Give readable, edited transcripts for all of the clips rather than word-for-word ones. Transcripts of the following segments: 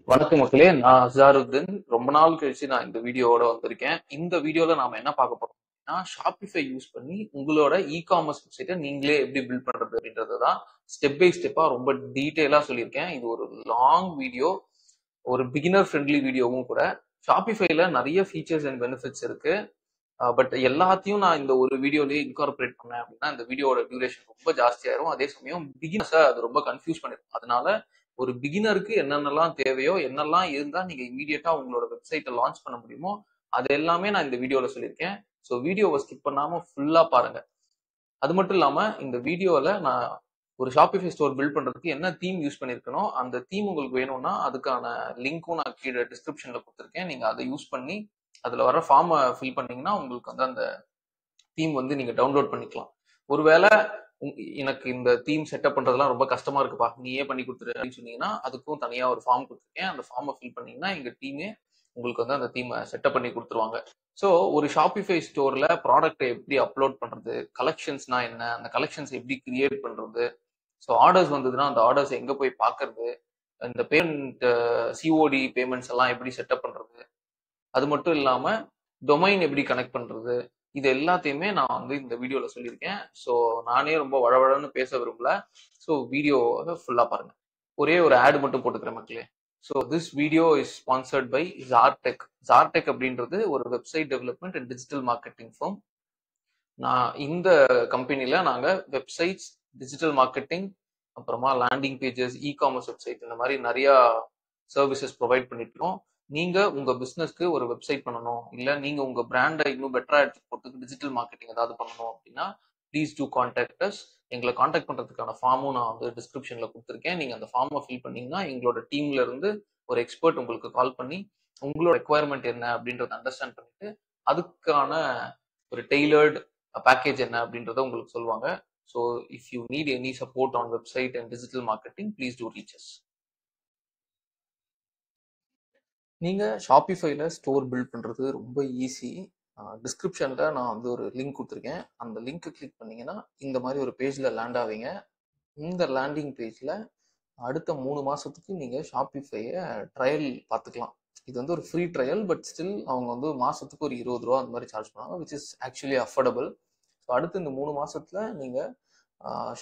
வணக்கம் மக்களே, நான் அசாருத்தீன். ரொம்ப நாள் கழிச்சு நான் இந்த வீடியோவோட வந்திருக்கேன். இந்த வீடியோல நாம என்ன பார்க்க போறோம்னா, ஷாப்பிஃபை யூஸ் பண்ணி உங்களோட காமர்ஸ் வெப்சைட்டை நீங்களே எப்படி பில்ட் பண்றது அப்படின்றது தான் ஸ்டெப் பை ஸ்டெப்பா ரொம்ப டீட்டெயிலா சொல்லியிருக்கேன். இது ஒரு லாங் வீடியோ, ஒரு பிகினர் ஃப்ரெண்ட்லி வீடியோவும் கூட. ஷாப்பிஃபைல நிறைய ஃபீச்சர்ஸ் அண்ட் பெனிஃபிட்ஸ் இருக்கு. பட் எல்லாத்தையும் நான் இந்த ஒரு வீடியோலயே இன்கார்பரேட் பண்ணேன் அப்படின்னா இந்த வீடியோட டியூரேஷன் ரொம்ப ஜாஸ்தியாயிரும். அதே சமயம் பிகினர்ஸை அது ரொம்ப கன்ஃபியூஸ் பண்ணிடும். அதனால ஒரு பிகினருக்கு என்னென்னலாம் தேவையோ, என்னெல்லாம் இருந்தா நீங்க இமீடியட்டா உங்களோட வெப்சைட்டை லான்ச் பண்ண முடியுமோ அது எல்லாமே நான் இந்த வீடியோல சொல்லியிருக்கேன். ஸோ வீடியோவை ஸ்கிப் பண்ணாம ஃபுல்லா பாருங்க. அது மட்டும் இல்லாம இந்த வீடியோல நான் ஒரு ஷாப்பிஃபை ஸ்டோர் பில்ட் பண்றதுக்கு என்ன தீம் யூஸ் பண்ணிருக்கணும், அந்த தீம் உங்களுக்கு வேணும்னா அதுக்கான லிங்க்கும் நான் கீழே டிஸ்கிரிப்ஷன்ல கொடுத்துருக்கேன். நீங்க அதை யூஸ் பண்ணி அதுல வர ஃபார்மை ஃபில் பண்ணீங்கன்னா உங்களுக்கு வந்து அந்த தீம் வந்து நீங்க டவுன்லோட் பண்ணிக்கலாம். ஒருவேளை எனக்கு இந்த தீம் செட்டப் பண்றதெல்லாம் ரொம்ப கஷ்டமா இருக்குப்பா, நீயே பண்ணி கொடுத்துரு அப்படின்னு சொன்னீங்கன்னா அதுக்கும் தனியா ஒரு ஃபார்ம் கொடுத்துருக்கேன். அந்த ஃபார்மை ஃபில் பண்ணீங்கன்னா எங்க டீமே உங்களுக்கு வந்து அந்த தீமை செட்டப் பண்ணி கொடுத்துருவாங்க. ஸோ ஒரு ஷாப்பிஃபை ஸ்டோர்ல ப்ராடக்ட்டை எப்படி அப்லோட் பண்றது, கலெக்ஷன்ஸ்னா என்ன, அந்த கலெக்ஷன்ஸ் எப்படி கிரியேட் பண்றது, ஸோ ஆர்டர்ஸ் வந்ததுன்னா அந்த ஆர்டர்ஸ் எங்க போய் பார்க்கறது, இந்த பேமெண்ட் சிஓடி பேமெண்ட்ஸ் எல்லாம் எப்படி செட்டப் பண்றது, அது மட்டும் இல்லாம டொமைன் எப்படி கனெக்ட் பண்றது, இது எல்லாத்தையுமே நான் வந்து இந்த வீடியோல சொல்லியிருக்கேன். ஸோ நானே ரொம்ப வழவழன்னு பேச விரும்பல. ஸோ வீடியோ ஃபுல்லா பாருங்க. ஒரே ஒரு ஆட் மட்டும் போட்டுக்கிறேன் மக்களே. So this video is sponsored by Zartek. Zartek அப்படின்றது ஒரு website development and digital marketing firm. நான் இந்த கம்பெனில நாங்க வெப்சைட்ஸ், டிஜிட்டல் மார்க்கெட்டிங், அப்புறமா லேண்டிங் பேஜஸ், காமர்ஸ் வெப்சைட், இந்த மாதிரி நிறைய சர்வீசஸ் ப்ரொவைட் பண்ணிட்டு இருக்கோம். நீங்க உங்க பிசினஸ்க்கு ஒரு வெப்சைட் பண்ணணும், இல்ல நீங்க உங்க பிராண்டை இன்னும் பெட்டரா எடுத்து போறதுக்கு டிஜிட்டல் மார்க்கெட்டிங் ஏதாவது பண்ணணும் அப்படின்னா ப்ளீஸ் டூ கான்டாக்ட் அஸ். எங்களை கான்டாக்ட் பண்றதுக்கான ஃபார்மும் நான் வந்து டிஸ்கிரிப்ஷன்ல கொடுத்துருக்கேன். நீங்க அந்த ஃபார்மை ஃபில் பண்ணீங்கன்னா எங்களோட டீம்ல இருந்து ஒரு எக்ஸ்பர்ட் உங்களுக்கு கால் பண்ணி உங்களோட ரெக்குவயர்மெண்ட் என்ன அப்படின்றத அண்டர்ஸ்டாண்ட் பண்ணிட்டு அதுக்கான ஒரு டெய்லர்ட் பேக்கேஜ் என்ன அப்படின்றத உங்களுக்கு சொல்லுவாங்க. So if you need any support on website and digital marketing please do reach us. நீங்க ஷாப்பிஃபைல ஸ்டோர் பில்ட் பண்றது ரொம்ப ஈஸி. டிஸ்கிரிப்ஷன்ல நான் வந்து ஒரு லிங்க் கொடுத்துருக்கேன். அந்த லிங்க் கிளிக் பண்ணீங்கன்னா இந்த மாதிரி ஒரு பேஜ்ல லேண்ட் ஆவீங்க. இந்த லேண்டிங் பேஜ்ல அடுத்த 3 மாசத்துக்கு நீங்க ஷாப்பிஃபைய ட்ரையல் பார்த்துக்கலாம். இது வந்து ஒரு ஃப்ரீ ட்ரையல், பட் ஸ்டில் அவங்க வந்து மாசத்துக்கு ஒரு 20 ரூபா அந்த மாதிரி சார்ஜ் பண்ணுவாங்க, which is actually affordable. So அடுத்து இந்த 3 மாசத்துல நீங்க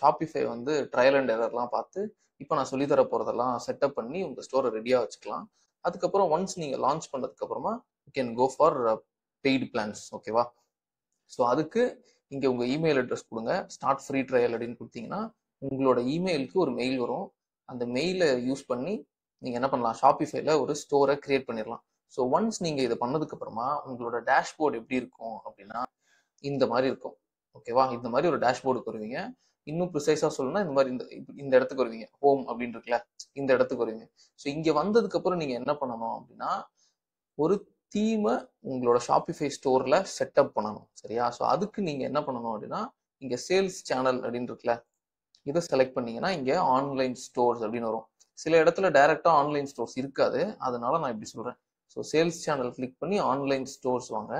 ஷாப்பிஃபை வந்து ட்ரையல் அண்ட் எரர்லாம் பார்த்து இப்போ நான் சொல்லித்தர போறதெல்லாம் செட்டப் பண்ணி உங்க ஸ்டோரை ரெடியா வச்சுக்கலாம். அதுக்கப்புறம் ஒன்ஸ் நீங்க லான்ச் பண்ணதுக்கு அப்புறமா you can go for paid plans. ஓகேவா? ஸோ அதுக்கு இங்க உங்க இமெயில் அட்ரஸ் கொடுங்க. ஸ்டார்ட் ஃப்ரீ ட்ரையல் அப்படின்னு கொடுத்தீங்கன்னா உங்களோட இமெயிலுக்கு ஒரு மெயில் வரும். அந்த மெயிலை யூஸ் பண்ணி நீங்க என்ன பண்ணலாம், ஷாப்பிஃபைல ஒரு ஸ்டோரை கிரியேட் பண்ணிடலாம். ஸோ ஒன்ஸ் நீங்க இதை பண்ணதுக்கு அப்புறமா உங்களோட டேஷ்போர்டு எப்படி இருக்கும் அப்படின்னா இந்த மாதிரி இருக்கும். ஓகேவா? இந்த மாதிரி ஒரு டேஷ்போர்டுக்கு வருவீங்க. இன்னும் ப்ரிசைஸா சொல்லணும்னா இந்த மாதிரி இந்த இடத்துக்கு வருவீங்க. ஹோம் அப்படின்னு இருக்குல்ல, இந்த இடத்துக்கு வருவீங்க. ஸோ இங்க வந்ததுக்கு அப்புறம் நீங்க என்ன பண்ணணும் அப்படின்னா ஒரு தீமை உங்களோட ஷாப்பிஃபை ஸ்டோர்ல செட்டப் பண்ணணும். சரியா? ஸோ அதுக்கு நீங்க என்ன பண்ணணும் அப்படின்னா இங்க சேல்ஸ் சேனல் அப்படின்னு இருக்குல்ல, இதை செலக்ட் பண்ணீங்கன்னா இங்க ஆன்லைன் ஸ்டோர்ஸ் அப்படின்னு வரும். சில இடத்துல டைரக்டா ஆன்லைன் ஸ்டோர்ஸ் இருக்காது, அதனால நான் இப்படி சொல்றேன். ஸோ சேல்ஸ் சேனல் கிளிக் பண்ணி ஆன்லைன் ஸ்டோர்ஸ் வாங்க.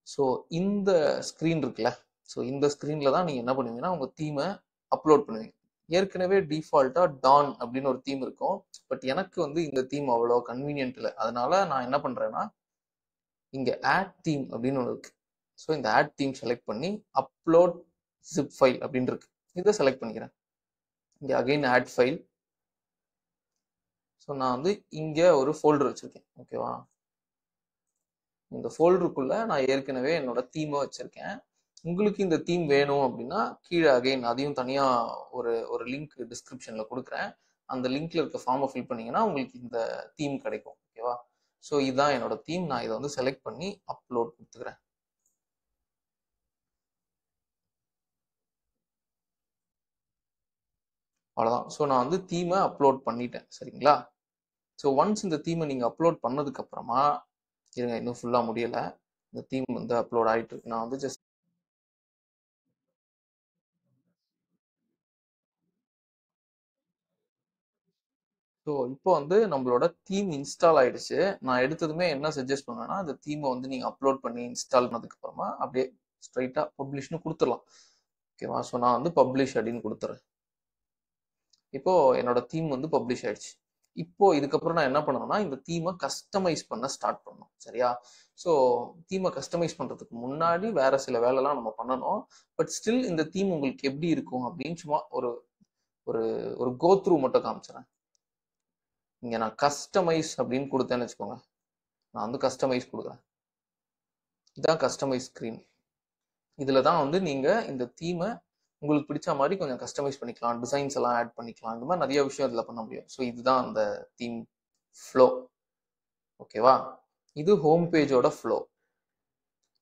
ஸோ இந்த ஸ்க்ரீன் இருக்குல்ல, ஸோ இந்த ஸ்க்ரீன்ல தான் நீங்க என்ன பண்ணுவீங்கன்னா உங்க தீமை அப்லோட் பண்ணுவீங்க. ஏற்கனவே டிஃபால்ட்டா டான் அப்படின்னு ஒரு தீம் இருக்கும், பட் எனக்கு வந்து இந்த தீம் அவ்வளோ கன்வீனியன்ட் இல்லை. அதனால நான் என்ன பண்றேன்னா இங்க ஆட் தீம் அப்படின்னு ஒன்று இருக்கு. ஸோ இந்த ஆட் தீம் செலக்ட் பண்ணி அப்லோட் ஜிப் ஃபைல் அப்படின்னு இருக்கு, இதை செலக்ட் பண்ணிக்கிறேன். இங்க அகைன் ஆட் ஃபைல். ஸோ நான் வந்து இங்க ஒரு ஃபோல்டர் வச்சிருக்கேன். ஓகேவா? இந்த ஃபோல்டருக்குள்ள நான் ஏற்கனவே என்னோட தீமை வச்சிருக்கேன். உங்களுக்கு இந்த தீம் வேணும் அப்படின்னா கீழே அகைன் அதையும் தனியா ஒரு ஒரு லிங்க் டிஸ்கிரிப்ஷன்ல கொடுக்குறேன். அந்த லிங்க்ல இருக்க ஃபார்மை ஃபில் பண்ணீங்கன்னா உங்களுக்கு இந்த தீம் கிடைக்கும். ஓகேவா? ஸோ இதுதான் என்னோட தீம். நான் இதை வந்து செலக்ட் பண்ணி அப்லோட் கொடுத்துக்கிறேன். அவ்வளோதான். ஸோ நான் வந்து தீமை அப்லோட் பண்ணிட்டேன். சரிங்களா? ஸோ ஒன்ஸ் இந்த தீமை நீங்க அப்லோட் பண்ணதுக்கு அப்புறமா இருங்க, இன்னும் ஃபுல்லா முடியல. இந்த தீம் வந்து அப்லோட் ஆயிட்டு இருக்கு. நான் வந்து ஜஸ்ட் ஸோ இப்போ வந்து நம்மளோட தீம் இன்ஸ்டால் ஆயிடுச்சு. நான் எடுத்ததுமே என்ன சஜஸ்ட் பண்ணுவேன்னா அந்த தீமை வந்து நீங்க அப்லோட் பண்ணி இன்ஸ்டால் பண்ணதுக்கு அப்புறமா அப்படியே ஸ்ட்ரைட்டா பப்ளிஷ்னு கொடுத்துடலாம். ஓகேவா? ஸோ நான் வந்து பப்ளிஷ் அப்படின்னு கொடுத்துறேன். இப்போ என்னோட தீம் வந்து பப்ளிஷ் ஆயிடுச்சு. இப்போ இதுக்கப்புறம் நான் என்ன பண்ணணும்னா இந்த தீமை கஸ்டமைஸ் பண்ண ஸ்டார்ட் பண்ணணும். சரியா? ஸோ தீமை கஸ்டமைஸ் பண்றதுக்கு முன்னாடி வேற சில வேலைலாம் நம்ம பண்ணணும். பட் ஸ்டில் இந்த தீம் உங்களுக்கு எப்படி இருக்கும் அப்படின்னு சும்மா ஒரு ஒரு ஒரு கோ த்ரூ மட்டும் காமிச்சிடறேன். இங்க நான் கஸ்டமைஸ் அப்படின்னு கொடுத்தேன்னு வச்சுக்கோங்க. நான் வந்து கஸ்டமைஸ் கொடுக்குறேன். இதான் கஸ்டமைஸ் ஸ்க்ரீன். இதுல தான் வந்து நீங்க இந்த தீமை உங்களுக்கு பிடிச்ச மாதிரி கொஞ்சம் கஸ்டமைஸ் பண்ணிக்கலாம், டிசைன்ஸ் எல்லாம் ஆட் பண்ணிக்கலாம். இந்த மாதிரி நிறைய விஷயம் இதுல பண்ண முடியும். ஸோ இதுதான் அந்த தீம் ஃப்ளோ. ஓகேவா? இது ஹோம் பேஜோட ஃப்ளோ.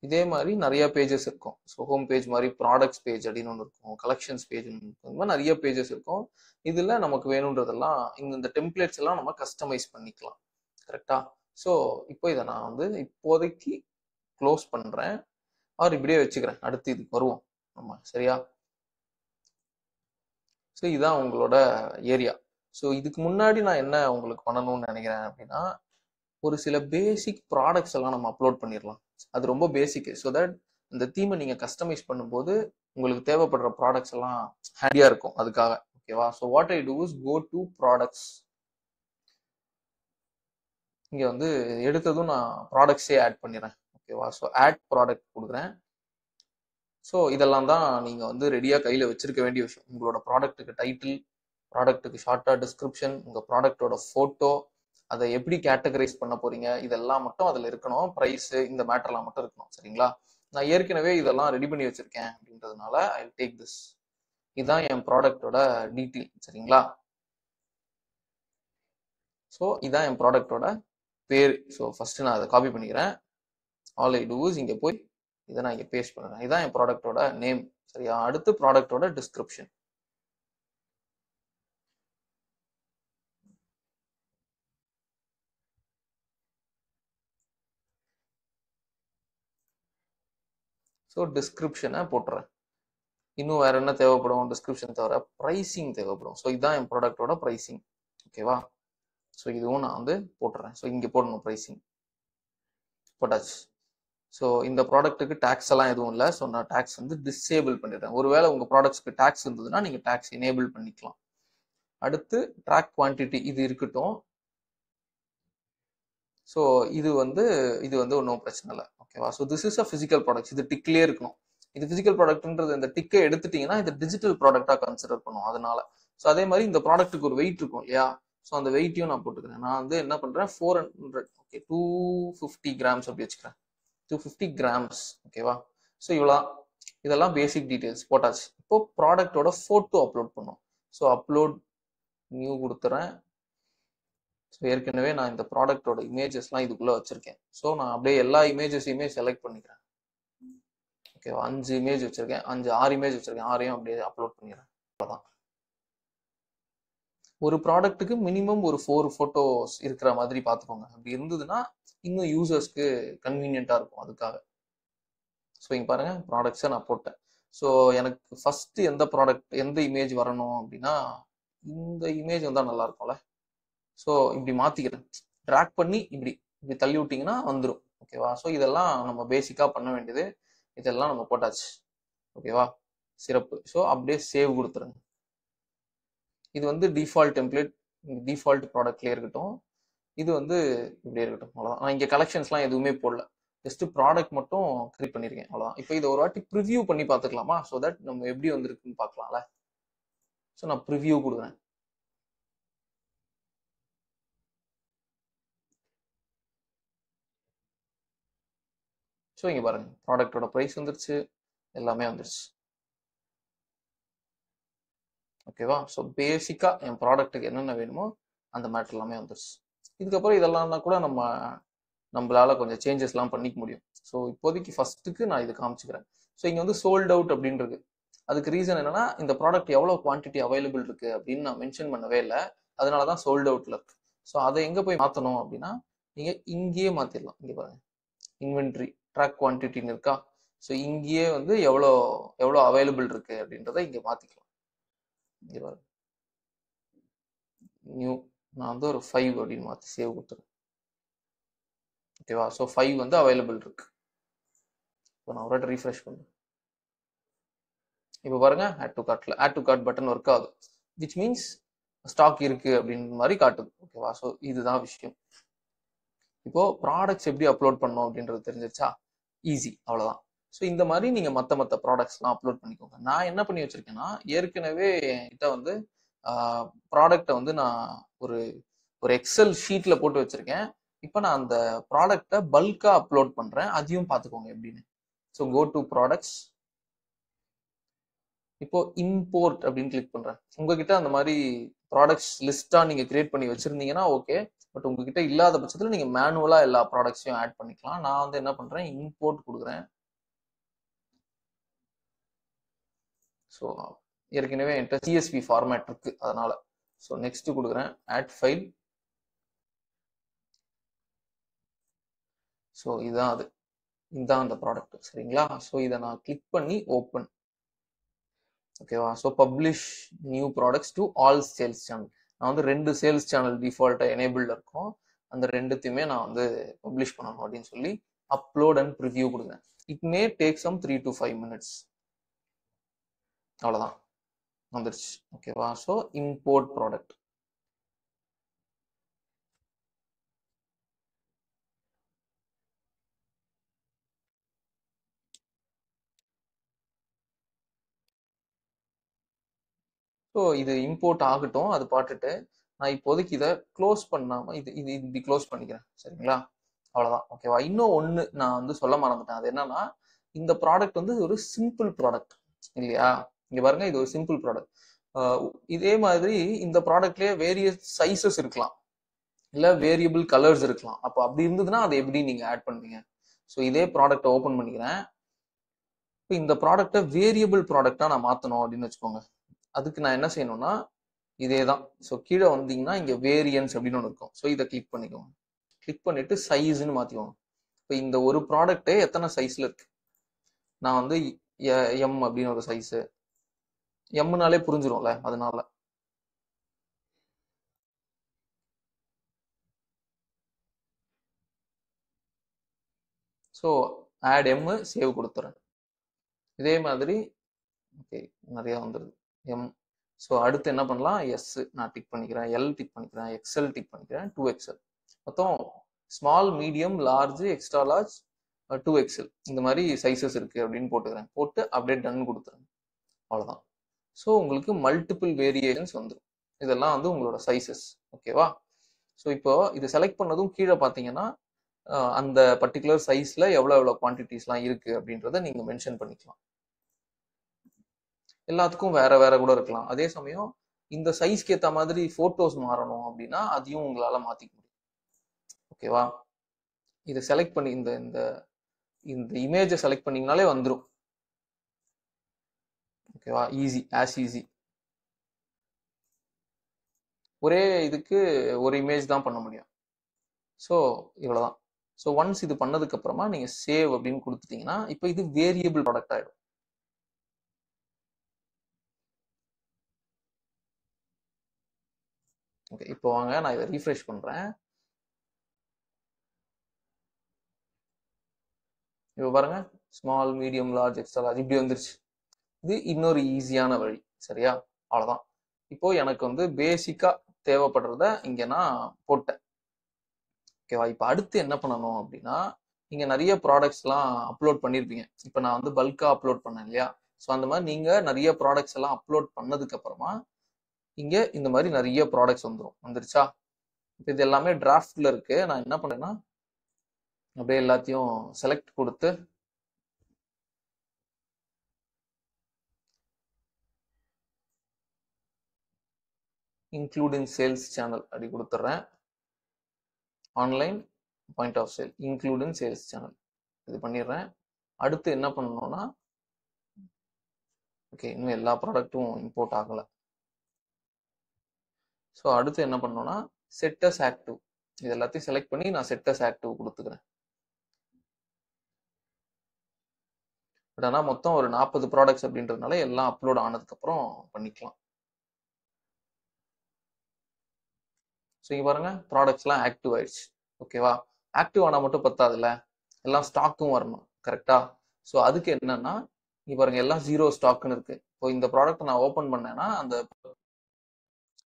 இதே மாதிரி நிறைய பேஜஸ் இருக்கும். ஸோ ஹோம் பேஜ் மாதிரி ப்ராடக்ட்ஸ் பேஜ் அப்படின்னு ஒன்று இருக்கும், கலெக்ஷன்ஸ் பேஜ் இருக்கும். இந்த மாதிரி நிறைய பேஜஸ் இருக்கும். இதுல நமக்கு வேணுன்றதெல்லாம் இந்த டெம்ப்ளேட்ஸ் எல்லாம் நம்ம கஸ்டமைஸ் பண்ணிக்கலாம். கரெக்டா? ஸோ இப்போ இதை நான் வந்து இப்போதைக்கு க்ளோஸ் பண்றேன். அவர் இப்படியே வச்சுக்கிறேன். அடுத்து இதுக்கு வருவோம் நம்ம. சரியா? ஸோ இதுதான் உங்களோட ஏரியா. ஸோ இதுக்கு முன்னாடி நான் என்ன உங்களுக்கு பண்ணணும்னு நினைக்கிறேன் அப்படின்னா, ஒரு சில பேசிக் ப்ராடக்ட்ஸ் எல்லாம் நம்ம அப்லோட் பண்ணிடலாம். அது ரொம்ப பேசிக். ஸோ தட் இந்த தீமை நீங்க கஸ்டமைஸ் பண்ணும்போது உங்களுக்கு தேவைப்படுற ப்ராடக்ட்ஸ் எல்லாம் ஹேண்டியா இருக்கும் அதுக்காக. ஓகேவா? So what I do is go to products. இங்க வந்து எடுத்ததும் நான் ப்ராடக்ட்ஸே ஆட் பண்ணிடுறேன். ஓகேவா? ஸோ ஆட் ப்ராடக்ட் கொடுக்குறேன். ஸோ இதெல்லாம் தான் நீங்க வந்து ரெடியா கையில வச்சிருக்க வேண்டிய விஷயம். உங்களோட ப்ராடக்ட்டுக்கு டைட்டில், ப்ராடக்ட்டுக்கு ஷார்ட்டா டிஸ்கிரிப்ஷன், உங்க ப்ராடக்டோட போட்டோ, அதை எப்படி கேட்டகரைஸ் பண்ண போறீங்க, இதெல்லாம் மட்டும் அதுல இருக்கணும். ப்ரைஸ், இந்த மேட்டர்லாம் மட்டும் இருக்கணும். சரிங்களா? நான் ஏற்கனவே இதெல்லாம் ரெடி பண்ணி வச்சிருக்கேன் அப்படின்றதுனால ஐ டேக் திஸ். இதுதான் என் ப்ராடக்டோட டீட்டெயில். சரிங்களா? ஸோ இதான் என் ப்ராடக்டோட பேர். ஸோ ஃபர்ஸ்ட் நான் அதை காப்பி பண்ணிக்கிறேன். ஆல் ஐ டூ இஸ் இங்க போய் இதை நான் இங்க பேஸ்ட் பண்ணுறேன். இதான் என் ப்ராடக்டோட நேம். சரியா? அடுத்து ப்ராடக்டோட டிஸ்கிரிப்ஷன். ஸோ டிஸ்கிரிப்ஷனை போட்டுறேன். இன்னும் வேற என்ன தேவைப்படும் டிஸ்கிரிப்ஷன் தவிர? ப்ரைசிங் தேவைப்படும். ஸோ இதுதான் என் ப்ராடக்டோட ப்ரைசிங். ஓகேவா? ஸோ இதுவும் நான் வந்து போட்டுறேன். ஸோ இங்கே போடணும் ப்ரைசிங். போட்டாச்சு. ஸோ இந்த ப்ராடக்ட்டுக்கு டேக்ஸ் எல்லாம் எதுவும் இல்லை. ஸோ நான் டேக்ஸ் வந்து டிசேபிள் பண்ணிடுறேன். ஒருவேளை உங்க ப்ராடக்ட்ஸ்க்கு டேக்ஸ் இருந்ததுன்னா நீங்க டேக்ஸ் எனேபிள் பண்ணிக்கலாம். அடுத்து ட்ராக் குவான்டிட்டி இது இருக்கட்டும். ஸோ இது வந்து ஒன்றும் பிரச்சனை இல்லை. ஓகேவா? So this is a physical product. இது டிக்லேயே இருக்கணும். இது பிசிக்கல் ப்ராடக்ட்ன்றது இந்த டிக்கை எடுத்துட்டீங்கன்னா இது டிஜிட்டல் ப்ராடக்டா கன்சிடர் பண்ணும். அதனால ஸோ அதே மாதிரி இந்த ப்ராடக்ட்டுக்கு ஒரு வெயிட் இருக்கும் இல்லையா? ஸோ அந்த வெயிட்டையும் நான் போட்டுக்கிறேன். நான் வந்து என்ன பண்றேன், 400, ஓகே, 250 கிராம்ஸ் அப்படி வச்சுக்கிறேன். 250 கிராம்ஸ். ஓகேவா? ஸோ இவ்வளோ இதெல்லாம் பேசிக் டீடைல்ஸ் போட்டாச்சு. இப்போ ப்ராடக்டோட போட்டோ அப்லோட் பண்ணும். ஸோ அப்லோட் நியூ கொடுத்துறேன். ஸோ ஏற்கனவே நான் இந்த ப்ராடக்டோட இமேஜஸ்லாம் இதுக்குள்ள வச்சிருக்கேன். ஸோ நான் அப்படியே எல்லா இமேஜஸையுமே செலக்ட் பண்ணிக்கிறேன். ஓகேவா? 5 இமேஜ் வச்சிருக்கேன், 6 இமேஜ் வச்சிருக்கேன். 6ஐயும் அப்படியே அப்லோட் பண்ணிடுறேன். அவ்வளோதான். ஒரு ப்ராடக்ட்டுக்கு மினிமம் ஒரு 4 போட்டோஸ் இருக்கிற மாதிரி பார்த்துக்கோங்க. அப்படி இருந்ததுன்னா இன்னும் யூசர்ஸ்க்கு கன்வீனியன்ட்டா இருக்கும். அதுக்காக. ஸோ இங்க பாருங்க, ப்ராடக்ட்ஸை நான் போட்டேன். ஸோ எனக்கு ஃபர்ஸ்ட் எந்த ப்ராடக்ட், எந்த இமேஜ் வரணும் அப்படின்னா இந்த இமேஜ் வந்தா நல்லா இருக்கும்ல. ஸோ இப்படி மாத்திக்கிறேன். ட்ராக் பண்ணி இப்படி இப்படி தள்ளி விட்டீங்கன்னா வந்துடும். ஓகேவா? ஸோ இதெல்லாம் நம்ம பேசிக்கா பண்ண வேண்டியது. இதெல்லாம் நம்ம போட்டாச்சு. ஓகேவா? சிறப்பு. ஸோ அப்படியே சேவ் கொடுத்துருங்க. இது வந்து டிஃபால்ட் டெம்ப்ளேட், டிஃபால்ட் ப்ராடக்ட்லேயே இருக்கட்டும். இது வந்து இப்படியே இருக்கட்டும். அவ்வளோதான். நான் இங்கே கலெக்ஷன்ஸ்லாம் எதுவுமே போடல. ஜஸ்ட் ப்ராடக்ட் மட்டும் கிரியேட் பண்ணியிருக்கேன். அவ்வளோதான். இப்போ இதை ஒரு வாட்டி ப்ரிவியூ பண்ணி பார்த்துக்கலாமா? ஸோ தட் நம்ம எப்படி வந்திருக்குன்னு பார்க்கலாம்ல. ஸோ நான் ப்ரிவியூ கொடுக்குறேன். ஸோ இங்கே பாருங்க, ப்ராடக்டோட ப்ரைஸ் வந்துருச்சு, எல்லாமே வந்துருச்சு. ஓகேவா? ஸோ பேசிக்கா என் ப்ராடக்ட்டுக்கு என்னென்ன வேணுமோ அந்த மேட்டர் எல்லாமே வந்துருச்சு. இதுக்கப்புறம் இதெல்லாம் கூட நம்மளால கொஞ்சம் சேஞ்சஸ்லாம் பண்ணிக்க முடியும். ஸோ இப்போதைக்கு ஃபர்ஸ்ட்டுக்கு நான் இது காமிச்சுக்கிறேன். ஸோ இங்கே வந்து சோல்ட் அவுட் அப்படின்னு இருக்கு. அதுக்கு ரீசன் என்னன்னா இந்த ப்ராடக்ட் எவ்வளோ குவான்டிட்டி அவைலபிள் இருக்கு அப்படின்னு நான் மென்ஷன் பண்ணவே இல்லை. அதனால தான் சோல்ட் அவுட்ல இருக்கு. ஸோ அதை எங்கே போய் மாற்றணும் அப்படின்னா நீங்க இங்கேயே மாத்திடலாம். இங்கே பாருங்க, இன்வென்ட்ரி ட்ராக் குவான்டிட்டின்னு இருக்கா? ஸோ இங்கேயே வந்து எவ்வளோ எவ்வளோ அவைலபிள் இருக்கு அப்படின்றத இங்கே மாத்திக்கலாம். இங்கே பாருங்க, நியூ நான் வந்து ஒரு 5 அப்படின்னு மாற்றி சேவ் கொடுத்துருவேன். ஓகேவா? ஸோ 5 வந்து அவைலபிள் இருக்கு. இப்போ நான் ஒரு ரீஃப்ரெஷ் பண்ணுறேன். இப்போ பாருங்க, ஆட் டு கார்ட்ல add to cart button work ஆகுது. விச் மீன்ஸ் ஸ்டாக் இருக்கு அப்படின்ற மாதிரி காட்டுது. ஓகேவா? ஸோ இதுதான் விஷயம். இப்போ ப்ராடக்ட்ஸ் எப்படி அப்லோட் பண்ணோம் அப்படின்றது தெரிஞ்சிருச்சா? ஈஸி, அவ்வளவுதான். ஸோ இந்த மாதிரி நீங்க மத்த ப்ராடக்ட்ஸ்லாம் அப்லோட் பண்ணிக்கோங்க. நான் என்ன பண்ணி வச்சிருக்கேன்னா, ஏற்கனவே என்கிட்ட வந்து ப்ராடக்ட்டை வந்து நான் ஒரு ஒரு எக்ஸல் ஷீட்ல போட்டு வச்சிருக்கேன். இப்போ நான் அந்த ப்ராடக்ட்டை பல்கா அப்லோட் பண்றேன். அதையும் பார்த்துக்கோங்க எப்படின்னு. So go to products. இப்போ இம்போர்ட் அப்படின்னு கிளிக் பண்றேன். உங்ககிட்ட அந்த மாதிரி ப்ராடக்ட்ஸ் லிஸ்டா நீங்க கிரியேட் பண்ணி வச்சிருந்தீங்கன்னா ஓகே. பட் உங்ககிட்ட இல்லாத பட்சத்துல நீங்க மேனுவலா எல்லா ப்ராடக்ட்ஸையும் ஆட் பண்ணிக்கலாம். நான் வந்து என்ன பண்றேன், இம்போர்ட் கொடுக்குறேன். ஸோ ஏற்கனவே என்கிட்ட சிஎஸ்வி ஃபார்மேட் இருக்கு அதனால. ஸோ நெக்ஸ்ட் கொடுக்குறேன், ஆட் ஃபைல். ஸோ இதுதான் அது, இதுதான் அந்த ப்ராடக்ட். சரிங்களா? ஸோ இதை நான் கிளிக் பண்ணி ஓப்பன். ஓகேவா? So publish new products to all sales channel. நான் வந்து 2 சேல்ஸ் சேனல் டிஃபால்ட்டா எனேபிள்ல இருக்கும். அந்த ரெண்டுத்தையுமே நான் வந்து பப்ளிஷ் பண்ணணும் அப்படின்னு சொல்லி அப்லோட் அண்ட் ப்ரிவ்யூ கொடுக்குறேன். It may take some 3 to 5 minutes. அவ்வளோதான், வந்துருச்சு. ஓகேவா? So import product. ஸோ இது இம்போர்ட் ஆகட்டும், அது பாட்டுட்டு நான் இப்போதைக்கு இதை க்ளோஸ் பண்ணாம இது இது இப்படி க்ளோஸ் பண்ணிக்கிறேன். சரிங்களா? அவ்வளவுதான். ஓகேவா? இன்னும் ஒண்ணு நான் வந்து சொல்ல மறந்துட்டேன். அது என்னன்னா, இந்த ப்ராடக்ட் வந்து ஒரு சிம்பிள் ப்ராடக்ட் இல்லையா? இங்க பாருங்க, இது ஒரு சிம்பிள் ப்ராடக்ட். இதே மாதிரி இந்த ப்ராடக்ட்லயே வேரியஸ் சைசஸ் இருக்கலாம், இல்ல வேரியபிள் கலர்ஸ் இருக்கலாம். அப்போ அப்படி இருந்ததுன்னா அதை எப்படி நீங்க ஆட் பண்ணுவீங்க? ஸோ இதே ப்ராடக்ட்டை ஓபன் பண்ணிக்கிறேன். இப்போ இந்த ப்ராடக்ட்டை வேரியபிள் ப்ராடக்டா நான் மாத்தணும் அப்படின்னு வச்சுக்கோங்க. அதுக்கு நான் என்ன செய்யணும்னா, இதே தான். ஸோ கீழே வந்தீங்கன்னா இங்க வேரியன்ஸ் அப்படின்னு ஒன்று இருக்கும். ஸோ இதை கிளிக் பண்ணிக்கோங்க. கிளிக் பண்ணிட்டு சைஸ்ன்னு மாத்திக்கோங்க. இப்போ இந்த ஒரு ப்ராடக்ட்டே எத்தனை சைஸ்ல இருக்கு? நான் வந்து எம் அப்படின்னு ஒரு சைஸ், எம்னாலே புரிஞ்சிரும்ல, அதனால. ஸோ ஆட் எம், சேவ் கொடுத்துறேன். இதே மாதிரி ஓகே, நிறைய வந்துடுது எம். ஸோ அடுத்து என்ன பண்ணலாம், எஸ் நான் டிக் பண்ணிக்கிறேன், எல் டிக் பண்ணிக்கிறேன், எக்ஸ்எல் டிக் பண்ணிக்கிறேன், 2XL. மொத்தம் small, medium, large, extra large, 2XL இந்த மாதிரி சைஸஸ் இருக்கு அப்படின்னு போட்டுக்கிறேன். போட்டு அப்படியே டன் கொடுத்துறேன். அவ்வளோதான். ஸோ உங்களுக்கு மல்டிபிள் வேரியேஷன்ஸ் வந்துடும். இதெல்லாம் வந்து உங்களோட சைஸஸ். ஓகேவா? ஸோ இப்போ இது செலக்ட் பண்ணதும் கீழே பார்த்தீங்கன்னா அந்த பர்டிகுலர் சைஸ்ல எவ்வளோ குவான்டிட்டிஸ்லாம் இருக்கு அப்படின்றத நீங்க மென்ஷன் பண்ணிக்கலாம். எல்லாத்துக்கும் வேற வேற கூட இருக்கலாம். அதே சமயம் இந்த சைஸ்க்கு ஏற்ற மாதிரி போட்டோஸ் மாறணும் அப்படின்னா அதையும் உங்களால மாத்திக்க முடியும். ஓகேவா? இதை செலக்ட் பண்ணி இந்த இந்த இந்த இமேஜை செலக்ட் பண்ணீங்கனாலே வந்துடும். ஓகேவா? Easy, as easy. ஒரே இதுக்கு ஒரு இமேஜ் தான் பண்ண முடியும். ஸோ இவ்வளவுதான். ஸோ ஒன்ஸ் இது பண்ணதுக்கு அப்புறமா நீங்க சேவ் அப்படின்னு கொடுத்துட்டீங்கன்னா இப்போ இது வேரியபிள் ப்ராடக்ட் ஆயிடும். ஓகே, இப்போ வாங்க நான் இதை ரீஃப்ரெஷ் பண்றேன். இப்போ பாருங்க, small, medium, large, extra large இப்படி வந்துருச்சு. இது இன்னொரு ஈஸியான வழி. சரியா? அவ்வளவுதான். இப்போ எனக்கு வந்து பேசிக்கா தேவைப்படுறத இங்க நான் போட்டேன். ஓகேவா? இப்போ அடுத்து என்ன பண்ணணும் அப்படின்னா, நீங்க நிறைய ப்ராடக்ட்ஸ் எல்லாம் அப்லோட் பண்ணிருப்பீங்க. இப்போ நான் வந்து பல்கா அப்லோட் பண்ணேன் இல்லையா? ஸோ அந்த மாதிரி நீங்க நிறைய ப்ராடக்ட்ஸ் எல்லாம் அப்லோட் பண்ணதுக்கு அப்புறமா இங்க இந்த மாதிரி நிறைய ப்ராடக்ட்ஸ் வந்துருச்சா? இப்போ இது எல்லாமே டிராஃப்ட்ல இருக்கு. நான் என்ன பண்ணேன்னா அப்படியே எல்லாத்தையும் செலக்ட் கொடுத்து இன்க்ளூட் இன் சேல்ஸ் சேனல் அப்படி கொடுத்துட்றேன். Online point of sale, include in sales channel இது பண்ணிடுறேன். அடுத்து என்ன பண்ணணும்னா, ஓகே இன்னும் எல்லா ப்ராடக்ட்டும் இம்போர்ட் ஆகலை. ஸோ அடுத்து என்ன பண்ணணும்னா செட் அஸ் ஆக்டிவ், இது எல்லாத்தையும் செலக்ட் பண்ணி நான் செட் அஸ் ஆக்டிவ் கொடுத்துக்கிறேன். பட் ஆனால் மொத்தம் ஒரு 40 ப்ராடக்ட்ஸ் அப்படின்றதுனால எல்லாம் அப்லோட் ஆனதுக்கு அப்புறம் பண்ணிக்கலாம். ஸோ இங்க பாருங்க, ப்ராடக்ட்ஸ்லாம் ஆக்டிவ் ஆயிடுச்சு. ஓகேவா? ஆக்டிவ் ஆனால் மட்டும் பத்தாதுல்ல, எல்லாம் ஸ்டாக்கும் வரணும். கரெக்டா? ஸோ அதுக்கு என்னன்னா, இங்க பாருங்க எல்லாம் 0 ஸ்டாக்னு இருக்கு. இப்போ இந்த ப்ராடக்ட் நான் ஓப்பன் பண்ணேன்னா அந்த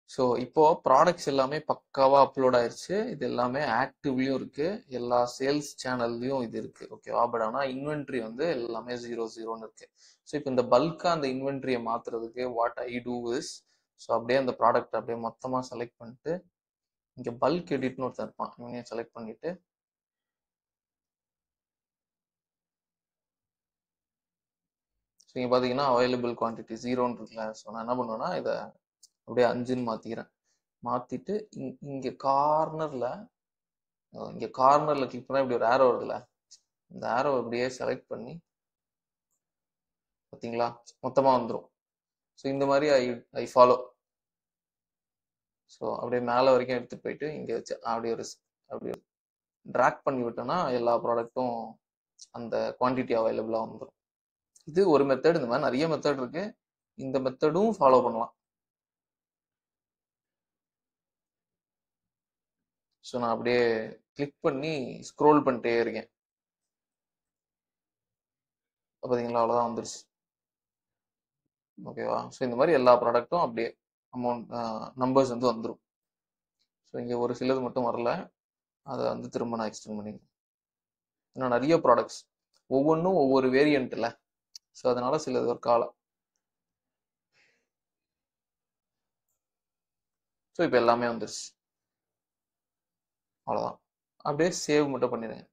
ஸோ இப்போ ப்ராடக்ட்ஸ் எல்லாமே பக்காவா அப்லோட் ஆயிருச்சு. இது எல்லாமே ஆக்டிவ்லயும் இருக்கு. எல்லா சேல்ஸ் சேனல்லையும் இது இருக்கு. ஓகேவா? பட் ஆனா இன்வென்ட்ரி வந்து எல்லாமே 0 இருக்கு. ஸோ இப்போ இந்த பல்கா அந்த இன்வென்ட்ரியை மாத்துறதுக்கு what I do is, so அப்படியே அந்த ப்ராடக்ட் அப்படியே மொத்தமா செலக்ட் பண்ணிட்டு இங்க பல்க் எடிட்னு ஒருத்தன் இருப்பான், இவனையும் செலக்ட் பண்ணிட்டு ஸோ இங்க பாத்தீங்கன்னா அவைலபிள் குவான்டிட்டி 0ன்னு இருக்குல்ல. ஸோ நான் என்ன பண்ணுவேன்னா இதை அப்படியே 5ன்னு மாத்திக்கிறேன். மாத்திட்டு இங்க கார்னர்ல கிளிக் பண்ணா இப்படி ஒரு ஆரோ வருதுல்ல, இந்த ஆரோ அப்படியே செலக்ட் பண்ணி பாத்தீங்களா மொத்தமா வந்துடும். ஸோ இந்த மாதிரி ஐ ஃபாலோ. ஸோ அப்படியே மேலே வரைக்கும் எடுத்துட்டு போயிட்டு இங்க வச்சு அப்படி ட்ராக் பண்ணி விட்டோம்னா எல்லா ப்ராடக்ட்டும் அந்த குவான்டிட்டி அவைலபிளா வந்துடும். இது ஒரு மெத்தட். இந்த மாதிரி நிறைய மெத்தட் இருக்கு. இந்த மெத்தடும் ஃபாலோ பண்ணலாம். ஸோ நான் அப்படியே கிளிக் பண்ணி ஸ்க்ரோல் பண்ணிட்டே இருக்கேன். பாத்தீங்களா அவ்வளோதான் வந்துருச்சு. ஓகேவா? ஸோ இந்த மாதிரி எல்லா ப்ராடக்ட்டும் அப்படியே அமௌண்ட் நம்பர்ஸ் வந்து வந்துடும். ஸோ இங்கே ஒரு சிலது மட்டும் வரல, அதை வந்து திரும்ப நான் எக்ஸ்டெண்ட் பண்ணிக்கிறேன். ஏன்னா நிறைய ப்ராடக்ட்ஸ் ஒவ்வொன்றும் ஒவ்வொரு வேரியன்ட் இல்லை. ஸோ அதனால சிலது ஒர்க் ஆகல. ஸோ இப்போ எல்லாமே வந்துருச்சு. அவ்வளோதான். அப்படியே சேவ் மட்டும் பண்ணிடுங்க.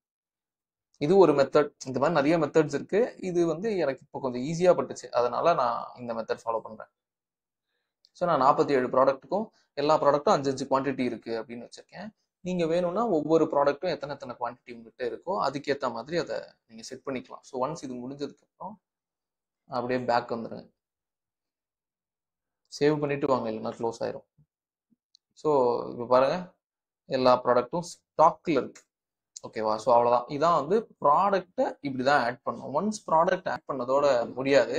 இது ஒரு மெத்தட். இந்த மாதிரி நிறைய மெத்தட்ஸ் இருக்கு. இது வந்து எனக்கு இப்போ கொஞ்சம் ஈஸியா பட்டுச்சு, அதனால நான் இந்த மெத்தட் ஃபாலோ பண்றேன். ஸோ நான் 47 ப்ராடக்ட்டுக்கும் எல்லா ப்ராடக்ட்டும் 5 குவான்டிட்டி இருக்கு அப்படின்னு வச்சிருக்கேன். நீங்க வேணும்னா ஒவ்வொரு ப்ராடக்ட்டும் எத்தனை குவான்டிட்டி உங்ககிட்ட இருக்கோ அதுக்கேற்ற மாதிரி அதை நீங்க செட் பண்ணிக்கலாம். ஸோ ஒன்ஸ் இது முடிஞ்சதுக்கு அப்புறம் அப்படியே பேக் வந்துடுங்க. சேவ் பண்ணிட்டு வாங்க, இல்லைன்னா க்ளோஸ் ஆயிரும். ஸோ இப்போ பாருங்க எல்லா ப்ராடக்ட்டும் ஸ்டாக்ல இருக்கு. ஓகேவா? ஸோ அவ்வளோதான். இதான் வந்து ப்ராடக்ட்டை இப்படிதான் ஆட் பண்ணணும். ஒன்ஸ் ப்ராடக்ட் ஆட் பண்ணதோட முடியாது.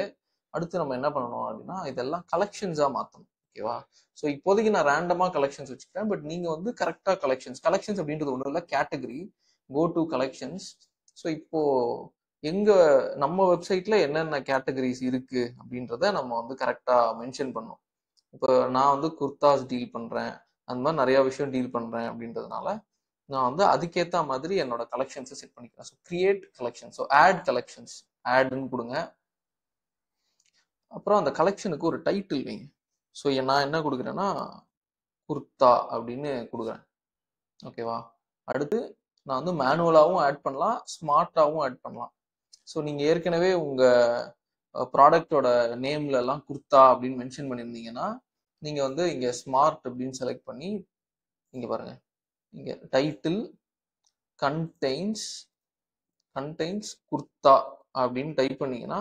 அடுத்து நம்ம என்ன பண்ணணும் அப்படின்னா இதெல்லாம் கலெக்ஷன்ஸா மாற்றணும். ஓகேவா? ஸோ இப்போதைக்கு நான் ரேண்டமா கலெக்ஷன்ஸ் வச்சுக்கிறேன். பட் நீங்க வந்து கரெக்டா கலெக்ஷன்ஸ் அப்படின்றது ஒன்றும் இல்லை, category go to collections. So இப்போ எங்க நம்ம வெப்சைட்ல என்னென்ன கேட்டகரிஸ் இருக்கு அப்படின்றத நம்ம வந்து கரெக்டா மென்ஷன் பண்ணணும். இப்போ நான் வந்து குர்தாஸ் டீல் பண்றேன், அந்த மாதிரி நிறைய விஷயம் டீல் பண்றேன் அப்படின்றதுனால நான் வந்து அதுக்கேற்ற மாதிரி என்னோட கலெக்ஷன்ஸை செட் பண்ணிக்கிறேன். So create collection, so add collections, ஆட்னு கொடுங்க. அப்புறம் அந்த கலெக்ஷனுக்கு ஒரு டைட்டில் வைங்க. ஸோ நான் என்ன கொடுக்குறேன்னா குர்தா அப்படின்னு கொடுக்குறேன். ஓகேவா? அடுத்து நான் வந்து மேனுவலாகவும் ஆட் பண்ணலாம், ஸ்மார்ட்டாகவும் ஆட் பண்ணலாம். ஸோ நீங்க ஏற்கனவே உங்க ப்ராடக்டோட நேம்ல எல்லாம் குர்தா அப்படின்னு மென்ஷன் பண்ணியிருந்தீங்கன்னா நீங்க வந்து இங்க ஸ்மார்ட் அப்படின்னு செலக்ட் பண்ணி இங்க பாருங்க, இங்க டைட்டில் கண்டெய்ன்ஸ் குர்தா அப்படின்னு டைப் பண்ணீங்கன்னா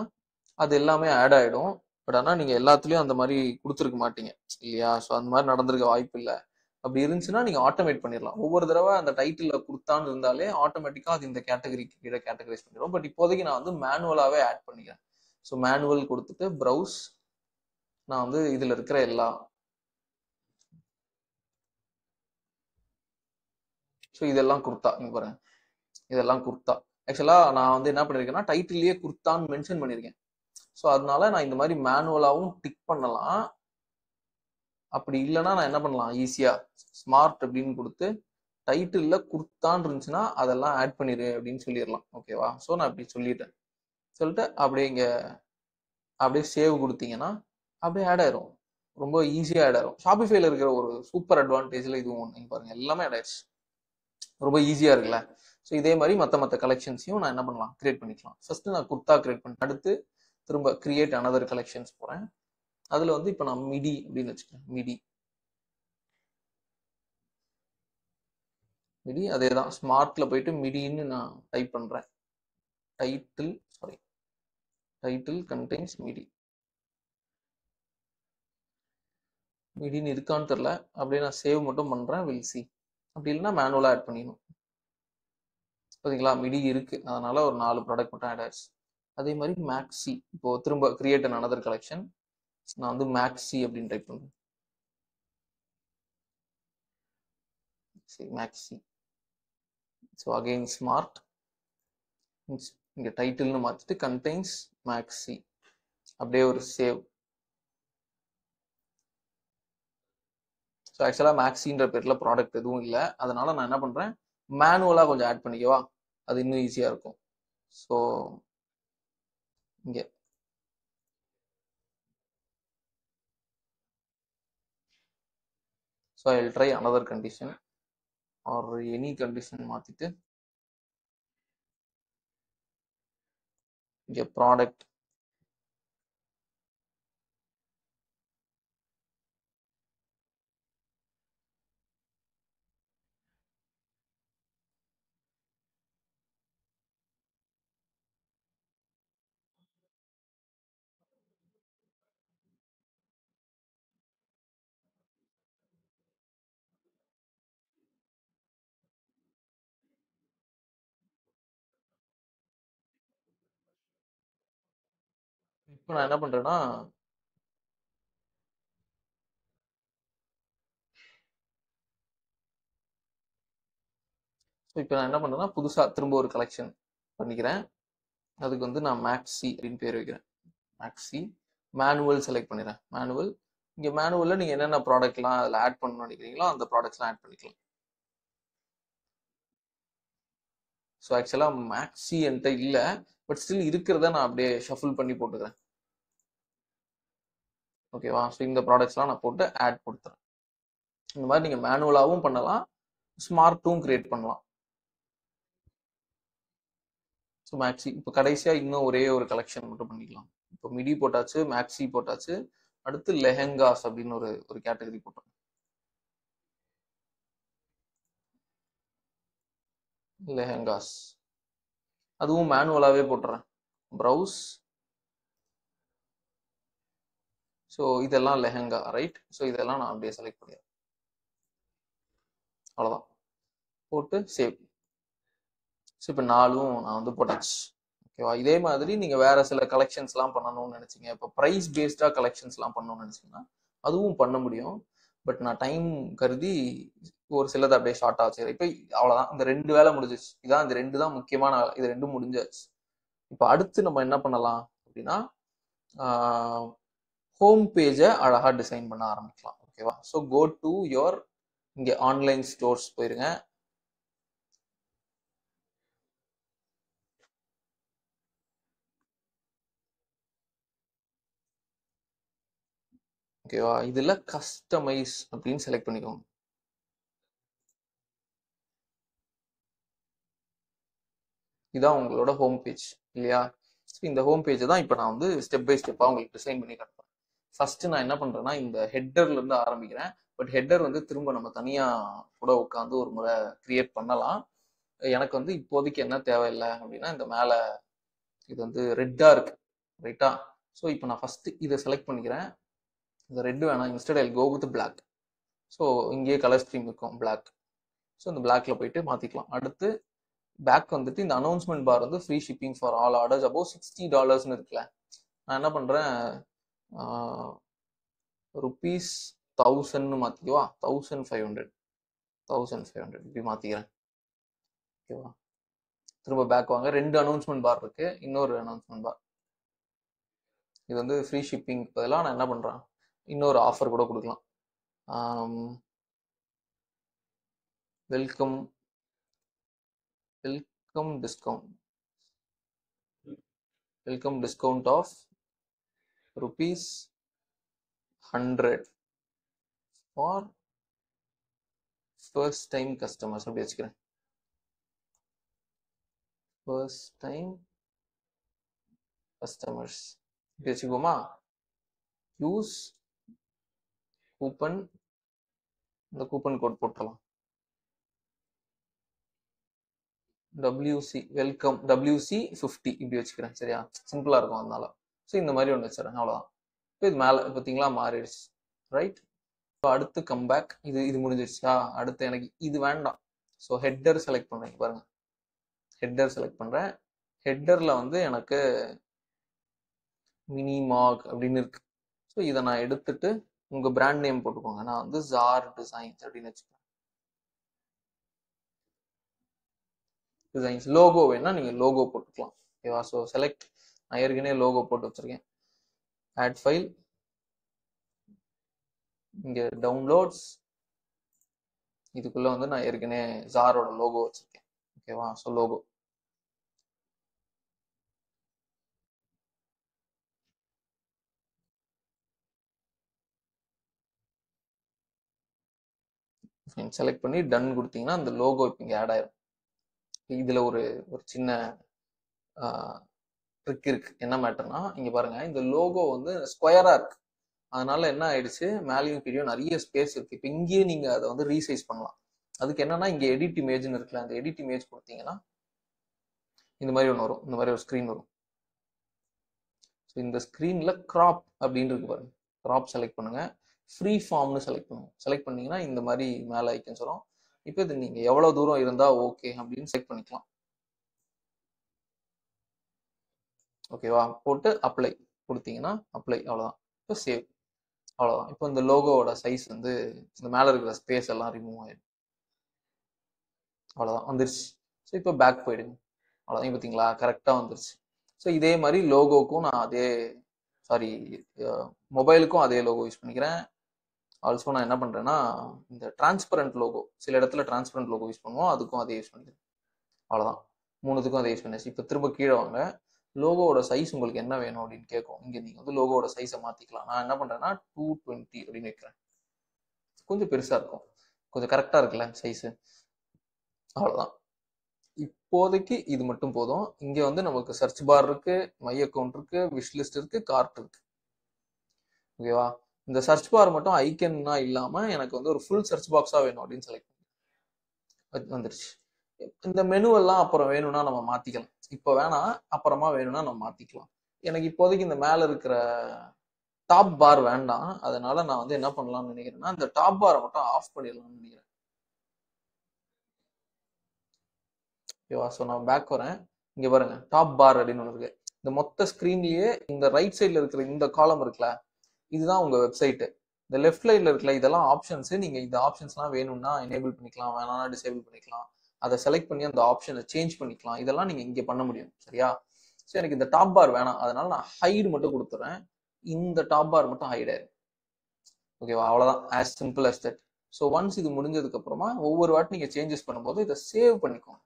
அது எல்லாமே ஆட் ஆயிடும். பட் ஆனால் நீங்க எல்லாத்துலயும் அந்த மாதிரி கொடுத்துருக்க மாட்டீங்க இல்லையா? ஸோ அந்த மாதிரி நடந்திருக்க வாய்ப்பு இல்லை. அப்படி இருந்துச்சுன்னா நீங்க ஆட்டோமேட் பண்ணிடலாம். ஒவ்வொரு தடவை அந்த டைட்டில் கொடுத்தான்னு இருந்தாலே ஆட்டோமேட்டிக்கா அது இந்த கேட்டகரிக்கு கீழே கேட்டகரைஸ் பண்ணிடும். பட் இப்போதைக்கு நான் வந்து மேனுவலாவே ஆட் பண்ணிக்கிறேன். ஸோ மேனுவல் கொடுத்துட்டு ப்ரௌஸ், நான் வந்து இதுல இருக்கிற ஸோ இதெல்லாம் குர்தா, இங்க பாருங்க இதெல்லாம் குர்தா. ஆக்சுவலா நான் வந்து என்ன பண்ணிருக்கேன்னா டைட்டிலேயே குர்தான்னு மென்ஷன் பண்ணிருக்கேன். ஸோ அதனால நான் இந்த மாதிரி மேனுவலாவும் டிக் பண்ணலாம். அப்படி இல்லைன்னா நான் என்ன பண்ணலாம், ஈஸியா ஸ்மார்ட் அப்படின்னு கொடுத்து டைட்டில்ல குர்தான் இருந்துச்சுன்னா அதெல்லாம் ஆட் பண்ணிடு அப்படின்னு சொல்லிடலாம். ஓகேவா? ஸோ நான் இப்படி சொல்லிட்டேன். சொல்லிட்டு அப்படியே இங்க அப்படியே சேவ் கொடுத்தீங்கன்னா அப்படியே ஆட் ஆயிரும். ரொம்ப ஈஸியா ஆட் ஆயிரும். ஷாபிஃபைல இருக்கிற ஒரு சூப்பர் அட்வான்டேஜ்ல இதுவும் ஒன்று பாருங்க, எல்லாமே ஆட் ஆயிடுச்சு. ரொம்ப ஈஸியா இருக்குல்ல? ஸோ இதே மாதிரி மற்ற கலெக்ஷன்ஸையும் நான் என்ன பண்ணலாம், கிரியேட் பண்ணிக்கலாம். ஃபர்ஸ்ட் நான் குர்தா கிரியேட் பண்ணேன், அடுத்து திரும்ப கிரியேட் அனதர் கலெக்ஷன்ஸ் போறேன். அதுல வந்து இப்போ நான் மிடி அப்படின்னு வச்சுக்கிறேன். மிடி அதே தான், ஸ்மார்ட்ல போயிட்டு மிடின்னு நான் டைப் பண்றேன். டைட்டில் கண்டெய்ன்ஸ் மிடின்னு இருக்கான்னு தெரியல. அப்படியே நான் சேவ் மட்டும் பண்றேன். Will see. அப்படி இல்லைன்னா மேனுவலா ஆட் பண்ணிடணும். பாத்தீங்களா மிடி இருக்கு, அதனால ஒரு 4 ப்ராடக்ட் மட்டும் ஆட் ஆயிடுச்சு. அதே மாதிரி மேக்ஸி, இப்போ திரும்ப கிரியேட் அனதர் கலெக்ஷன். நான் வந்து மேக்ஸி அப்படின்னு டைப் பண்றேன். மேக்ஸி. ஸோ அகைன் ஸ்மார்ட், இங்க டைட்டில்னு மாத்திட்டு கண்டெய்ன்ஸ் மேக்ஸி, அப்படியே ஒரு சேவ். ஸோ ஆக்சுவலாக மேக்ஸின்ற பேரில் ப்ராடக்ட் எதுவும் இல்லை, அதனால நான் என்ன பண்ணுறேன், மேனுவலாக கொஞ்சம் ஆட் பண்ணிக்கவா, அது இன்னும் ஈஸியாக இருக்கும். ஸோ இங்கே so I will try another condition or any condition மாற்றிட்டு இங்கே ப்ராடக்ட் இப்போ நான் என்ன பண்ணுறேன்னா, இப்போ நான் என்ன பண்ணுறேன்னா புதுசாக திரும்ப ஒரு கலெக்ஷன் பண்ணிக்கிறேன். அதுக்கு வந்து நான் மேக்ஸி அப்படின்னு பேர் வைக்கிறேன். மேக்ஸி மேனுவல் செலக்ட் பண்ணிடுறேன். மேனுவல், இங்கே மேனுவலில் நீங்கள் என்னென்ன ப்ராடக்ட்லாம் அதில் ஆட் பண்ணணும்னு நினைக்கிறீங்களோ அந்த ப்ராடக்ட்ஸ்லாம் ஆட் பண்ணிக்கலாம். ஸோ ஆக்சுவலாக மேக்ஸி என்கிட்ட இல்லை, பட் ஸ்டில் இருக்கிறத நான் அப்படியே ஷஃபிள் பண்ணி போட்டுக்கிறேன். ஓகேவா? ஸோ இந்த ப்ராடக்ட்ஸ்லாம் நான் போட்டு ஆட் கொடுத்துறேன். இந்த மாதிரி நீங்கள் மேனுவலாகவும் பண்ணலாம், ஸ்மார்ட்டும் கிரியேட் பண்ணலாம். ஸோ மேக்ஸி இப்போ கடைசியாக இன்னும் ஒரே ஒரு கலெக்ஷன் மட்டும் பண்ணிக்கலாம். இப்போ மிடி போட்டாச்சு, மேக்ஸி போட்டாச்சு, அடுத்து லெஹெங்காஸ் அப்படின்னு ஒரு கேட்டகரி போட்டோம். லெஹெங்காஸ் அதுவும் மேனுவலாகவே போட்டுறேன். ப்ரௌஸ், ஸோ இதெல்லாம் லெஹெங்கா, ரைட்? ஸோ இதெல்லாம் நான் அப்படியே செலக்ட் பண்ணிடுறேன். அவ்வளோதான், போட்டு சேவ். ஸோ இப்போ நாலும் நான் வந்து போட்டாச்சு. ஓகேவா? இதே மாதிரி நீங்கள் வேற சில கலெக்ஷன்ஸ்லாம் பண்ணணும்னு நினச்சிங்க, இப்போ ப்ரைஸ் பேஸ்டாக கலெக்ஷன்ஸ்லாம் பண்ணணும்னு நினச்சிங்கன்னா அதுவும் பண்ண முடியும். பட் நான் டைம் கருதி ஒரு சிலது அப்படியே ஷார்ட் ஆச்சு. இப்போ அவ்வளோதான், இந்த 2 வேலை முடிஞ்சிச்சு. இதான் இந்த 2 தான் முக்கியமான வேலை, இது 2 முடிஞ்சாச்சு. இப்போ அடுத்து நம்ம என்ன பண்ணலாம் அப்படின்னா, ஹோம் பேஜை அழகாக டிசைன் பண்ண ஆரம்பிக்கலாம். ஓகேவா? ஸோ கோ டு யோர், இங்கே ஆன்லைன் ஸ்டோர்ஸ் போயிருங்க. ஓகேவா? இதுல கஸ்டமைஸ் அப்படின்னு செலக்ட் பண்ணிக்கோங்க. இதுதான் உங்களோட ஹோம் பேஜ் இல்லையா? இந்த ஹோம் பேஜை தான் இப்போ நான் வந்து ஸ்டெப் பை ஸ்டெப்பாக உங்களுக்கு டிசைன் பண்ணி காட்டுறேன். ஃபர்ஸ்ட் நான் என்ன பண்றேன்னா இந்த ஹெட்டர்ல இருந்து ஆரம்பிக்கிறேன். பட் ஹெட்டர் வந்து திரும்ப நம்ம தனியா கூட உட்காந்து ஒரு முறை கிரியேட் பண்ணலாம். எனக்கு வந்து இப்போதைக்கு என்ன தேவையில்லை அப்படின்னா, இந்த மேல இது வந்து ரெட்டா இருக்கு, ரைட்டா? ஸோ இப்போ நான் ஃபர்ஸ்ட் இதை செலக்ட் பண்ணிக்கிறேன். இந்த ரெட் வேணாம், instead I go with black. So இங்கேயே கலர் ஸ்கீம் இருக்கும் பிளாக். ஸோ இந்த பிளாக்ல போயிட்டு மாத்திக்கலாம். அடுத்து பேக் வந்துட்டு இந்த அனௌன்ஸ்மெண்ட் பார் வந்து free shipping for all orders above $60 இருக்குல்ல, நான் என்ன பண்றேன், ருபீஸ் 1000 மாத்திக்குவா, 1500 இப்படி மாத்திக்கிறேன். ஓகேவா? திரும்ப பேக் வாங்க, 2 அனௌன்ஸ்மெண்ட் பார் இருக்கு, இன்னொரு அனௌன்ஸ்மெண்ட் பார். இது வந்து ஃப்ரீ ஷிப்பிங் பதிலாக நான் என்ன பண்றேன், இன்னொரு ஆஃபர் கூட கொடுக்கலாம். Welcome welcome discount, welcome discount of rupees 100 for first time customers அப்படி வச்சுக்கிறேன். ஃபர்ஸ்ட் டைம் கஸ்டமர்ஸ் இப்படி வச்சுக்கோமா. யூஸ் கூப்பன், இந்த கூப்பன் கோட் போட்டுடலாம். WC வெல்கம் WC 50 இப்படி வச்சுக்கிறேன். சரியா? சிம்பிளா இருக்கும் அதனால. ஸோ இந்த மாதிரி ஒன்று வச்சுறேன், அவ்வளோதான். இப்போ இது மேலே பார்த்தீங்களா மாறிடுச்சு, ரைட்? இப்போ அடுத்து கம்பேக், இது முடிஞ்சிருச்சா? அடுத்து எனக்கு இது வேண்டாம். ஸோ ஹெட்டர் செலக்ட் பண்ணுறேன். பாருங்க, ஹெட்டர் செலக்ட் பண்ணுறேன். ஹெட்டரில் வந்து எனக்கு மினி மார்க் அப்படின்னு இருக்கு. ஸோ இதை நான் எடுத்துட்டு உங்கள் பிராண்ட் நேம் போட்டுக்கோங்க. நான் வந்து ஜார் டிசைன்ஸ் அப்படின்னு வச்சுக்கிறேன். டிசைன்ஸ் லோகோ வேணா நீங்கள் லோகோ போட்டுக்கலாம். ஓகேவா? ஸோ செலக்ட், நான் ஏற்கனவே லோகோ போட்டு வச்சிருக்கேன். ஆட் ஃபைல், இங்கே டவுன்லோட்ஸ், இதுக்குள்ள வந்து நான் ஏற்கனவே ஜாரோட லோகோ வச்சிருக்கேன். ஓகேவா? ஸோ லோகோ செலக்ட் பண்ணி டன் கொடுத்தீங்கன்னா அந்த லோகோ இப்போ இங்கே ஆட் ஆயிரும். இதுல ஒரு ஒரு சின்ன ட்ரிக் இருக்கு. என்ன மேட்டர்னா, இங்க பாருங்க, இந்த லோகோ வந்து ஸ்கொயரா இருக்கு. அதனால என்ன ஆயிடுச்சு, மேலேயும் கீழேயும் நிறைய ஸ்பேஸ் இருக்கு. இப்போ இங்கேயே நீங்க அதை வந்து ரீசைஸ் பண்ணலாம். அதுக்கு என்னன்னா, இங்க எடிட் இமேஜ்னு இருக்குல்ல, அந்த எடிட் இமேஜ் கொடுத்தீங்கன்னா இந்த மாதிரி ஒன்று வரும். இந்த மாதிரி ஒரு ஸ்க்ரீன் வரும். ஸோ இந்த ஸ்க்ரீன்ல கிராப் அப்படின்னு இருக்கு பாருங்க. கிராப் செலக்ட் பண்ணுங்க. ஃப்ரீ ஃபார்ம்னு செலக்ட் பண்ணுங்க. செலக்ட் பண்ணீங்கன்னா இந்த மாதிரி மேலே ஐக்கன்ஸ் வரும். இப்போ இது நீங்க எவ்வளவு தூரம் இருந்தா ஓகே அப்படின்னு செலக்ட் பண்ணிக்கலாம். ஓகேவா? போட்டு அப்ளை கொடுத்தீங்கன்னா அப்ளை, அவ்வளோதான். இப்போ சேவ், அவ்வளோதான். இப்போ இந்த லோகோவோட சைஸ் வந்து இந்த மேலே இருக்கிற ஸ்பேஸ் எல்லாம் ரிமூவ் ஆயிடும். அவ்வளோதான், வந்துருச்சு. ஸோ இப்போ பேக் போயிடுங்க. அவ்வளோதான், பார்த்தீங்களா, கரெக்டாக வந்துருச்சு. ஸோ இதே மாதிரி லோகோக்கும் நான் அதே, சாரி, மொபைலுக்கும் அதே லோகோ யூஸ் பண்ணிக்கிறேன். ஆல்சோ நான் என்ன பண்ணுறேன்னா, இந்த டிரான்ஸ்பரண்ட் லோகோ, சில இடத்துல டிரான்ஸ்பரண்ட் லோகோ யூஸ் பண்ணுவோம், அதுக்கும் அதே யூஸ் பண்ணிக்கிறேன். அவ்வளோதான், மூணுத்துக்கும் அதே யூஸ் பண்ணியாச்சு. இப்போ திரும்ப கீழே வாங்க. லோகோவோட சைஸ் உங்களுக்கு என்ன வேணும் அப்படின்னு கேட்கும். இங்கே நீங்கள் வந்து லோகோவோட சைஸை மாற்றிக்கலாம். நான் என்ன பண்ணுறேன்னா 220 அப்படின்னு வைக்கிறேன். கொஞ்சம் பெருசாக இருக்கும், கொஞ்சம் கரெக்டாக இருக்குல்ல சைஸு. அவ்வளோதான், இப்போதைக்கு இது மட்டும் போதும். இங்கே வந்து நமக்கு சர்ச் பார் இருக்கு, மை அக்கௌண்ட் இருக்கு, விஷ் லிஸ்ட் இருக்கு, கார்ட் இருக்கு. ஓகேவா? இந்த சர்ச் பார் மட்டும் ஐக்கன்னா இல்லாம எனக்கு வந்து ஒரு ஃபுல் சர்ச் பாக்ஸா வேணும் அப்படின்னு செலக்ட் வந்துருச்சு. இந்த மெனு எல்லாம் அப்புறம் வேணும்னா நம்ம மாத்திக்கலாம். இப்போ வேணாம், அப்புறமா வேணும்னா நம்ம மாத்திக்கலாம். எனக்கு இப்போதைக்கு இந்த மேல இருக்கிற டாப் பார் வேண்டாம். அதனால நான் வந்து என்ன பண்ணலாம்னு நினைக்கிறேன்னா, இந்த டாப் பாரை மட்டும் ஆஃப் பண்ணிடலாம்னு நினைக்கிறேன். ஓகேவா? ஸோ நான் பேக் வரேன். இங்க பாருங்க, டாப் பார் அப்படின்னு ஒன்று இருக்கு. இந்த மொத்த ஸ்கிரீன்லயே இந்த ரைட் சைட்ல இருக்கிற இந்த காலம் இருக்குல்ல, இதுதான் உங்க வெப்சைட். இந்த லெஃப்ட் சைட்ல இருக்குல்ல, இதெல்லாம் ஆப்ஷன்ஸ். நீங்க இந்த ஆப்ஷன்ஸ்லாம் வேணும்னா எனேபிள் பண்ணிக்கலாம், வேணாம்னா டிசேபிள் பண்ணிக்கலாம். அதை செலக்ட் பண்ணி அந்த ஆப்ஷனை சேஞ்ச் பண்ணிக்கலாம். இதெல்லாம் நீங்க இங்க பண்ண முடியும். சரியா? ஸோ எனக்கு இந்த டாப் பார் வேணாம், அதனால நான் ஹைடு மட்டும் கொடுத்துறேன். இந்த டாப் பார் மட்டும் ஹைட் ஆயிரும். ஓகேவா? அவ்வளவுதான், as simple as that. So once இது முடிஞ்சதுக்கு அப்புறமா ஒவ்வொரு வாட்டி நீங்க சேஞ்சஸ் பண்ணும்போது இதை சேவ் பண்ணிக்கோங்க.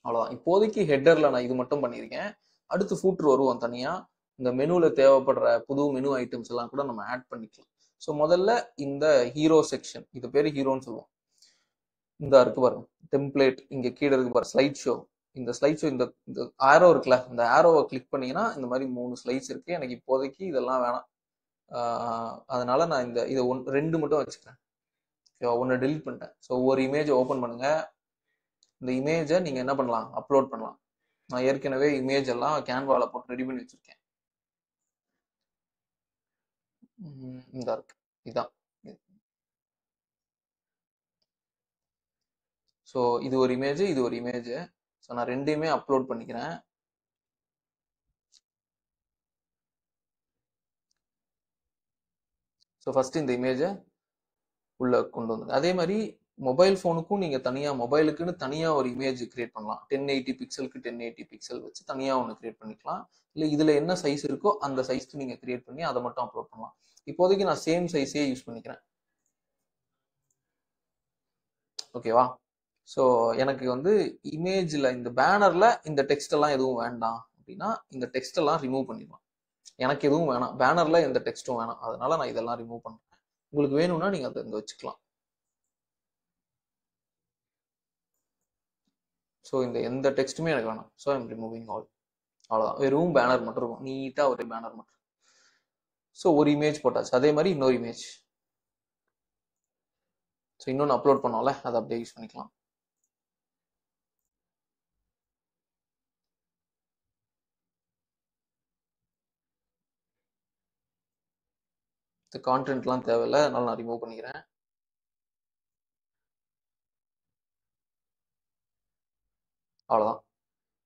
அவ்வளவுதான். இப்போதைக்கு ஹெட்டர்ல நான் இது மட்டும் பண்ணியிருக்கேன். அடுத்து ஃபூட்டர் வருவோம் தனியா. இந்த மெனுல தேவைப்படுற புது மெனு ஐட்டம்ஸ் எல்லாம் கூட நம்ம ஆட் பண்ணிக்கலாம். ஸோ முதல்ல இந்த ஹீரோ செக்ஷன், இது பேரு ஹீரோன்னு சொல்லுவோம். இந்த இருக்கு பாருங்க டெம்ப்ளேட், இங்க கீழே இருக்கு பாரு ஸ்லைட் ஷோ. இந்த ஸ்லைட் ஷோ, இந்த ஆரோ இருக்குல்ல, இந்த ஆரோவை கிளிக் பண்ணீங்கன்னா இந்த மாதிரி 3 ஸ்லைட்ஸ் இருக்கு. எனக்கு இப்போதைக்கு இதெல்லாம் வேணாம். அதனால நான் இந்த இதை 2 மட்டும் வச்சுக்கிறேன். ஒன்னு டெலிட் பண்ணிட்டேன். ஸோ ஒரு இமேஜ் ஓபன் பண்ணுங்க. இந்த இமேஜை நீங்க என்ன பண்ணலாம், அப்லோட் பண்ணலாம். நான் ஏற்கனவே இமேஜ் எல்லாம் கேன்வால போட்டு ரெடி பண்ணி வச்சிருக்கேன். இந்த இருக்கு, இதான். ஸோ இது ஒரு இமேஜ், இது ஒரு இமேஜ். ஸோ நான் ரெண்டையுமே அப்லோட் பண்ணிக்கிறேன். ஸோ ஃபர்ஸ்ட் இந்த இமேஜை உள்ள கொண்டு வந்து, அதே மாதிரி மொபைல் ஃபோனுக்கும் நீங்க தனியா, மொபைலுக்குன்னு தனியா ஒரு இமேஜ் கிரியேட் பண்ணலாம். 1080 பிக்சலுக்கு 1080 பிக்சல் வச்சு தனியா ஒன்று கிரியேட் பண்ணிக்கலாம். இல்லை இதுல என்ன சைஸ் இருக்கோ அந்த சைஸ்க்கு நீங்க கிரியேட் பண்ணி அதை மட்டும் அப்லோட் பண்ணலாம். இப்போதைக்கு நான் சேம் சைஸே யூஸ் பண்ணிக்கிறேன். ஓகேவா? ஸோ எனக்கு வந்து இமேஜ்ல இந்த பேனர்ல இந்த டெக்ஸ்ட் எல்லாம் எதுவும் வேண்டாம் அப்படின்னா இந்த டெக்ஸ்ட் எல்லாம் ரிமூவ் பண்ணிடலாம். எனக்கு எதுவும் வேணாம், பேனர்ல எந்த டெக்ஸ்ட்டும் வேணாம், அதனால நான் இதெல்லாம் ரிமூவ் பண்றேன். உங்களுக்கு வேணும்னா நீங்க அதை இங்க வச்சுக்கலாம். ஸோ இந்த எந்த டெக்ஸ்ட்டுமே எனக்கு வேணாம். So I'm removing all. அவ்வளோதான், வெறும் பேனர் மட்டும் இருக்கும், நீட்டா ஒரு பேனர் மட்டும். ஸோ ஒரு இமேஜ் போட்டாச்சு. அதே மாதிரி இன்னொரு இமேஜ். ஸோ இன்னொன்று அப்லோட் பண்ணோம்ல, அதை அப்படியே யூஸ் பண்ணிக்கலாம். இந்த கான்டென்ட்லாம் தேவையில்லை, அதனால நான் ரிமூவ் பண்ணிக்கிறேன். அவ்வளோதான்.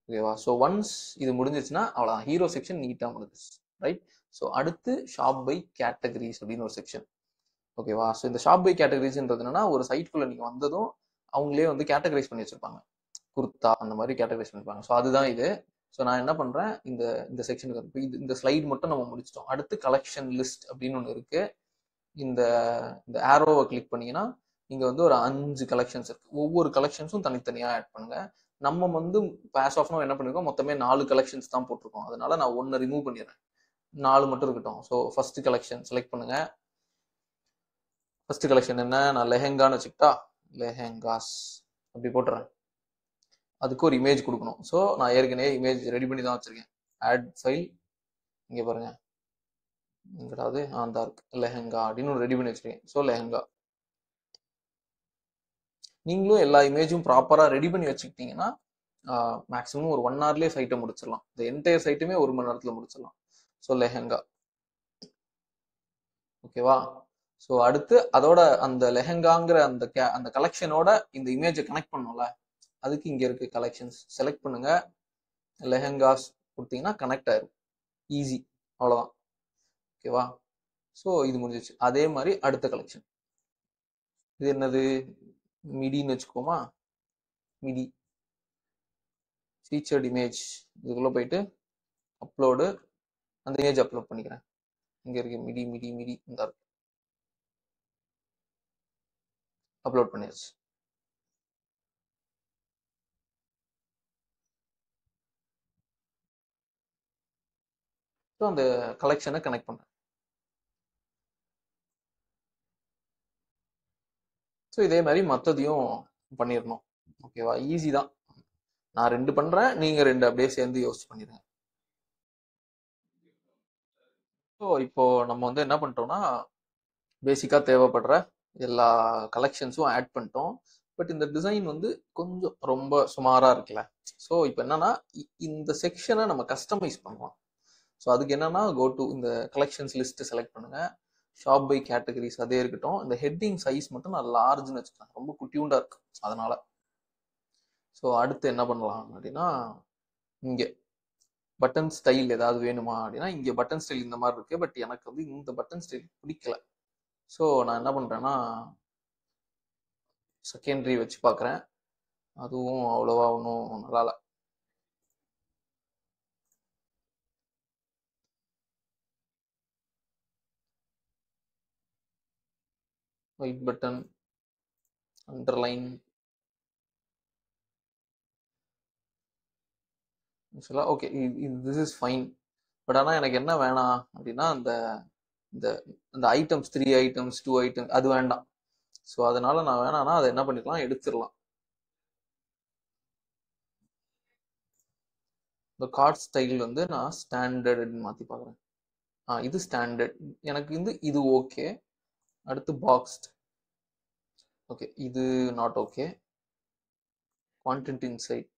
ஓகேவா? ஸோ ஒன்ஸ் இது முடிஞ்சிச்சுன்னா அவ்வளோதான், ஹீரோ செக்ஷன் நீட்டாக முடிஞ்சிச்சு. ரைட்? ஸோ அடுத்து ஷாப் பை கேட்டகரிஸ் அப்படின்னு ஒரு செக்ஷன். ஓகேவா? ஸோ இந்த ஷாப் பை கேட்டகரிஸ்ன்றது என்னன்னா, ஒரு சைட்குள்ள நீங்க வந்ததும் அவங்களே வந்து கேட்டகரைஸ் பண்ணி வச்சிருப்பாங்க. குர்த்தா அந்த மாதிரி கேட்டகரைஸ் பண்ணிருப்பாங்க. ஸோ அதுதான் இது. ஸோ நான் என்ன பண்றேன், இந்த இந்த செக்ஷனுக்கு இந்த ஸ்லைட் மட்டும் நம்ம முடிச்சிட்டோம். அடுத்து கலெக்ஷன் லிஸ்ட் அப்படின்னு ஒன்று இருக்கு. இந்த இந்த ஆரோவை கிளிக் பண்ணீங்கன்னா இங்க வந்து ஒரு 5 கலெக்ஷன்ஸ் இருக்கு. ஒவ்வொரு கலெக்ஷன்ஸும் தனித்தனியா ஆட் பண்ணுங்க. நம்ம வந்து பாஸ் ஆஃப் என்ன பண்ணிருக்கோம், மொத்தமே 4 கலெக்ஷன்ஸ் தான் போட்டிருக்கோம். அதனால நான் ஒன்னு ரிமூவ் பண்ணிடுறேன். 4 மட்டும் இருக்கட்டும். ஸோ ஃபர்ஸ்ட் கலெக்ஷன் செலக்ட் பண்ணுங்க. ஃபர்ஸ்ட் கலெக்ஷன் என்ன, நான் லெஹெங்கான்னு வச்சுக்கிட்டா, லெஹெங்காஸ் அப்படி போட்டுறேன். அதுக்கு ஒரு இமேஜ் கொடுக்கணும். ஸோ நான் ஏற்கனவே இமேஜ் ரெடி பண்ணி தான் வச்சிருக்கேன். ஆட் ஃபைல், இங்க பாருங்க, எங்கடாவது அந்த இருக்கு, லெஹெங்கா அப்படின்னு ரெடி பண்ணி வச்சிருக்கேன். ஸோ லெஹெங்கா. நீங்களும் எல்லா இமேஜும் ப்ராப்பரா ரெடி பண்ணி வச்சுக்கிட்டீங்கன்னா மேக்ஸிமம் ஒரு 1 ஹவர்லயே சைட்டை முடிச்சிடலாம். இந்த என்டையர் சைட்டுமே 1 மணி நேரத்துல முடிச்சிடலாம். ஸோ லெஹெங்கா, ஓகேவா? ஸோ அடுத்து அதோட அந்த லெஹெங்காங்கிற அந்த கலெக்ஷனோட இந்த இமேஜை கனெக்ட் பண்ணோம்ல, அதுக்கு இங்க இருக்கு கலெக்ஷன்ஸ், செலக்ட் பண்ணுங்க, லெஹெங்காஸ் கொடுத்தீங்கன்னா கனெக்ட் ஆயிரும். ஈஸி, அவ்வளவுதான். ஓகேவா? ஸோ இது முடிஞ்சிச்சு. அதே மாதிரி அடுத்த கலெக்ஷன், இது என்னது, மிடின்னு வச்சுக்கோமா, மிடி ஃபீச்சர்ட் இமேஜ். இதுக்குள்ள போயிட்டு அப்லோடு, அந்த இமேஜ் அப்லோட் பண்ணிக்கிறேன். இங்க இருக்கு மிடி மிடி மிடி, இந்த இருக்கு, அப்லோட் பண்ணியாச்சு. ஸோ அந்த கலெக்ஷனை கனெக்ட் பண்றேன். ஸோ இதே மாதிரி மற்றதையும் பண்ணிடணும். ஓகேவா? ஈஸி தான். நான் 2 பண்றேன், நீங்க 2 அப்படியே சேர்ந்து யோசிச்சு பண்ணிடுங்க. ஸோ இப்போ நம்ம வந்து என்ன பண்ணிட்டோம்னா, பேசிக்கா தேவைப்படுற எல்லா கலெக்ஷன்ஸும் ஆட் பண்ணிட்டோம். பட் இந்த டிசைன் வந்து கொஞ்சம் ரொம்ப சுமாரா இருக்குல்ல. ஸோ இப்போ என்னன்னா, இந்த செக்ஷனை நம்ம கஸ்டமைஸ் பண்ணலாம். ஸோ அதுக்கு என்னன்னா, கோ டு இந்த கலெக்ஷன்ஸ் லிஸ்ட் செலக்ட் பண்ணுங்க, ஷாப் பை கேட்டகரிஸ் அதே இருக்கட்டும். இந்த ஹெட்டிங் சைஸ் மட்டும் நான் லார்ஜ்னு வச்சுக்கேன், ரொம்ப குட்டியூண்டா இருக்கு அதனால. ஸோ அடுத்து என்ன பண்ணலாம் அப்படின்னா, இங்க பட்டன் ஸ்டைல் ஏதாவது வேணுமா அப்படின்னா, இங்க பட்டன் ஸ்டைல் இந்த மாதிரி இருக்கு. பட் எனக்கு வந்து இந்த பட்டன் ஸ்டைல் பிடிக்கல. ஸோ நான் என்ன பண்றேன்னா, செகண்டரி வச்சு பார்க்குறேன். அதுவும் அவ்வளோவா ஒன்றும் நல்லா இல்லை. White button, underline, okay, this is fine. But ஆனால் எனக்கு என்ன வேணாம் அப்படின்னா, அந்த இந்த இந்த ஐட்டம்ஸ் 3 ஐட்டம்ஸ் 2 ஐட்டம்ஸ் அது வேண்டாம். ஸோ அதனால நான் வேணாம்னா அதை என்ன பண்ணிக்கலாம், எடுத்துடலாம். இந்த கார்ட் ஸ்டைல் வந்து நான் ஸ்டாண்டர்ட்னு மாற்றி பார்க்குறேன். இது ஸ்டாண்டர்ட், எனக்கு வந்து இது ஓகே. அடுத்து பாக்ஸ்ட், ஓகே, இது not okay. Content inside,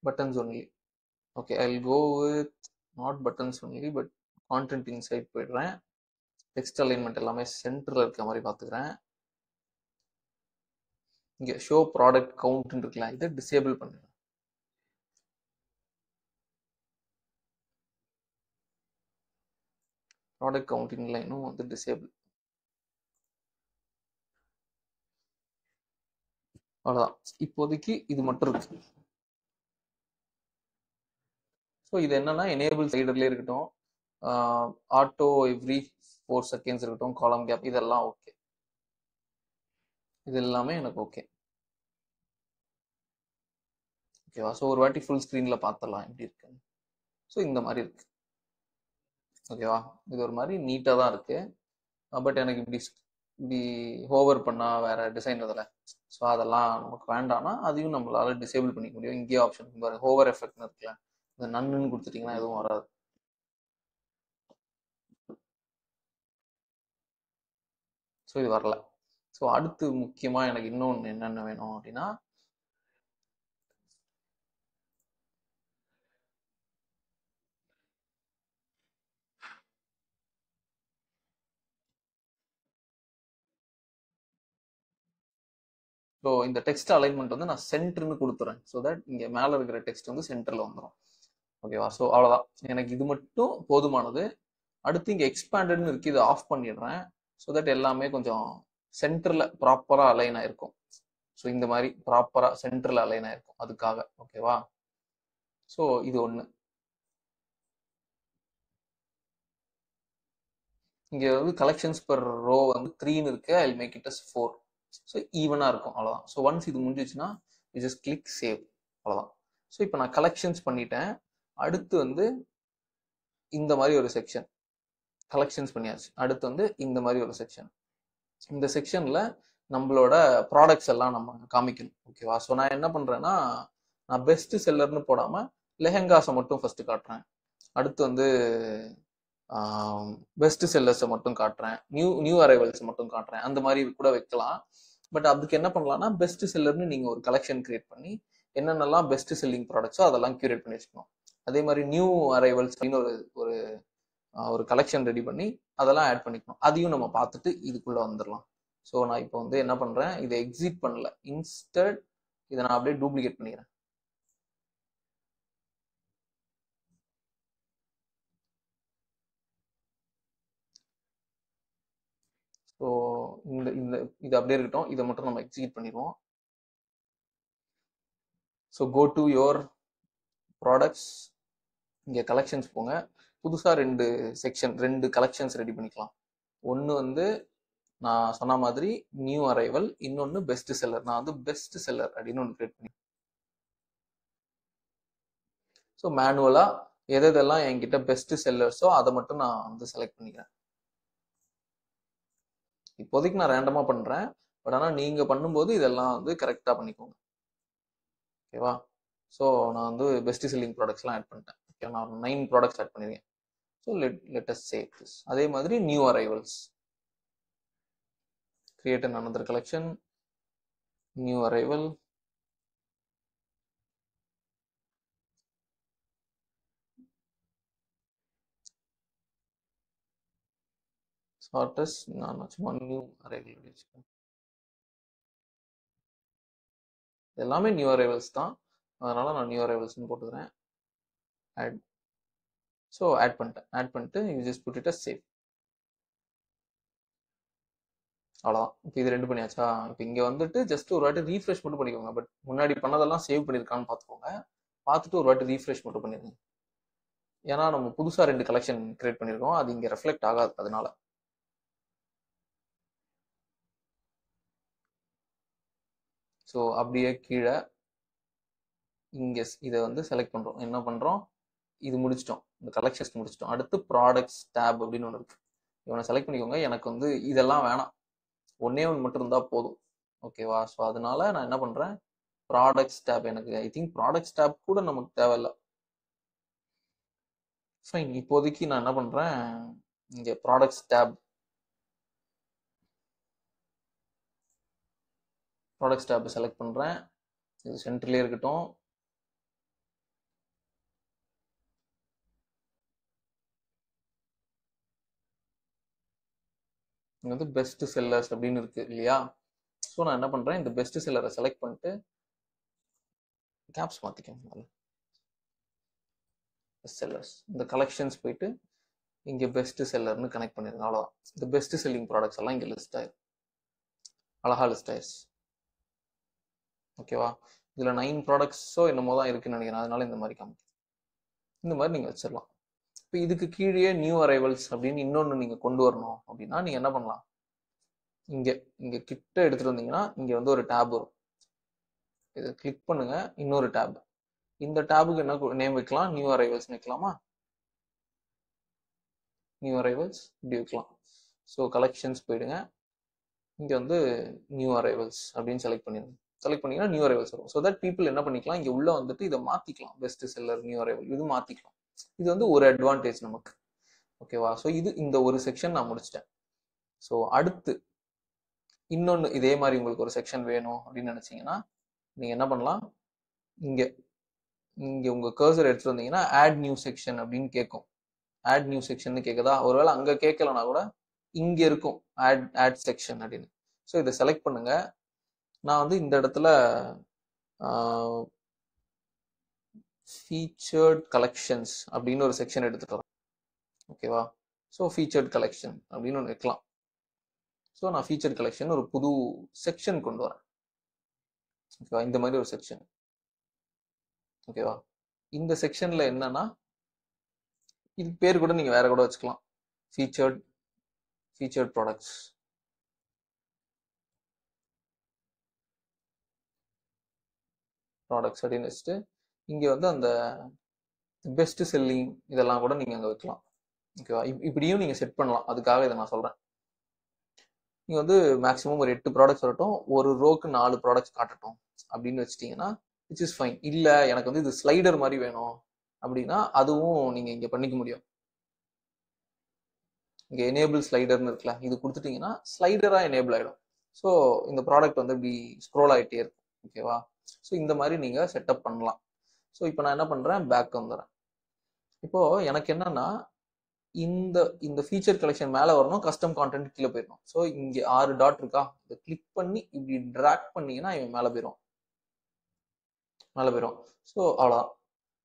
buttons only. Okay, I'll go with not buttons only, but content inside போயிடுறேன். டெக்ஸ்ட் அலைன்மெண்ட் எல்லாமே சென்டர்ல இருக்க மாதிரி பார்த்துக்கிறேன். இங்க ஷோ ப்ராடக்ட் கவுண்ட் இருக்குல்ல, இதை டிசேபிள் பண்ணுறேன். ப்ராடக்ட் கவுண்டிங் லைனும் வந்து டிசேபிள். அவ்வளோதான், இப்போதைக்கு இது மட்டும் இருக்கு. ஸோ இது என்னன்னா, எனேபிள் சைடர்லேயே இருக்கட்டும், ஆட்டோ எவ்ரி 4 செகண்ட்ஸ் இருக்கட்டும், காலம் கேப், இதெல்லாம் ஓகே. இது எல்லாமே எனக்கு ஓகே. ஓகேவா? ஸோ ஒரு வாட்டி ஃபுல் ஸ்க்ரீன்ல பார்த்துடலாம் எப்படி இருக்கு. ஸோ இந்த மாதிரி இருக்கு. ஓகேவா? இது ஒரு மாதிரி நீட்டாக தான் இருக்கு. பட் எனக்கு இப்படி இப்படி ஹோவர் பண்ணா வேற டிசைன் அதில். ஸோ அதெல்லாம் நமக்கு வேண்டாம்னா அதையும் நம்மளால டிசேபிள் பண்ணிக்க முடியும். இங்கேயே ஆப்ஷன் பாருங்க, ஹோவர் எஃபெக்ட்னு இருக்குல்ல, இந்த நன்னு கொடுத்துட்டீங்கன்னா எதுவும் வராது. ஸோ இது வரல. ஸோ அடுத்து முக்கியமா எனக்கு இன்னொன்று என்னென்ன வேணும் அப்படின்னா, ஸோ இந்த டெக்ஸ்ட் அலைன்மெண்ட் வந்து நான் சென்டர்னு கொடுத்துறேன். ஸோ தட் இங்கே மேலே இருக்கிற டெக்ஸ்ட் வந்து சென்டர்ல வந்துடும். ஓகேவா? ஸோ அவ்வளோதான், எனக்கு இது மட்டும் போதுமானது. அடுத்து இங்கே எக்ஸ்பேண்டட்னு இருக்கு, இதை ஆஃப் பண்ணிடுறேன். ஸோ தட் எல்லாமே கொஞ்சம் சென்டர்ல ப்ராப்பரா அலைன் ஆயிருக்கும். ஸோ இந்த மாதிரி ப்ராப்பரா சென்டர்ல அலைன் ஆயிருக்கும் அதுக்காக. ஓகேவா? ஸோ இது ஒன்று. இங்க வந்து கலெக்ஷன்ஸ் பர் ரோ வந்து 3ன்னு இருக்கு. I make it as 4. So ஈவனா இருக்கும், அவ்வளவுதான். ஸோ ஒன்ஸ் இது முடிஞ்சிச்சுன்னா ஜஸ்ட் கிளிக் சேவ், அவ்வளவுதான். ஸோ இப்போ நான் கலெக்ஷன்ஸ் பண்ணிட்டேன். அடுத்து வந்து இந்த மாதிரி ஒரு செக்ஷன் கலெக்ஷன்ஸ் பண்ணியாச்சு. அடுத்து வந்து இந்த மாதிரி ஒரு செக்ஷன். இந்த செக்ஷன்ல நம்மளோட ப்ராடக்ட்ஸ் எல்லாம் நம்ம காமிக்கணும். ஓகேவா? ஸோ நான் என்ன பண்றேன்னா, நான் பெஸ்ட் செல்லர்னு போடாம லெஹெங்காஸை மட்டும் ஃபர்ஸ்ட் காட்டுறேன். அடுத்து வந்து பெஸ்ட் செல்லர்ஸை மட்டும் காட்டுறேன். நியூ அரைவல்ஸ் மட்டும் காட்டுறேன். அந்த மாதிரி கூட வைக்கலாம். பட் அதுக்கு என்ன பண்ணலாம்னா, பெஸ்ட் செல்லர்னு நீங்க ஒரு கலெக்ஷன் கிரியேட் பண்ணி என்னென்னலாம் பெஸ்ட் செல்லிங் ப்ராடக்ட்ஸோ அதெல்லாம் கியூரேட் பண்ணி வச்சுக்கணும். அதே மாதிரி நியூ அரைவல்ஸ் அப்படின்னு ஒரு ஒரு கலெக்ஷன் ரெடி பண்ணி அதெல்லாம் ஆட் பண்ணிக்கணும். அதையும் நம்ம பார்த்துட்டு இதுக்குள்ள வந்துடலாம். ஸோ நான் இப்போ வந்து என்ன பண்றேன், இதை எக்ஸிட் பண்ணல, இன்ஸ்டட் இதை நான் அப்படியே டூப்ளிகேட் பண்ணிக்கிறேன். ஸோ இந்த இந்த இது அப்படியே இருக்கட்டும். இதை மட்டும் நம்ம எக்ஸிக்யூட் பண்ணிடுவோம். So go to your products, இங்கே கலெக்ஷன்ஸ் போங்க. புதுசாக ரெண்டு கலெக்ஷன்ஸ் ரெடி பண்ணிக்கலாம். ஒன்று வந்து நான் சொன்ன மாதிரி நியூ அரைவல், இன்னொன்று பெஸ்ட் செல்லர். நான் வந்து பெஸ்ட் செல்லர் அப்படின்னு ஒன்று கிரியேட் பண்ணி, ஸோ மேனுவலாக எதெல்லாம் என்கிட்ட பெஸ்ட் செல்லர்ஸோ அதை மட்டும் நான் வந்து செலக்ட் பண்ணிக்கிறேன். இப்போதைக்கு நான் ரேண்டமாக பண்ணுறேன். பட் ஆனால் நீங்கள் பண்ணும்போது இதெல்லாம் வந்து கரெக்டாக பண்ணிக்கோங்க. ஓகேவா? ஸோ நான் வந்து பெஸ்ட் செல்லிங் ப்ராடக்ட்ஸ்லாம் ஆட் பண்ணிட்டேன். ஓகே, நான் 9 ப்ராடக்ட்ஸ் ஆட் பண்ணிருக்கேன். So let us save this. அதே மாதிரி new arrivals, create an another collection, new arrival, shortest. நான் சும்மா நியூ அரைவல் வச்சுக்கேன். எல்லாமே நியூ அரைவல்ஸ் தான், அதனால நான் நியூ அரைவல்ஸ்னு போட்டுக்கிறேன். ஆட். ஸோ ஆட் பண்ணிட்டு you just put it as save. அவ்வளோதான். இப்போ இது ரெண்டு பண்ணியாச்சா? இப்போ இங்கே வந்துட்டு ஜஸ்ட் ஒரு வாட்டி ரீஃப்ரெஷ் மட்டும் பண்ணிக்கோங்க. பட் முன்னாடி பண்ணதெல்லாம் சேவ் பண்ணியிருக்கான்னு பார்த்துக்கோங்க. பார்த்துட்டு ஒரு வாட்டி ரீஃப்ரெஷ் மட்டும் பண்ணிடுங்க. ஏன்னா நம்ம புதுசாக 2 கலெக்ஷன் கிரியேட் பண்ணியிருக்கோம், அது இங்கே ரெஃப்ளெக்ட் ஆகாது. அதனால ஸோ அப்படியே கீழே இங்கே இதை வந்து செலக்ட் பண்ணுறோம். என்ன பண்ணுறோம், இது முடிச்சிட்டோம், இந்த கலெக்ஷன்ஸ் முடிச்சிட்டோம். அடுத்து ப்ராடக்ட்ஸ் டேப் அப்படின்னு ஒன்று இருக்கு. இவனை செலக்ட் பண்ணிக்கோங்க. எனக்கு வந்து இதெல்லாம் வேணாம், ஒன்னே ஒன்று மட்டும் இருந்தால் போதும். ஓகேவா? ஸோ அதனால நான் என்ன பண்ணுறேன், ப்ராடக்ட்ஸ் டேப். எனக்கு ஐ திங்க் ப்ராடக்ட்ஸ் டேப் கூட நமக்கு தேவையில்லை. ஃபைன். இப்போதைக்கு நான் என்ன பண்ணுறேன், இங்கே ப்ராடக்ட்ஸ் டேப் செலக்ட் பண்ணுறேன். இது சென்டர்லேயே இருக்கட்டும். இங்கே வந்து பெஸ்ட் செல்லர்ஸ் அப்படின்னு இருக்கு இல்லையா? ஸோ நான் என்ன பண்ணுறேன், இந்த பெஸ்ட் செல்லரை செலக்ட் பண்ணிட்டு கேப்ஸ் மாற்றிக்கோங்க. பெஸ்ட் செல்லர்ஸ், இந்த கலெக்ஷன்ஸ் போயிட்டு இங்கே பெஸ்ட் செல்லர்னு கனெக்ட் பண்ணிருங்க. அவ்வளோதான். இந்த பெஸ்ட் செல்லிங் ப்ராடக்ட்ஸ் எல்லாம் இங்கே லிஸ்ட் ஆயிரும். அழகா லிஸ்ட் ஆயிடுச்சு. ஓகேவா? இதில் 9 ப்ராடக்ட்ஸோ என்னமோ தான் இருக்குன்னு நினைக்கிறேன், அதனால இந்த மாதிரி காமிக்கும். இந்த மாதிரி நீங்கள் வச்சிடலாம். இப்போ இதுக்கு கீழே நியூ அரைவல்ஸ் அப்படின்னு இன்னொன்று நீங்கள் கொண்டு வரணும் அப்படின்னா நீங்கள் என்ன பண்ணலாம், இங்கே கிட்ட எடுத்துட்டு வந்தீங்கன்னா இங்கே வந்து ஒரு டேப் வரும். இதை கிளிக் பண்ணுங்க, இன்னொரு டேப். இந்த டேபுக்கு என்ன நேம் வைக்கலாம், நியூ அரைவல்ஸ் வைக்கலாமா? நியூ அரைவல்ஸ் இப்படி வைக்கலாம். ஸோ கலெக்ஷன்ஸ் போயிடுங்க, இங்கே வந்து நியூ அரைவல்ஸ் அப்படின்னு செலக்ட் பண்ணிடுங்க. செலக்ட் பண்ணீங்கன்னா நியூ அரைவல்ஸ் வரும். ஸோ தட் பீப்புள் என்ன பண்ணிக்கலாம், இங்கே உள்ள வந்துட்டு இதை மாற்றிக்கலாம். பெஸ்ட் செல்லர், நியூ அரைவல், இது மாற்றிக்கலாம். இது வந்து ஒரு அட்வான்டேஜ் நமக்கு. ஓகேவா? ஸோ இது இந்த ஒரு செக்ஷன் நான் முடிச்சிட்டேன். ஸோ அடுத்து இன்னொன்று இதே மாதிரி உங்களுக்கு ஒரு செக்ஷன் வேணும் அப்படின்னு நினைச்சீங்கன்னா நீங்கள் என்ன பண்ணலாம், இங்கே உங்கள் கர்சர் எடுத்துட்டு வந்தீங்கன்னா ஆட் நியூ செக்ஷன் அப்படின்னு கேட்கும். ஆட் நியூ செக்ஷன் கேட்குதா? ஒருவேளை அங்கே கேட்கலனா கூட இங்கே இருக்கும் ஆட் செக்ஷன் அப்படின்னு. ஸோ இதை செலக்ட் பண்ணுங்க. நான் வந்து இந்த இடத்துல ஃபீச்சர்ட் கலெக்ஷன்ஸ் அப்படின்னு ஒரு செக்ஷன் எடுத்துட்டு வரேன். ஓகேவா? ஸோ ஃபீச்சர்ட் கலெக்ஷன் அப்படின்னு ஒன்று வைக்கலாம். ஸோ நான் ஃபீச்சர்ட் கலெக்ஷன் ஒரு புது செக்ஷன் கொண்டு வரேன். ஓகேவா? இந்த மாதிரி ஒரு செக்ஷன். ஓகேவா? இந்த செக்ஷன்ல என்னன்னா, இது பேர் கூட நீங்க வேற கூட வச்சுக்கலாம். ஃபீச்சர்ட் ஃபீச்சர்ட் ப்ராடக்ட்ஸ் அப்படின்னு வச்சுட்டு இங்க வந்து அந்த பெஸ்ட் செல்லிங் இதெல்லாம் கூட நீங்க அங்க வைக்கலாம். ஓகேவா? இப்படியும் நீங்க செட் பண்ணலாம். அதுக்காக இதை நான் சொல்றேன். நீங்க வந்து மேக்ஸிமம் ஒரு 8 ப்ராடக்ட்ஸ் வரட்டும், ஒரு ரோக்கு 4 ப்ராடக்ட்ஸ் காட்டட்டும் அப்படின்னு வச்சுட்டீங்கன்னா விச் இஸ் ஃபைன். இல்ல எனக்கு வந்து இது ஸ்லைடர் மாதிரி வேணும் அப்படின்னா அதுவும் நீங்க இங்க பண்ணிக்க முடியும். இங்க எனேபிள் ஸ்லைடர்னு இருக்குல்ல, இது கொடுத்துட்டீங்கன்னா ஸ்லைடரா எனேபிள் ஆயிடும். ஸோ இந்த ப்ராடக்ட் வந்து இப்படி ஸ்க்ரோல் ஆகிட்டே இருக்கும். ஓகேவா? ஸோ இந்த மாதிரி நீங்க செட்டப் பண்ணலாம். ஸோ இப்போ நான் என்ன பண்றேன், பேக் வந்துடுறேன். இப்போ எனக்கு என்னன்னா இந்த இந்த ஃபீச்சர் கலெக்ஷன் மேல வரணும், கஸ்டம் கான்டென்ட் கீழே போயிடணும். ஸோ இங்க 6 டாட் இருக்கா, இதை கிளிக் பண்ணி இப்படி ட்ராக் பண்ணீங்கன்னா இவன் மேல போயிடும். ஸோ அவ்வளோதான்.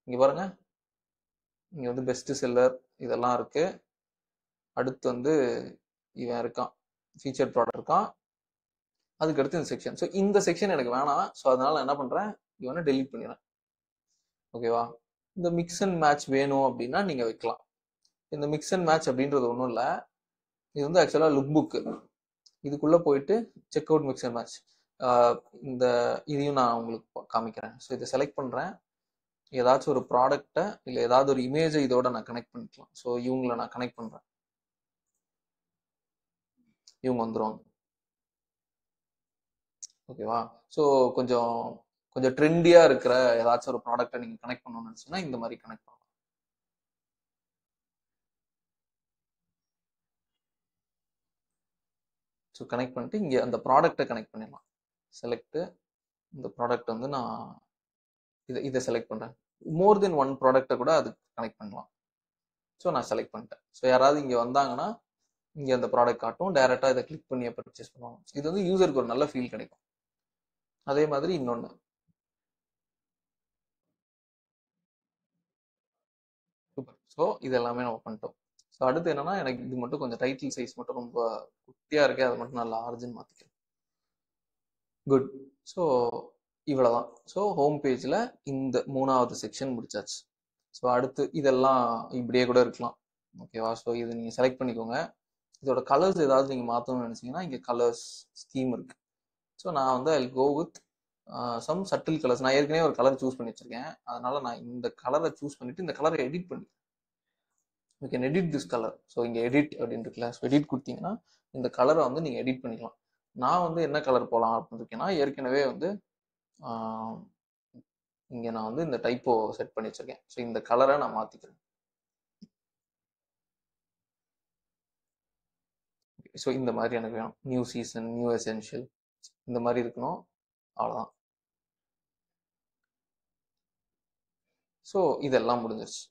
இங்க பாருங்க, இங்க வந்து பெஸ்ட் செல்லர் இதெல்லாம் இருக்கு. அடுத்து வந்து இவன் இருக்கான், ஃபீச்சர் ப்ராடக்ட் இருக்கான். அதுக்கு அடுத்து இந்த செக்ஷன். ஸோ இந்த செக்ஷன் எனக்கு வேணாம். ஸோ அதனால என்ன பண்றேன், இவனை டெலீட் பண்ணிடுறேன். ஓகேவா? இந்த மிக்ஸ் அண்ட் மேட்ச் வேணும் அப்படின்னா நீங்க வைக்கலாம். இந்த மிக்ஸ் அண்ட் மேட்ச் அப்படின்றது ஒன்றும் இல்லை, இது வந்து ஆக்சுவலா லுக் புக். இதுக்குள்ள போயிட்டு check out mix and match. இந்த இதையும் நான் உங்களுக்கு காமிக்கிறேன். ஸோ இதை செலக்ட் பண்றேன். ஏதாச்சும் ஒரு ப்ராடக்டை இல்லை ஏதாவது ஒரு இமேஜை இதோட நான் கனெக்ட் பண்ணிக்கலாம். ஸோ இவங்களை நான் கனெக்ட் பண்றேன். இவங்க வந்துருவாங்க. ஓகேவா? ஸோ கொஞ்சம் கொஞ்சம் ட்ரெண்டியா இருக்கிற ஏதாச்சும் ஒரு ப்ராடக்டை நீங்க கனெக்ட் பண்ணணும்னு நினைச்சீங்கன்னா இந்த மாதிரி கனெக்ட் பண்ணலாம். ஸோ கனெக்ட் பண்ணிட்டு இங்கே அந்த ப்ராடக்டை கனெக்ட் பண்ணிடலாம். செலக்ட் இந்த ப்ராடக்ட் வந்து நான் இதை செலக்ட் பண்றேன். மோர் தென் ஒன் ப்ராடக்டை கூட அது கனெக்ட் பண்ணலாம். ஸோ நான் செலக்ட் பண்ணிட்டேன். ஸோ யாராவது இங்கே வந்தாங்கன்னா இங்கே அந்த ப்ராடக்ட் காட்டும், டைரெக்டாக இதை கிளிக் பண்ணி பர்ச்சேஸ் பண்ணுவாங்க. இது வந்து யூசருக்கு ஒரு நல்ல ஃபீல் கிடைக்கும். அதே மாதிரி இன்னொன்று, சூப்பர். ஸோ இது எல்லாமே நம்ம பண்ணிட்டோம். ஸோ அடுத்து என்னன்னா, எனக்கு இது மட்டும் கொஞ்சம் டைட்டில் சைஸ் மட்டும் ரொம்ப குட்டியா இருக்கு, அதை மட்டும் நான் லார்ஜ்னு மாத்திக்கிறேன். குட். ஸோ இவ்வளவுதான். ஸோ ஹோம் பேஜ்ல இந்த 3வது செக்ஷன் முடிச்சாச்சு. ஸோ அடுத்து இதெல்லாம் இப்படியே கூட இருக்கலாம். ஓகேவா? ஸோ இது நீங்க செலக்ட் பண்ணிக்கோங்க. இதோட கலர்ஸ் ஏதாவது நீங்க மாத்தணும்னு நினைச்சீங்கன்னா இங்க கலர்ஸ் ஸ்கீம் இருக்கு. ஸோ நான் வந்து I go with some subtle colours. நான் ஏற்கனவே ஒரு கலர் சூஸ் பண்ணி வச்சிருக்கேன், அதனால நான் இந்த கலரை சூஸ் பண்ணிட்டு இந்த கலரை எடிட் பண்ணி you can edit this colour. So இங்கே எடிட் அப்படின்னு இருக்குல்ல, ஸோ எடிட் கொடுத்தீங்கன்னா இந்த கலரை வந்து நீங்கள் எடிட் பண்ணிக்கலாம். நான் வந்து என்ன கலர் போகலாம் அப்படின்னு இருக்கேன்னா, ஏற்கனவே வந்து இங்கே நான் வந்து இந்த டைப்போ செட் பண்ணி வச்சிருக்கேன். ஸோ இந்த கலரை நான் மாற்றிக்கிறேன். ஸோ இந்த மாதிரி எனக்கு வேணும். நியூ சீசன், நியூ எசென்ஷியல், இந்த மாதிரி இருக்கணும். அவ்வளோதான். ஸோ இதெல்லாம் முடிஞ்சிருச்சு.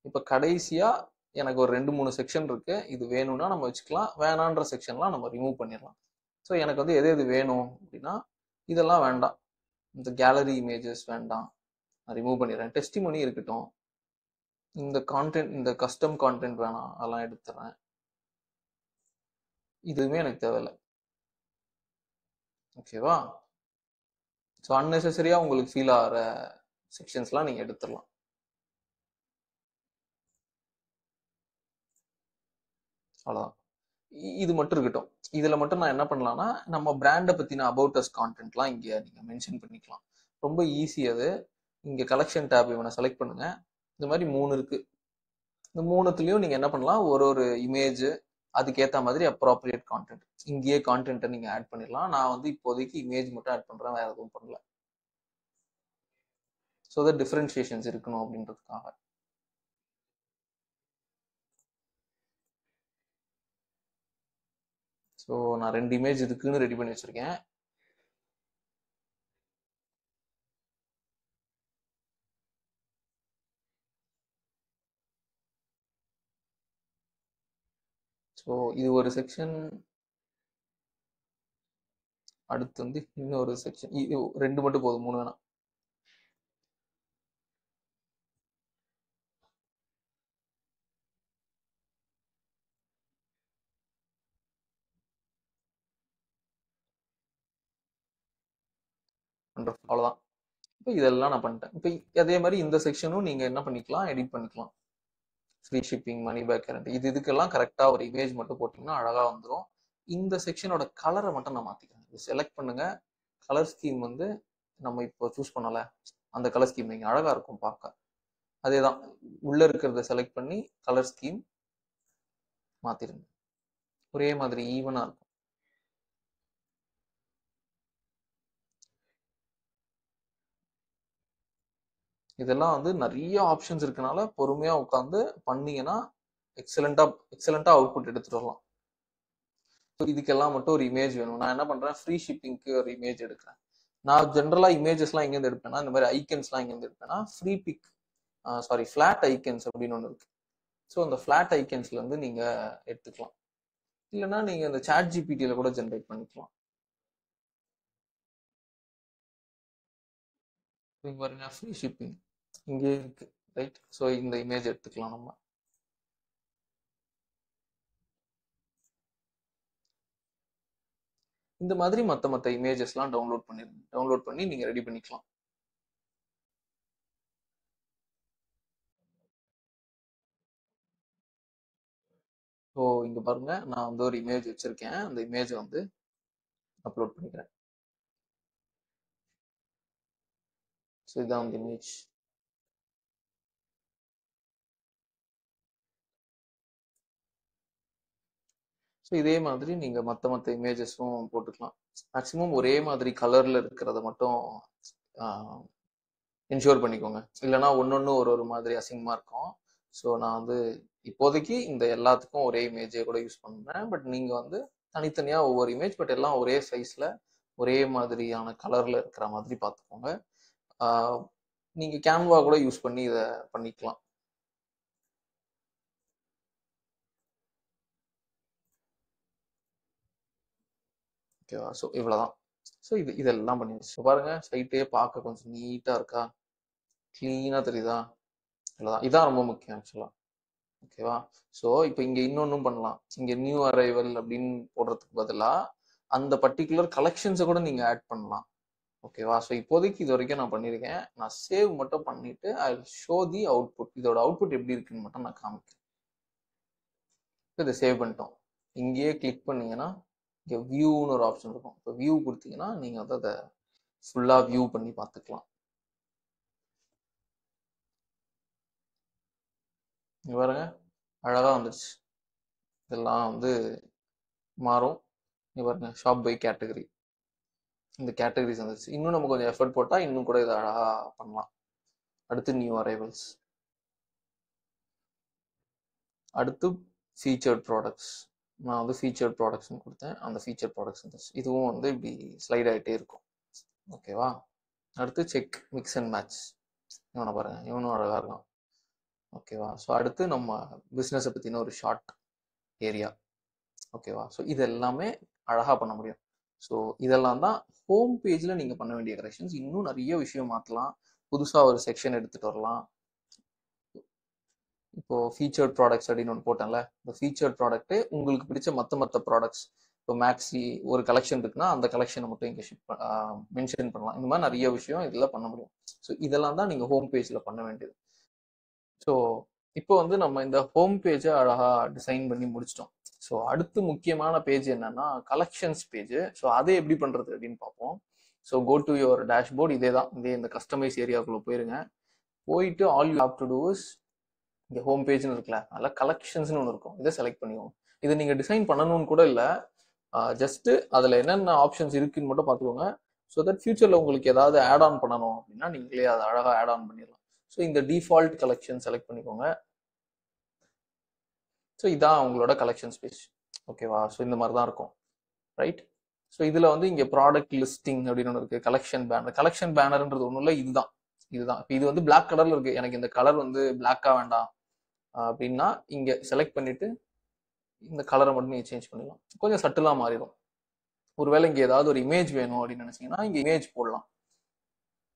இப்போ கடைசியா எனக்கு ஒரு 2-3 செக்ஷன் இருக்கு. இது வேணும்னா நம்ம வச்சுக்கலாம், வேணான்ற செக்ஷன்லாம் நம்ம ரிமூவ் பண்ணிடலாம். ஸோ எனக்கு வந்து எது எது வேணும் அப்படின்னா இதெல்லாம் வேண்டாம். இந்த கேலரி இமேஜஸ் வேண்டாம், நான் ரிமூவ் பண்ணிடுறேன். டெஸ்டிமோனி இருக்கட்டும். இந்த கான்டென்ட், இந்த கஸ்டம் கான்டென்ட் வேணாம், அதெல்லாம் எடுத்துறேன். இதுவுமே எனக்கு தேவையில்லை. ஓகேவா? ஸோ அன்னெசரியா உங்களுக்கு ஃபீல் ஆகிற செக்ஷன்ஸ்லாம் நீங்க எடுத்துடலாம். அவ்வளோதான். இது மட்டும் இருக்கட்டும். இதுல மட்டும் நான் என்ன பண்ணலாம்னா, நம்ம பிராண்டை பத்தின அபவுட் அஸ் கான்டென்ட்லாம் இங்க நீங்க மென்ஷன் பண்ணிக்கலாம். ரொம்ப ஈஸி அது. இங்க கலெக்ஷன் டேப் இவனை செலக்ட் பண்ணுங்க. இந்த மாதிரி 3 இருக்கு. இந்த 3த்துலயும் நீங்க என்ன பண்ணலாம், ஒரு ஒரு இமேஜ் அதுக்கேற்ற மாதிரி அப்ராப்ரியேட் கான்டென்ட் இங்கேயே கான்டென்ட்டை நீங்க ஆட் பண்ணிடலாம். நான் வந்து இப்போதைக்கு இமேஜ் மட்டும் ஆட் பண்றேன், வேற எதுவும் பண்ணல. ஸோ தட் டிஃபரன்ஷியேஷன்ஸ் இருக்கணும் அப்படின்றதுக்காக. ஸோ நான் 2 இமேஜ் இதுக்குன்னு ரெடி பண்ணி வச்சிருக்கேன். ஸோ இது ஒரு செக்ஷன். அடுத்து வந்து இன்னொரு செக்ஷன். 2 மட்டும் போதும், 3 வேணாம். அவ்வளவுதான். இப்போ இதெல்லாம் நான் பண்ணிட்டேன். இப்போ அதே மாதிரி இந்த செக்ஷனும் நீங்க என்ன பண்ணிக்கலாம், எடிட் பண்ணிக்கலாம். Free shipping, money back guarantee, இதுக்கெல்லாம் கரெக்டாக ஒரு இமேஜ் மட்டும் போட்டிங்கன்னா அழகாக வந்துடும். இந்த செக்ஷனோட கலரை மட்டும் நான் மாற்றிக்கிறேன். செலக்ட் பண்ணுங்க. கலர் ஸ்கீம் வந்து நம்ம இப்போ சூஸ் பண்ணல, அந்த கலர் ஸ்கீம் நீங்கள் அழகாக இருக்கும் பார்க்க. அதே தான், உள்ளே இருக்கிறத செலக்ட் பண்ணி கலர் ஸ்கீம் மாற்றிடுங்க. ஒரே மாதிரி ஈவனாக இருக்கும். இதெல்லாம் வந்து நிறைய ஆப்ஷன்ஸ் இருக்கனால பொறுமையாக உட்காந்து பண்ணீங்கன்னா எக்ஸலண்ட்டாக அவுட்புட் எடுத்துட்டு வரலாம். ஸோ இதுக்கெல்லாம் மட்டும் ஒரு இமேஜ் வேணும். நான் என்ன பண்ணுறேன், ஃப்ரீ ஷிப்பிங்க்கு ஒரு இமேஜ் எடுக்கிறேன். நான் ஜென்ரலாக இமேஜஸ்லாம் எங்கேருந்து எடுப்பேன்னா, இந்த மாதிரி ஐக்கன்ஸ்லாம் எங்கேருந்து எடுப்பேன்னா, ஃபிளாட் ஐக்கன்ஸ் அப்படின்னு ஒன்று இருக்கு. ஸோ அந்த ஃபிளாட் ஐக்கன்ஸ்ல இருந்து நீங்கள் எடுத்துக்கலாம். இல்லைன்னா நீங்கள் இந்த சாட் ஜிபிடியில் கூட ஜென்ரேட் பண்ணிக்கலாம். பாருங்க, ஃப்ரீ ஷிப்பிங் இங்கே இருக்கு, ரைட்? ஸோ இந்த இமேஜ் எடுத்துக்கலாம் நம்ம. இந்த மாதிரி மற்ற இமேஜஸ்லாம் டவுன்லோட் பண்ணி நீங்கள் ரெடி பண்ணிக்கலாம். ஸோ இங்கே பாருங்க, நான் வந்து ஒரு இமேஜ் வச்சிருக்கேன். அந்த இமேஜை வந்து அப்லோட் பண்ணிக்கிறேன். ஸோ இதுதான் அந்த இமேஜ். ஸோ இதே மாதிரி நீங்கள் மற்ற இமேஜஸும் போட்டுக்கலாம். மேக்ஸிமம் ஒரே மாதிரி கலரில் இருக்கிறத மட்டும் என்ஷூர் பண்ணிக்கோங்க. இல்லைனா ஒன்று ஒரு மாதிரி அசிங்கமாக இருக்கும். ஸோ நான் வந்து இப்போதைக்கு இந்த எல்லாத்துக்கும் ஒரே இமேஜே கூட யூஸ் பண்ணுறேன். பட் நீங்கள் வந்து தனித்தனியாக ஒவ்வொரு இமேஜ், பட் எல்லாம் ஒரே சைஸில் ஒரே மாதிரியான கலரில் இருக்கிற மாதிரி பார்த்துக்கோங்க. நீங்கள் கேன்வா கூட யூஸ் பண்ணி இதை பண்ணிக்கலாம். ஓகேவா? ஸோ இவ்வளோதான். ஸோ இதெல்லாம் பண்ணிடுச்சு. பாருங்க, சைட்டே பார்க்க கொஞ்சம் நீட்டாக இருக்கா, க்ளீனாக தெரியுதா? இவ்வளோதான். இதான் ரொம்ப முக்கியம் ஆக்சுவலாக. ஓகேவா? ஸோ இப்போ இங்கே இன்னொன்றும் பண்ணலாம். இங்கே நியூ அரைவல் அப்படின்னு போடுறதுக்கு பதிலாக அந்த பர்டிகுலர் கலெக்ஷன்ஸை கூட நீங்கள் ஆட் பண்ணலாம். ஓகேவா? ஸோ இப்போதைக்கு இது வரைக்கும் நான் பண்ணியிருக்கேன். நான் சேவ் மட்டும் பண்ணிட்டு ஐ ஷோ தி அவுட்புட். இதோட அவுட்புட் எப்படி இருக்குன்னு மட்டும் நான் காமிக்கிறேன். இதை சேவ் பண்ணிட்டோம். இங்கேயே கிளிக் பண்ணீங்கன்னா இங்கே வியூன்னு ஒரு ஆப்ஷன் இருக்கும். இப்போ வியூ கொடுத்தீங்கன்னா நீங்கள் வந்து அதை ஃபுல்லாக வியூ பண்ணி பார்த்துக்கலாம். இங்கே பாருங்க, அழகாக வந்துடுச்சு. இதெல்லாம் வந்து மாறும். இங்கே பாருங்க, ஷாப் பை கேட்டகரி, இந்த கேட்டகரிஸ் வந்துருச்சு. இன்னும் நம்ம கொஞ்சம் எஃபர்ட் போட்டால் இன்னும் கூட இதை அழகாக பண்ணலாம். அடுத்து நியூ அரைவல்ஸ், அடுத்து ஃபீச்சர்ட் ப்ராடக்ட்ஸ். நான் வந்து ஃபீச்சர்ட் ப்ராடக்ட்ஸ்னு கொடுத்தேன். அந்த ஃபீச்சர் ப்ராடக்ட்ஸ் வந்துச்சு. இதுவும் வந்து இப்படி ஸ்லைட் ஆகிட்டே இருக்கும். ஓகேவா? அடுத்து செக் மிக்ஸ் அண்ட் மேட்ச். இவனை பாருங்க, இவனும் அழகாக இருக்கான். ஓகேவா? ஸோ அடுத்து நம்ம பிஸ்னஸை பற்றின ஒரு ஷார்ட் ஏரியா. ஓகேவா? ஸோ இது எல்லாமே அழகாக பண்ண முடியும். ஸோ இதெல்லாம் தான் ஹோம் பேஜில் நீங்கள் பண்ண வேண்டிய கரெக்ஷன்ஸ். இன்னும் நிறைய விஷயம் மாற்றலாம். புதுசாக ஒரு செக்ஷன் எடுத்துகிட்டு வரலாம். இப்போ ஃபீச்சர்ட் ப்ராடக்ட்ஸ் அப்படின்னு ஒன்று போட்டேன்ல, இந்த ஃபீச்சர்ட் ப்ராடக்ட்டு உங்களுக்கு பிடிச்ச மற்ற ப்ராடக்ட்ஸ், இப்போ மேக்ஸி ஒரு கலெக்ஷன் இருக்குன்னா அந்த கலெக்ஷனை மட்டும் இங்கே மென்ஷன் பண்ணலாம். இந்த மாதிரி நிறைய விஷயம் இதில் பண்ண முடியும். ஸோ இதெல்லாம் தான் நீங்கள் ஹோம் பேஜில் பண்ண வேண்டியது. ஸோ இப்போ வந்து நம்ம இந்த ஹோம் பேஜை அழகாக டிசைன் பண்ணி முடிச்சிட்டோம். ஸோ அடுத்து முக்கியமான பேஜ் என்னன்னா கலெக்ஷன்ஸ் பேஜ். ஸோ அதை எப்படி பண்ணுறது அப்படின்னு பார்ப்போம். So go to your dashboard. இதே இந்த கஸ்டமைஸ் ஏரியாவுக்குள்ளே போயிருங்க. போயிட்டு all you have to do is இங்கே ஹோம் பேஜ்னு இருக்குல்ல, அதில் கலெக்ஷன்ஸ்னு ஒன்று இருக்கும். இதை செலக்ட் பண்ணிக்கோங்க. இதை நீங்கள் டிசைன் பண்ணணும்னு கூட இல்லை, ஜஸ்ட்டு அதில் என்னென்ன ஆப்ஷன்ஸ் இருக்குன்னு மட்டும் பார்த்துக்கோங்க. ஸோ தட் ஃபியூச்சரில் உங்களுக்கு ஏதாவது ஆட் ஆன் பண்ணணும் அப்படின்னா நீங்களே அதை அழகாக ஆட் ஆன் பண்ணிடலாம். ஸோ இந்த டிஃபால்ட் கலெக்ஷன் செலக்ட் பண்ணிக்கோங்க. ஸோ இதான் உங்களோட கலெக்ஷன்ஸ் பேஜ். ஓகேவா? ஸோ இந்த மாதிரி தான் இருக்கும், ரைட்? ஸோ இதில் வந்து இங்கே ப்ராடக்ட் லிஸ்டிங் அப்படின்னு ஒன்று இருக்குது. கலெக்ஷன் பேனர்ன்றது ஒன்றும் இல்லை, இதுதான். இப்போ இது வந்து பிளாக் கலரில் இருக்குது. எனக்கு இந்த கலர் வந்து பிளாக்காக வேண்டாம் அப்படின்னா இங்கே செலக்ட் பண்ணிவிட்டு இந்த கலரை மட்டும் நீங்கள் சேஞ்ச் பண்ணிடலாம். கொஞ்சம் சட்டிலாக மாறிடும். ஒருவேளை இங்கே ஏதாவது ஒரு இமேஜ் வேணும் அப்படின்னு நினச்சிங்கன்னா இங்கே இமேஜ் போடலாம்.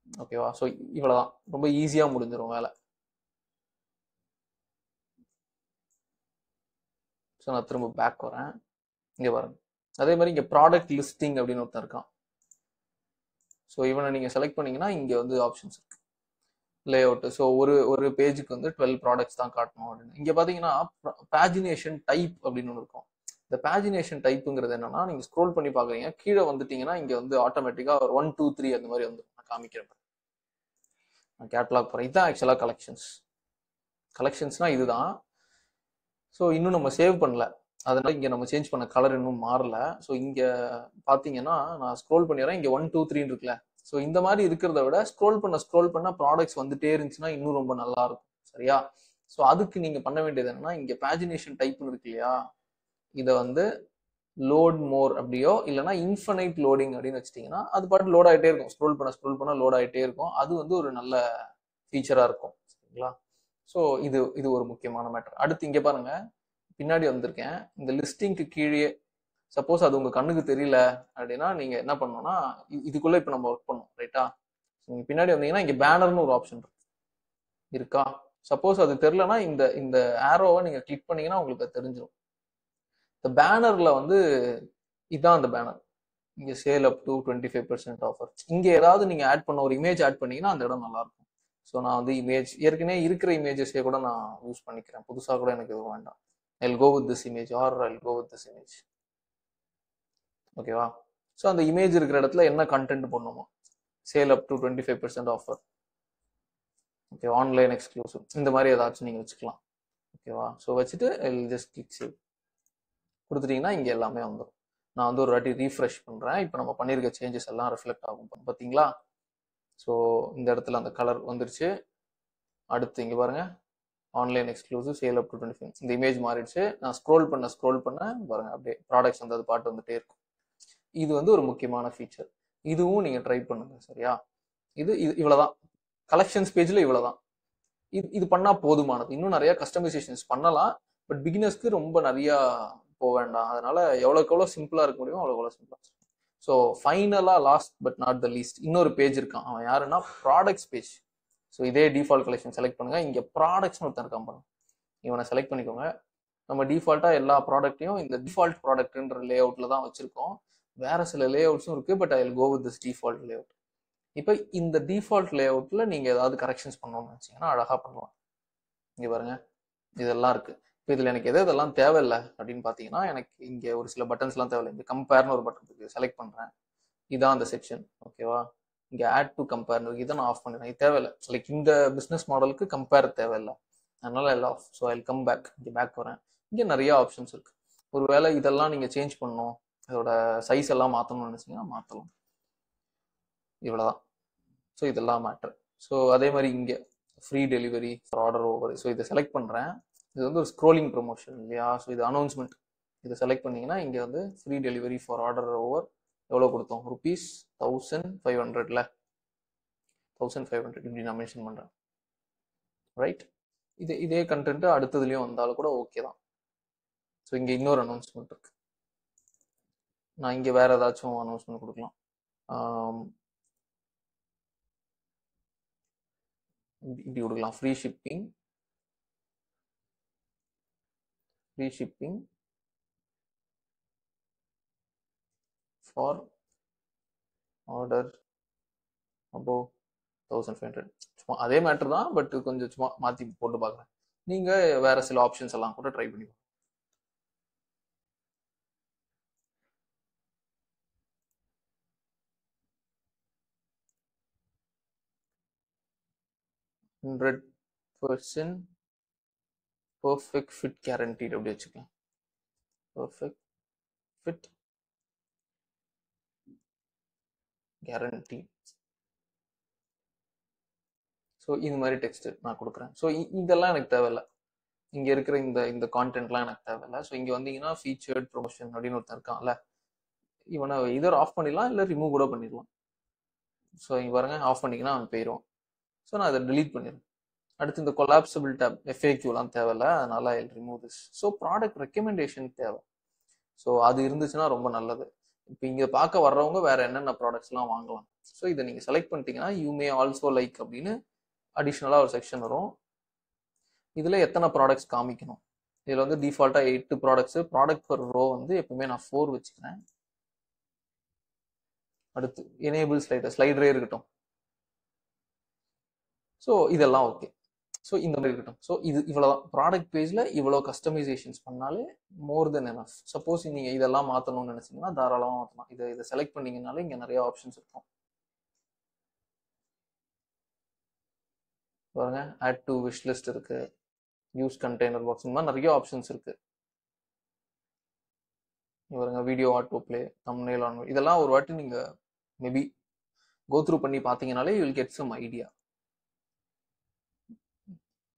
ஓகேவா? ஸோ இவ்வளோதான், ரொம்ப ஈஸியாக முடிஞ்சிடும் வேலை. ஸோ நான் திரும்ப பேக் வரேன். இங்கே பாருங்க, அதே மாதிரி இங்கே ப்ராடக்ட் லிஸ்டிங் அப்படின்னு ஒருத்தன் இருக்கான். ஸோ இவனை நீங்கள் செலக்ட் பண்ணீங்கன்னா இங்கே வந்து ஆப்ஷன்ஸ் இருக்கு. Lay out. ஸோ ஒரு ஒரு பேஜுக்கு வந்து 12 ப்ராடக்ட்ஸ் தான் காட்டணும் அப்படின்னு. இங்க பாத்தீங்கன்னா பேஜினேஷன் டைப் அப்படின்னு ஒன்று இருக்கும். இந்த பேஜினேஷன் டைப்புங்கிறது என்னன்னா, நீங்க ஸ்க்ரோல் பண்ணி பாக்குறீங்க, கீழே வந்துட்டீங்கன்னா இங்க வந்து ஆட்டோமேட்டிக்கா ஒரு 1 2 3 அந்த மாதிரி வந்து நான் காமிக்கிறேன். நான் கேட்லாக் போறேன். இதுதான் ஆக்சுவலா கலெக்ஷன்ஸ். கலெக்ஷன்ஸ்னா இதுதான். ஸோ இன்னும் நம்ம சேவ் பண்ணல, அதனால இங்க நம்ம சேஞ்ச் பண்ண கலர் இன்னும் மாறல. ஸோ இங்க பாத்தீங்கன்னா நான் ஸ்க்ரோல் பண்ணிடுறேன், இங்க 1 2 3 இருக்குல்ல. ஸோ இந்த மாதிரி இருக்கிறத விட ஸ்க்ரோல் பண்ண ப்ராடக்ட்ஸ் வந்துட்டே இருந்துச்சுன்னா இன்னும் ரொம்ப நல்லா இருக்கும். சரியா? ஸோ அதுக்கு நீங்க பண்ண வேண்டியது என்னன்னா, இங்க பேஜினேஷன் டைப்னு இருக்கு இல்லையா, இதை வந்து லோட் மோர் அப்படியோ இல்லைன்னா இன்ஃபனைட் லோடிங் அப்படின்னு வச்சிட்டீங்கன்னா அது பாட்டு லோட் ஆகிட்டே இருக்கும். ஸ்க்ரோல் பண்ண லோட் ஆகிட்டே இருக்கும். அது வந்து ஒரு நல்ல ஃபீச்சரா இருக்கும். சரிங்களா? ஸோ இது இது ஒரு முக்கியமான மேட்டர். அடுத்து இங்க பாருங்க, பின்னாடி வந்திருக்கேன். இந்த லிஸ்டிங்க்கு கீழே சப்போஸ் அது உங்க கண்ணுக்கு தெரியல அப்படின்னா நீங்க என்ன பண்ணணும்னா, இதுக்குள்ள இப்ப நம்ம ஒர்க் பண்ணணும். ரைட்டா? நீங்க பின்னாடி வந்தீங்கன்னா இங்க பேனர்னு ஒரு ஆப்ஷன் இருக்கா. சப்போஸ் அது தெரியலன்னா இந்த இந்த ஆரோவை நீங்க கிளிக் பண்ணீங்கன்னா உங்களுக்கு அது தெரிஞ்சிடும். இந்த பேனர்ல வந்து இதான் அந்த பேனர். இங்க சேல் அப் டு 25% ஆஃபர். இங்க ஏதாவது நீங்க ஆட் பண்ண ஒரு இமேஜ் ஆட் பண்ணீங்கன்னா அந்த இடம் நல்லா இருக்கும். ஸோ நான் வந்து இமேஜ் ஏற்கனவே இருக்கிற இமேஜஸே கூட நான் யூஸ் பண்ணிக்கிறேன். புதுசாக கூட எனக்கு எதுவும் வேண்டாம். I'll go with this image or I'll go with this image. ஓகேவா? ஸோ அந்த இமேஜ் இருக்கிற இடத்துல என்ன கண்டென்ட் பண்ணணுமோ, sale up to 25% offer, okay, online exclusive, இந்த மாதிரி ஏதாச்சும் நீங்க வச்சுக்கலாம். ஓகேவா? ஸோ வச்சுட்டு ஜஸ்ட் கிளிக் சேவ் கொடுத்துட்டீங்கன்னா இங்க எல்லாமே வந்துடும். நான் வந்து ஒரு வாட்டி ரீஃப்ரெஷ் பண்றேன். இப்போ நம்ம பண்ணிருக்க சேஞ்சஸ் எல்லாம் ரிஃப்ளெக்ட் ஆகும். பாத்தீங்களா? ஸோ இந்த இடத்துல அந்த கலர் வந்துருச்சு. அடுத்து இங்க பாருங்க, online exclusive sale up to 25. இந்த இமேஜ் மாறிடுச்சு. நான் ஸ்க்ரோல் பண்ண பாருங்க, அப்படியே ப்ராடக்ட்ஸ் வந்து அது பாட்டு வந்துட்டே இருக்கும். இது வந்து ஒரு முக்கியமான ஃபீச்சர். இதுவும் நீங்க ட்ரை பண்ணுங்க. சரியா? இது இவ்வளவுதான். கலெக்ஷன்ஸ் பேஜ்ல இவ்வளவுதான். இது பண்ணா போதுமானது. இன்னும் நிறைய கஸ்டமைசேஷன்ஸ் பண்ணலாம். பட் பிகினர்ஸ்க்கு ரொம்ப நிறைய போக வேண்டாம். அதனால எவ்வளவுக்கு எவ்வளவு சிம்பிளா இருக்க முடியுமோ அவ்வளவு எவ்வளவு சிம்பிளா. ஸோ ஃபைனலா last but not the least இன்னொரு பேஜ் இருக்கான். அவன் யாருன்னா ப்ராடக்ட்ஸ் பேஜ். ஸோ இதே டிஃபால்ட் கலெக்ஷன் செலக்ட் பண்ணுங்க. இங்க ப்ராடக்ட்ஸ்னு ஒருத்தன் இருக்கான் பாருங்க, இவனை செலக்ட் பண்ணிக்கோங்க. நம்ம டிஃபால்ட்டா எல்லா ப்ராடக்ட்டையும் இந்த டிஃபால்ட் ப்ராடக்ட்ன்ற லே அவுட்ல தான் வச்சிருக்கோம். வேற சில லே அவுட்ஸும் இருக்கு, but I will go with this default layout. இப்போ இந்த டிஃபால்ட் லே அவுட்ல நீங்க ஏதாவது கரெக்ஷன்ஸ் பண்ணணும்னு நினைச்சீங்கன்னா அழகா பண்ணலாம். இங்க பாருங்க, இதெல்லாம் இருக்கு. இப்போ இதுல எனக்கு இதெல்லாம் தேவையில்லை அப்படின்னு பாத்தீங்கன்னா, எனக்கு இங்க ஒரு சில பட்டன்ஸ்லாம் தேவையில்லை. இங்க கம்பேர்னு ஒரு பட்டன் இருக்கு, செலக்ட் பண்றேன். இதான் அந்த செக்ஷன். ஓகேவா? இங்க ஆட் டு கம்பேர் இதை நான் ஆஃப் பண்ணிடுறேன். இது தேவையில்லை. லைக் இந்த பிசினஸ் மாடலுக்கு கம்பேர் தேவையில்லை, அதனால எல்லாம் off. So I come back. இங்க பேக் வரேன். இங்க நிறைய ஆப்ஷன்ஸ் இருக்கு. ஒருவேளை இதெல்லாம் நீங்க சேஞ்ச் பண்ணணும், இதோட சைஸ் எல்லாம் மாத்தணும்னு நினைச்சீங்கன்னா மாத்தலாம். இவ்வளவுதான். ஸோ இதெல்லாம் மேட்டர். ஸோ அதே மாதிரி இங்க free delivery for order over. So இதை செலக்ட் பண்றேன். இது வந்து ஒரு ஸ்க்ரோலிங் ப்ரொமோஷன் இல்லையா? ஸோ இது அனௌன்ஸ்மெண்ட். இதை செலக்ட் பண்ணீங்கன்னா இங்க வந்து free delivery for order over எவ்வளோ கொடுத்தோம், ருபீஸ் 1500ல 1500 இப்படி நான் மென்ஷன் பண்றேன். ரைட்? இதே கண்டென்ட் அடுத்ததுலயும் வந்தாலும் கூட ஓகே தான். ஸோ இங்க இன்னொரு அனௌன்ஸ்மெண்ட் இருக்கு. நான் இங்க வேற ஏதாச்சும் அனௌன்ஸ்மெண்ட் கொடுக்கலாம். இப்படி கொடுக்கலாம், free shipping for order above 1500. சும்மா அதே மேட்டர் தான், பட் கொஞ்சம் சும்மா மாத்தி போட்டு பார்க்குறேன். நீங்க வேற சில ஆப்ஷன்ஸ் எல்லாம் கூட ட்ரை பண்ணி 100% பர்ஃபெக்ட் ஃபிட் கேரண்டீட் அப்படி வச்சுக்கலாம். Perfect fit guarantee. ஸோ இந்த மாதிரி டெக்ஸ்ட் நான் கொடுக்குறேன். ஸோ இதெல்லாம் எனக்கு தேவையில்லை. இங்க இருக்கிற இந்த இந்த கான்டென்ட்லாம் எனக்கு தேவையில்லை. ஸோ இங்க வந்தீங்கன்னா ஃபீச்சர்ட் ப்ரொமோஷன் அப்படின்னு ஒருத்தர் இருக்கான்ல, இவனை இதர் ஆஃப் பண்ணிடலாம் இல்லை ரிமூவ் கூட பண்ணிடலாம். ஸோ இங்க பாருங்க, ஆஃப் பண்ணிங்கன்னா அவன் போயிடுவான். ஸோ நான் அதை delete பண்ணிடுறேன். அடுத்து இந்த கொலாப்சபிள் டேப் FAQலாம் தேவையில்ல, அதனால ஐ remove this. So product recommendation தேவை. ஸோ அது இருந்துச்சுன்னா ரொம்ப நல்லது. இப்போ இங்க பார்க்க வர்றவங்க வேற என்னென்ன ப்ராடக்ட்ஸ்லாம் வாங்கலாம். ஸோ இதை நீங்க செலக்ட் பண்ணிட்டீங்கன்னா யூ மே ஆல்சோ லைக் அப்படின்னு அடிஷ்னலாக ஒரு செக்ஷன் வரும். இதுல எத்தனை ப்ராடக்ட்ஸ் காமிக்கணும். இதுல வந்து டிஃபால்ட்டா 8 ப்ராடக்ட்ஸ். ப்ராடக்ட் பர் ரோ வந்து எப்பவுமே நான் 4 வச்சுக்கிறேன். அடுத்து எனேபிள் ஸ்லைடர், ஸ்லைடரே இருக்கட்டும். ஸோ இதெல்லாம் ஓகே. ஸோ இந்த மாதிரி இருக்கட்டும். ஸோ இது இவ்வளோதான் ப்ராடக்ட் பேஜில் இவ்வளோ கஸ்டமைசேஷன்ஸ் பண்ணாலே மோர் தென் எனஃப். சப்போஸ் நீங்கள் இதெல்லாம் மாற்றணும்னு நினச்சிங்கன்னா தாராளமாக மாற்றலாம். இதை செலக்ட் பண்ணீங்கனாலே இங்கே நிறைய ஆப்ஷன்ஸ் இருக்கும் பாருங்க. ஆட் டு விஷ் லிஸ்ட் இருக்கு, யூஸ் கண்டெய்னர் பாக்ஸ், இந்த மாதிரி நிறைய ஆப்ஷன்ஸ் இருக்கு பாருங்க. Video auto play, thumbnail on, இதெல்லாம் ஒரு வாட்டி நீங்க மேபி கோ த்ரூ பண்ணி பார்த்தீங்கனாலே you will get some idea.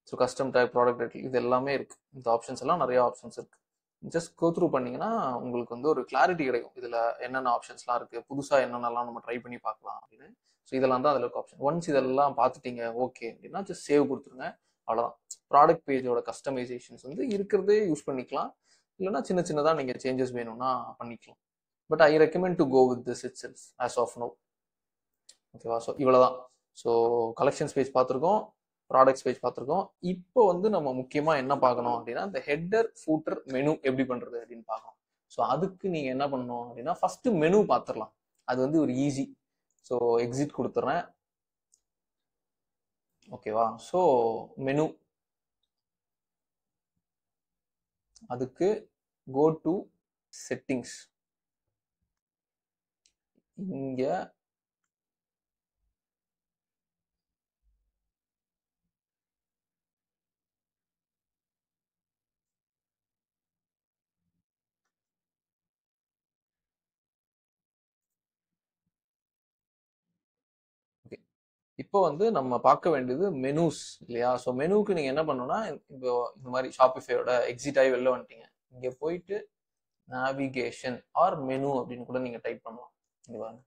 So custom type, product title, இது எல்லாமே இருக்கு. இந்த ஆப்ஷன்ஸ் எல்லாம் நிறைய ஆப்ஷன்ஸ் இருக்கு. ஜஸ்ட் கோ த்ரூ பண்ணீங்கன்னா உங்களுக்கு வந்து ஒரு கிளாரிட்டி கிடைக்கும். இதுல என்னென்ன ஆப்ஷன்ஸ்லாம் இருக்கு, புதுசா என்னென்னலாம் நம்ம ட்ரை பண்ணி பார்க்கலாம் அப்படின்னு. ஸோ இதெல்லாம் தான் அதில் இருக்க ஆப்ஷன். ஒன்ஸ் இதெல்லாம் பார்த்துட்டீங்க ஓகே அப்படின்னா ஜஸ்ட் சேவ் கொடுத்துருங்க, அவ்வளோதான். ப்ராடக்ட் பேஜோட கஸ்டமைசேஷன்ஸ் வந்து இருக்கிறதே யூஸ் பண்ணிக்கலாம், இல்லைன்னா சின்ன சின்னதாக நீங்கள் சேஞ்சஸ் வேணும்னா பண்ணிக்கலாம். But I recommend to go with this itself as of now. ஓகேவா? ஸோ இவ்வளோதான். ஸோ கலெக்ஷன்ஸ் பேஜ் பார்த்துருக்கோம், ப்ராடக்ட்ஸ் பேஜ் பார்த்துருக்கோம். இப்போ வந்து நம்ம முக்கியமாக என்ன பார்க்கணும் அப்படின்னா இந்த ஹெட்டர் ஃபூட்டர் மெனு எப்படி பண்ணுறது அப்படின்னு பார்க்கணும். ஸோ அதுக்கு நீங்கள் என்ன பண்ணணும் அப்படின்னா ஃபர்ஸ்ட் மெனு பார்த்துடலாம். அது வந்து ஒரு ஈஸி. ஸோ எக்ஸிட் கொடுத்துட்றேன். ஓகேவா? ஸோ மெனு, அதுக்கு கோ டு செட்டிங்ஸ். இங்க இப்போ வந்து நம்ம பார்க்க வேண்டியது மெனூஸ் இல்லையா? ஸோ மெனுக்கு நீங்க என்ன பண்ணணும்னா இப்போ இந்த மாதிரி ஷாப்பிஃபையோட எக்ஸிட் ஆகி வெளில வந்துட்டீங்க, இங்க போயிட்டு நேவிகேஷன் ஆர் மெனு அப்படின்னு கூட நீங்க டைப் பண்ணலாம். இங்க பாருங்க,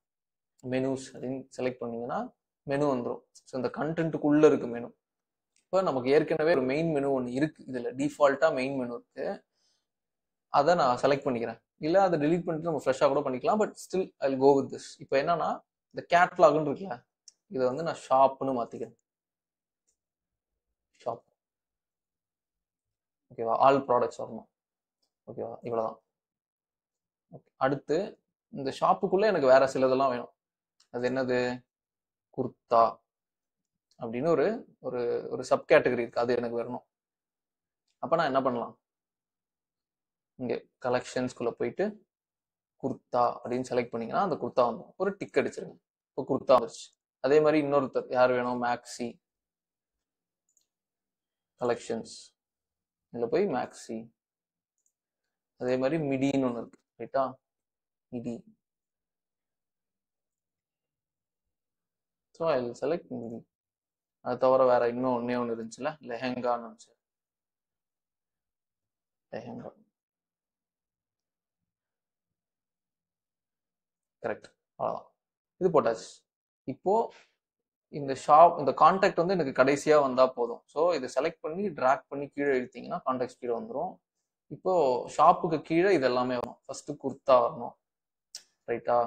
மெனூஸ் அப்படின்னு செலக்ட் பண்ணீங்கன்னா மெனு வந்துடும். ஸோ இந்த கண்டென்ட்டுக்குள்ள இருக்கு மெனு. இப்போ நமக்கு ஏற்கனவே ஒரு மெயின் மெனு ஒன்று இருக்கு, இதுல டிஃபால்ட்டா மெயின் மெனு இருக்கு, அதை நான் செலக்ட் பண்ணிக்கிறேன். இல்லை அதை delete பண்ணிட்டு நம்ம ஃப்ரெஷ்ஷாக கூட பண்ணிக்கலாம். But still I go with this. இப்போ என்னன்னா இந்த கேட்லாக்னு இருக்குல்ல, இதை வந்து நான் ஷாப்னு மாத்திக்கிறேன். ஷாப். ஓகேவா? ஆல் ப்ராடக்ட்ஸ் வரணும். ஓகேவா? இவ்வளவுதான். ஓகே. அடுத்து இந்த ஷாப்புக்குள்ள எனக்கு வேற சிலதெல்லாம் வேணும். அது என்னது? குர்தா அப்படின்னு ஒரு ஒரு ஒரு சப் கேட்டகரி இருக்கு, அது எனக்கு வரணும். அப்ப நான் என்ன பண்ணலாம், இங்க கலெக்ஷன்ஸ்குள்ள போயிட்டு குர்தா அப்படின்னு செலக்ட் பண்ணீங்கன்னா அந்த குர்தா வந்து ஒரு டிக் அடிச்சிருங்க. இப்போ குர்தா வந்துருச்சு. அதே மாதிரி இன்னொருத்தர் யார் வேணும், மேக்ஸி கலெக்ஷன்ஸ், இதுல போய் மேக்ஸி. அதே மாதிரி மிடின்னு ஒன்று இருக்கு, ரைட்டா? Midi. So I will select midi. அது தவிர வேற இன்னும் ஒன்னே ஒன்று இருந்துச்சுல, லெஹெங்கான்னு இருந்துச்சு. லெஹெங்கா கரெக்ட். அவ்வளோதான், இது போட்டாச்சு. இப்போ இந்த ஷாப், இந்த கான்டாக்ட் வந்து எனக்கு கடைசியா வந்தா போதும். ஸோ இதை செலக்ட் பண்ணி டிராக் பண்ணி கீழே இழுத்தீங்கன்னா கான்டாக்ட் கீழே வந்துடும். இப்போ ஷாப்புக்கு கீழே இது எல்லாமே வரும். ஃபர்ஸ்ட் குர்த்தா வரணும், ரைட்டா?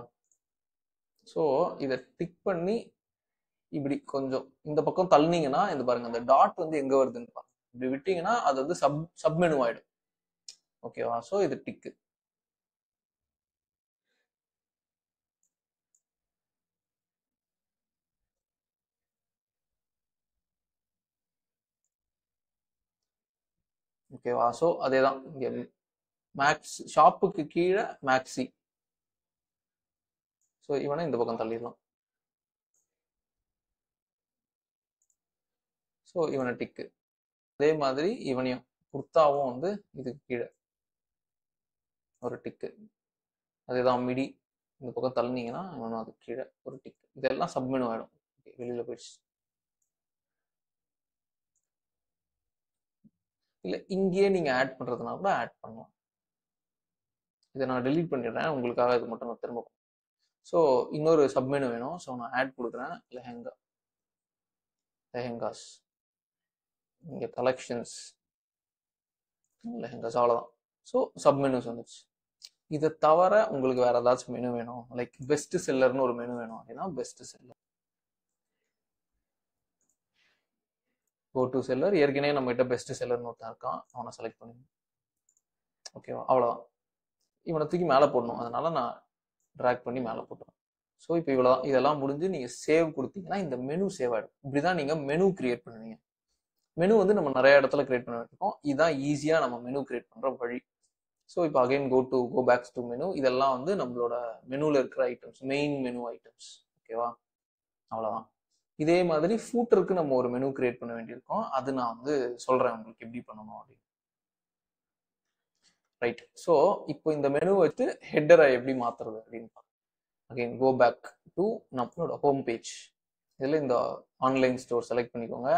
ஸோ இதை டிக் பண்ணி இப்படி கொஞ்சம் இந்த பக்கம் தள்ளினீங்கன்னா இந்த பாருங்க அந்த டாட் வந்து எங்க வருதுன்னு பாருங்க. இப்படி விட்டீங்கன்னா அது வந்து சப் மெனு ஆயிடும். ஓகேவா? ஸோ இது டிக்கு. ஓகேவா? ஸோ அதே தான் இங்கே மேக்ஸ் ஷாப்புக்கு கீழே மேக்ஸி. ஸோ இவனை இந்த பக்கம் தள்ளிடலாம். ஸோ இவனை டிக்கு. அதே மாதிரி இவனையும் குர்த்தாவும் வந்து இதுக்கு கீழே ஒரு டிக்கு. அதேதான் மிடி, இந்த பக்கம் தள்ளினீங்கன்னா இவனும் அதுக்கு கீழே ஒரு டிக். இதெல்லாம் சப்மெனு ஆயிடும். வெளியில போயிடுச்சு. இல்லை இங்கேயே நீங்க ஆட் பண்றதுனா கூட ஆட் பண்ணலாம். இதை நான் delete பண்ணிடுறேன் உங்களுக்காக, இது மட்டும் நான் திரும்ப. ஸோ இன்னொரு சப்மெனு வேணும். ஸோ நான் ஆட் கொடுக்குறேன், லெஹெங்கா, லெஹெங்காஸ். இங்க கலெக்ஷன்ஸ், லெஹெங்காஸ், அவ்வளோதான். ஸோ சப்மெனுஸ் வந்துச்சு. இதை தவிர உங்களுக்கு வேற ஏதாச்சும் மெனு வேணும், லைக் பெஸ்ட் செல்லர்னு ஒரு மெனு வேணும் அப்படின்னா best seller, go to seller. ஏற்கனவே நம்ம கிட்ட பெஸ்ட் செல்லர்னு ஒருத்தன் இருக்கான், அவனை செலக்ட் பண்ணி. ஓகேவா? அவ்வளோதான். இவனை தூக்கி மேலே போடணும், அதனால நான் ட்ராக் பண்ணி மேலே போட்டுறேன். ஸோ இப்போ இவ்வளோதான். இதெல்லாம் முடிஞ்சு நீங்கள் சேவ் கொடுத்தீங்கன்னா இந்த மெனு சேவ் ஆகிடும். இப்படிதான் நீங்கள் மெனு கிரியேட் பண்ணுவீங்க. மெனு வந்து நம்ம நிறைய இடத்துல கிரியேட் பண்ண இருக்கோம். இதுதான் ஈஸியாக நம்ம மெனு கிரியேட் பண்ணுற வழி. ஸோ இப்போ again go backs to menu. இதெல்லாம் வந்து நம்மளோட மெனுவில் இருக்கிற ஐட்டம்ஸ், மெயின் மெனு ஐட்டம்ஸ். ஓகேவா? அவ்வளோதான். இதே மாதிரி ஃபூட்டருக்கு நம்ம ஒரு மெனு கிரியேட் பண்ண வேண்டியிருக்கோம். அது நான் வந்து சொல்கிறேன் உங்களுக்கு எப்படி பண்ணணும் அப்படின்னு. ரைட். ஸோ இப்போ இந்த மெனு வச்சு ஹெட்டரை எப்படி மாற்றுறது அப்படின்னு அகைன் கோ பேக் டு நம்மளோட ஹோம் பேஜ். இதில் இந்த ஆன்லைன் ஸ்டோர் செலக்ட் பண்ணிக்கோங்க.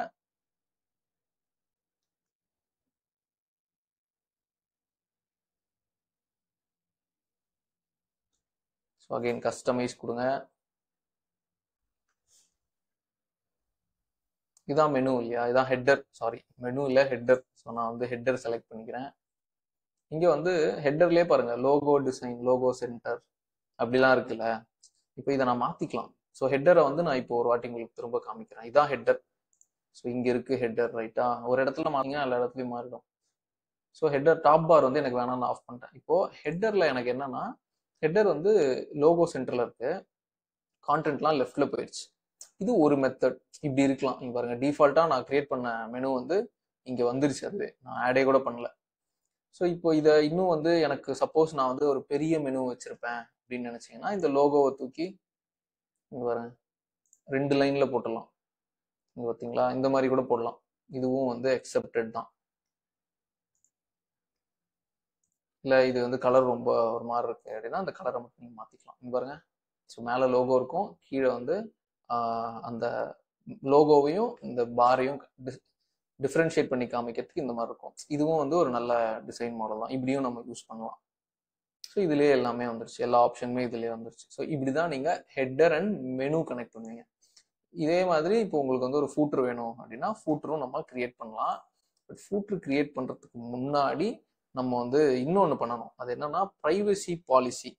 ஸோ அகைன் கஸ்டமைஸ் கொடுங்க. இதான் மெனு இல்லையா? இதான் ஹெட்டர். சாரி, மெனு இல்லை, ஹெட்டர். ஸோ நான் வந்து ஹெட்டர் செலக்ட் பண்ணிக்கிறேன். இங்கே வந்து ஹெட்டர்லேயே பாருங்க, லோகோ டிசைன், லோகோ சென்டர் அப்படிலாம் இருக்குல்ல. இப்போ இதை நான் மாற்றிக்கலாம். ஸோ ஹெட்டரை வந்து நான் இப்போ ஒரு வாட்டி உங்களுக்கு திரும்ப காமிக்கிறேன். இதான் ஹெட்டர். ஸோ இங்கே இருக்கு ஹெட்டர். ரைட்டா? ஒரு இடத்துல மாற்றிங்கன்னா எல்லா இடத்துலையும் மாறிடும். ஸோ ஹெட்டர் டாப் பார் வந்து எனக்கு வேணாம், நான் ஆஃப் பண்ணிட்டேன். இப்போ ஹெட்டரில் எனக்கு என்னன்னா, ஹெட்டர் வந்து லோகோ சென்டரில் இருக்கு, கான்டென்ட்லாம் லெஃப்ட்ல போயிடுச்சு. இது ஒரு மெத்தட். இப்படி இருக்கலாம். இங்க பாருங்க, டிஃபால்ட்டா நான் கிரியேட் பண்ண மெனு வந்து இங்க வந்துருச்சு. அதுவே நான் ஆடே கூட பண்ணல. ஸோ இப்போ இதை இன்னும் வந்து எனக்கு சப்போஸ் நான் வந்து ஒரு பெரிய மெனு வச்சிருப்பேன் அப்படின்னு நினைச்சீங்கன்னா, இந்த லோகோவை தூக்கி இங்க பாருங்க 2 லைன்ல போட்டுடலாம். இங்க பார்த்தீங்களா? இந்த மாதிரி கூட போடலாம். இதுவும் வந்து அக்செப்டட் தான். இல்லை இது வந்து கலர் ரொம்ப ஒரு மாதிரி இருக்கு அப்படின்னா அந்த கலரை மட்டும் நீங்கள் மாற்றிக்கலாம். இங்க பாருங்க. ஸோ மேலே லோகோ இருக்கும், கீழே வந்து அந்த லோகோவையும் இந்த பாரையும் டிஃப்ரென்ஷியேட் பண்ணி காமிக்கிறதுக்கு இந்த மாதிரி இருக்கும். இதுவும் வந்து ஒரு நல்ல டிசைன் மாடல் தான். இப்படியும் நம்ம யூஸ் பண்ணலாம். ஸோ இதுலேயே எல்லாமே வந்துருச்சு, எல்லா ஆப்ஷனுமே இதுலேயே வந்துருச்சு. ஸோ இப்படி தான் நீங்கள் ஹெட்டர் அண்ட் மெனு கனெக்ட் பண்ணுவீங்க. இதே மாதிரி இப்போ உங்களுக்கு வந்து ஒரு ஃபூட்டர் வேணும் அப்படின்னா ஃபூட்டரும் நம்ம கிரியேட் பண்ணலாம். பட் ஃபூட்டர் கிரியேட் பண்ணுறதுக்கு முன்னாடி நம்ம வந்து இன்னொன்று பண்ணணும். அது என்னன்னா ப்ரைவசி பாலிசி.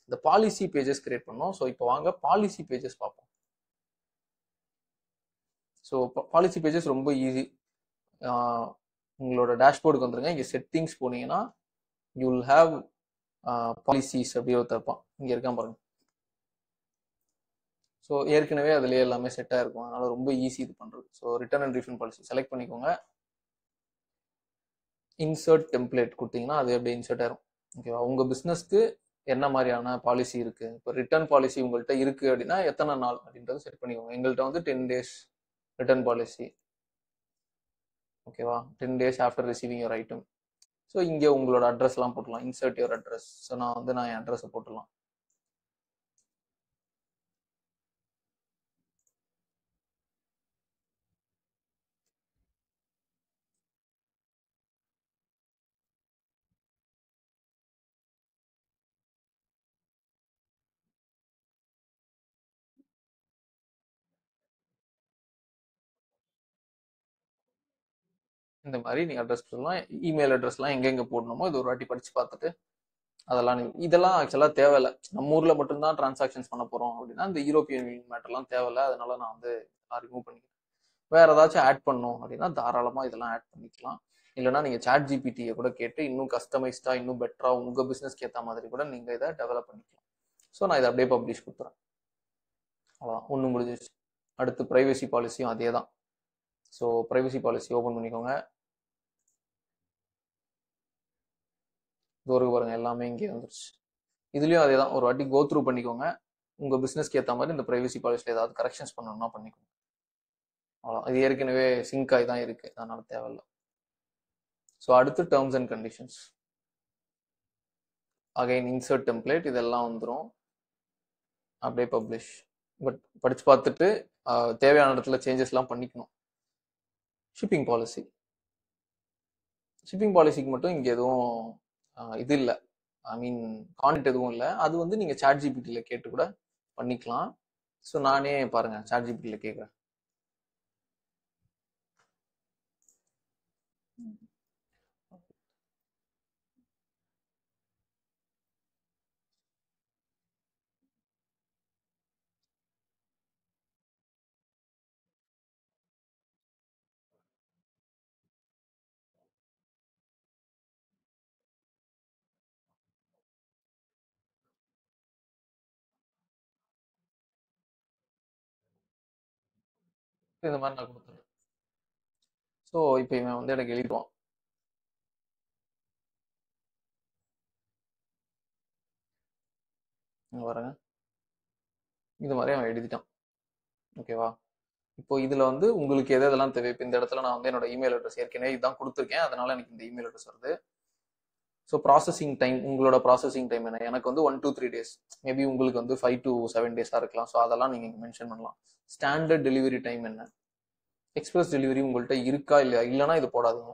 இந்த பாலிசி பேஜஸ் கிரியேட் பண்ணோம். ஸோ இப்போ வாங்க பாலிசி பேஜஸ் பார்ப்போம். ஸோ பாலிசி பேஜஸ் ரொம்ப ஈஸி. உங்களோட டேஷ்போர்டுக்கு வந்துருங்க. இங்கே செட்டிங்ஸ் போனீங்கன்னா யூ வில் ஹாவ் பாலிசிஸ் அப்படி ஒருத்தருப்பான். இங்கே இருக்கான் பாருங்க. ஸோ ஏற்கனவே அதுலேயே எல்லாமே செட்டாக இருக்கும். அதனால ரொம்ப ஈஸி இது பண்ணுறது. So return and refund policy select பண்ணிக்கோங்க. இன்சர்ட் டெம்ப்ளேட் கொடுத்தீங்கன்னா அது அப்படியே இன்சர்ட் ஆயிரும். ஓகேவா? உங்கள் பிஸ்னஸ்க்கு என்ன மாதிரியான பாலிசி இருக்கு? இப்போ ரிட்டர்ன் பாலிசி உங்கள்கிட்ட இருக்கு அப்படின்னா எத்தனை நாள் அப்படின்றது செட் பண்ணிக்கோங்க. எங்கள்கிட்ட வந்து 10 days ரிட்டர்ன் பாலிசி. ஓகேவா? 10 days after receiving your item. So இங்கே உங்களோட அட்ரஸ்லாம் போட்டுடலாம். Insert your address. ஸோ நான் என் அட்ரஸை போட்டுடலாம். இந்த மாதிரி நீங்கள் அட்ரஸ் போடலாம். இமெயில் அட்ரஸ்லாம் எங்கெங்கே போடணுமோ இது ஒரு வாட்டி படித்து பார்த்துட்டு அதெல்லாம் இதெல்லாம் ஆக்சுவலாக தேவையில்லை. நம்ம ஊரில் மட்டும்தான் டிரான்சாக்ஷன்ஸ் பண்ண போகிறோம் அப்படின்னா இந்த யூரோப்பியன் மேட்டர்லாம் தேவையில்லை. அதனால நான் வந்து ரிமூவ் பண்ணிக்கிறேன். வேற ஏதாச்சும் ஆட் பண்ணணும் அப்படின்னா தாராளமாக இதெல்லாம் ஆட் பண்ணிக்கலாம். இல்லைனா நீங்கள் சாட் ஜிபிடியை கூட கேட்டு இன்னும் கஸ்டமைஸ்டா, இன்னும் பெட்டரா உங்கள் பிஸ்னஸ்க்கு ஏற்ற மாதிரி கூட நீங்கள் இதை டெவலப் பண்ணிக்கலாம். ஸோ நான் இதை அப்படியே பப்ளிஷ் கொடுத்துறேன். அவ்வளோதான், ஒன்று முடிஞ்சிச்சு. அடுத்து ப்ரைவசி பாலிசியும் அதே தான். ஸோ ப்ரைவசி பாலிசி ஓப்பன் பண்ணிக்கோங்க. இது பாருங்க, எல்லாமே இங்கே வந்துருச்சு. இதுலயும் அதே தான். ஒரு வாட்டி கோ த்ரூ பண்ணிக்கோங்க. உங்க பிசினஸ்க்கு ஏற்ற மாதிரி இந்த பிரைவசி பாலிசியில் ஏதாவது கரெக்ஷன்ஸ் பண்ணணும்னா பண்ணிக்கோங்க. அவ்வளோ, இது ஏற்கனவே சிங்க் ஆகி தான் இருக்கு, அதனால தேவையில்லை. ஸோ அடுத்து terms and conditions. Again insert template இதெல்லாம் வந்துடும். அப்படியே பப்ளிஷ். பட் படிச்சு பார்த்துட்டு தேவையான இடத்துல சேஞ்சஸ்லாம் பண்ணிக்கணும். Shipping policy. ஷிப்பிங் பாலிசிக்கு மட்டும் இங்கே எதுவும் இது இல்லை. ஐ மீன் கான்டெக்ட் எதுவும் இல்லை. அது வந்து நீங்கள் சாட் ஜிபிடியில் கேட்டு கூட பண்ணிக்கலாம். ஸோ நானே பாருங்க சாட் ஜிபிடியில் கேட்குறேன். இந்த மாதிரி நான் கொடுத்துருவேன். ஸோ இப்போ இவன் வந்து எனக்கு எழுதிடுவான். வரேன், இது மாதிரி அவன் எழுதிட்டான். ஓகேவா? இப்போ இதுல வந்து உங்களுக்கு எது எதெல்லாம் தேவை. இப்போ இந்த இடத்துல நான் வந்து என்னோட இமெயில் அட்ரஸ் ஏற்கனவே இதுதான் கொடுத்துருக்கேன், அதனால எனக்கு இந்த இமெயில் அட்ரஸ் வருது. ஸோ ப்ராசஸிங் டைம், உங்களோட ப்ராசஸிங் டைம் என்ன? எனக்கு வந்து 1 to 3 days, மேபி உங்களுக்கு வந்து 5 to 7 days இருக்கலாம். ஸோ அதெல்லாம் நீங்க மென்ஷன் பண்ணலாம். ஸ்டாண்டர்ட் டெலிவரி டைம் என்ன? எக்ஸ்பிரஸ் டெலிவரி உங்கள்கிட்ட இருக்கா இல்லையா? இல்லைன்னா இது போடாதீங்க.